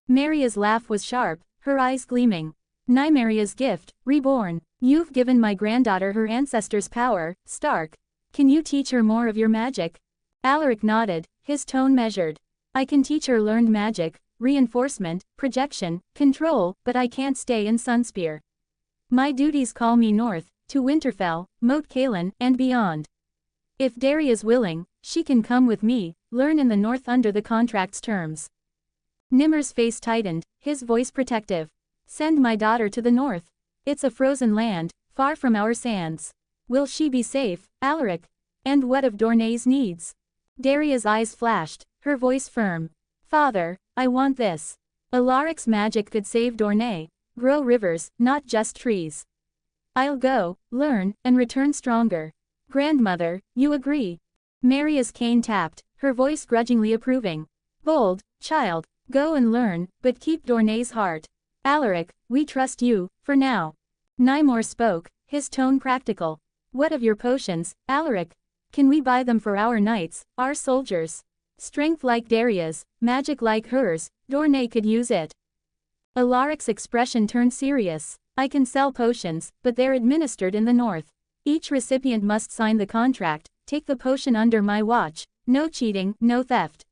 Speaker 1: Maria's laugh was sharp, her eyes gleaming. Nymeria's gift, reborn. You've given my granddaughter her ancestors' power, Stark. Can you teach her more of your magic? Alaric nodded, his tone measured. I can teach her learned magic, reinforcement, projection, control, but I can't stay in Sunspear. My duties call me north, to Winterfell, Moat Cailin, and beyond. If Daria's willing, she can come with me, learn in the north under the contract's terms. Nimr's face tightened, his voice protective. Send my daughter to the north. It's a frozen land, far from our sands. Will she be safe, Alaric? And what of Dorne's needs? Daria's eyes flashed, her voice firm. Father, I want this. Alaric's magic could save Dorne, grow rivers, not just trees. I'll go, learn, and return stronger. Grandmother, you agree? Maria's cane tapped, her voice grudgingly approving. Bold, child, go and learn, but keep Dorne's heart. Alaric, we trust you, for now. Nymor spoke, his tone practical. What of your potions, Alaric? Can we buy them for our knights, our soldiers? Strength like Daria's, magic like hers, Dorne could use it. Alaric's expression turned serious. I can sell potions, but they're administered in the north. Each recipient must sign the contract, take the potion under my watch, no cheating, no theft.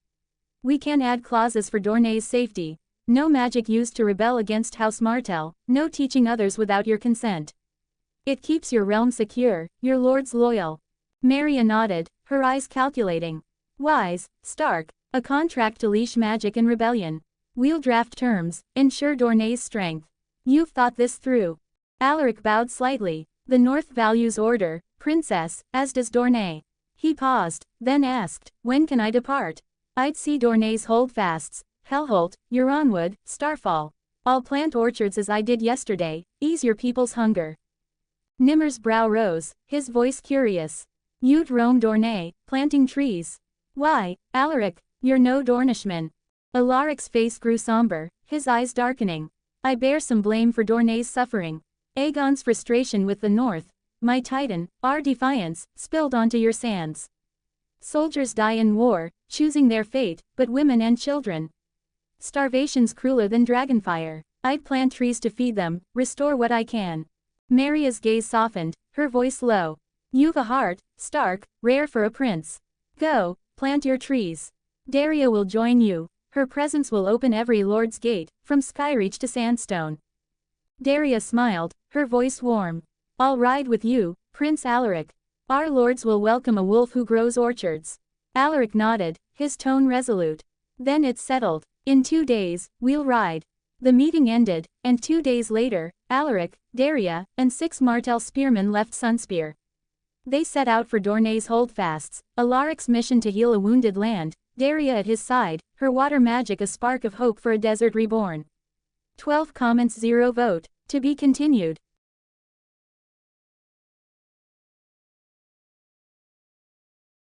Speaker 1: We can add clauses for Dorne's safety. No magic used to rebel against House Martell, no teaching others without your consent. It keeps your realm secure, your lords loyal. Maria nodded, her eyes calculating. Wise, Stark, a contract to leash magic and rebellion. We'll draft terms, ensure Dorne's strength. You've thought this through. Alaric bowed slightly. The North values order, princess, as does Dorne. He paused, then asked, when can I depart? I'd see Dorne's holdfasts, Hellholt, Euronwood, Starfall. I'll plant orchards as I did yesterday, ease your people's hunger. Nimmer's brow rose, his voice curious. You'd roam Dorne, planting trees. Why, Alaric, you're no Dornishman. Alaric's face grew somber, his eyes darkening. I bear some blame for Dorne's suffering. Aegon's frustration with the North, my Titan, our defiance, spilled onto your sands. Soldiers die in war, choosing their fate, but women and children. Starvation's crueler than dragonfire. I'd plant trees to feed them, restore what I can. Maria's gaze softened, her voice low. You've a heart, Stark, rare for a prince. Go, plant your trees. Daria will join you. Her presence will open every lord's gate, from Skyreach to Sandstone. Daria smiled, her voice warm. I'll ride with you, Prince Alaric. Our lords will welcome a wolf who grows orchards. Alaric nodded, his tone resolute. Then it's settled. In 2 days, we'll ride. The meeting ended, and 2 days later, Alaric, Daria, and 6 Martell spearmen left Sunspear. They set out for Dorne's holdfasts, Alaric's mission to heal a wounded land, Daria at his side, her water magic a spark of hope for a desert reborn. 12 comments 0 vote. To be continued.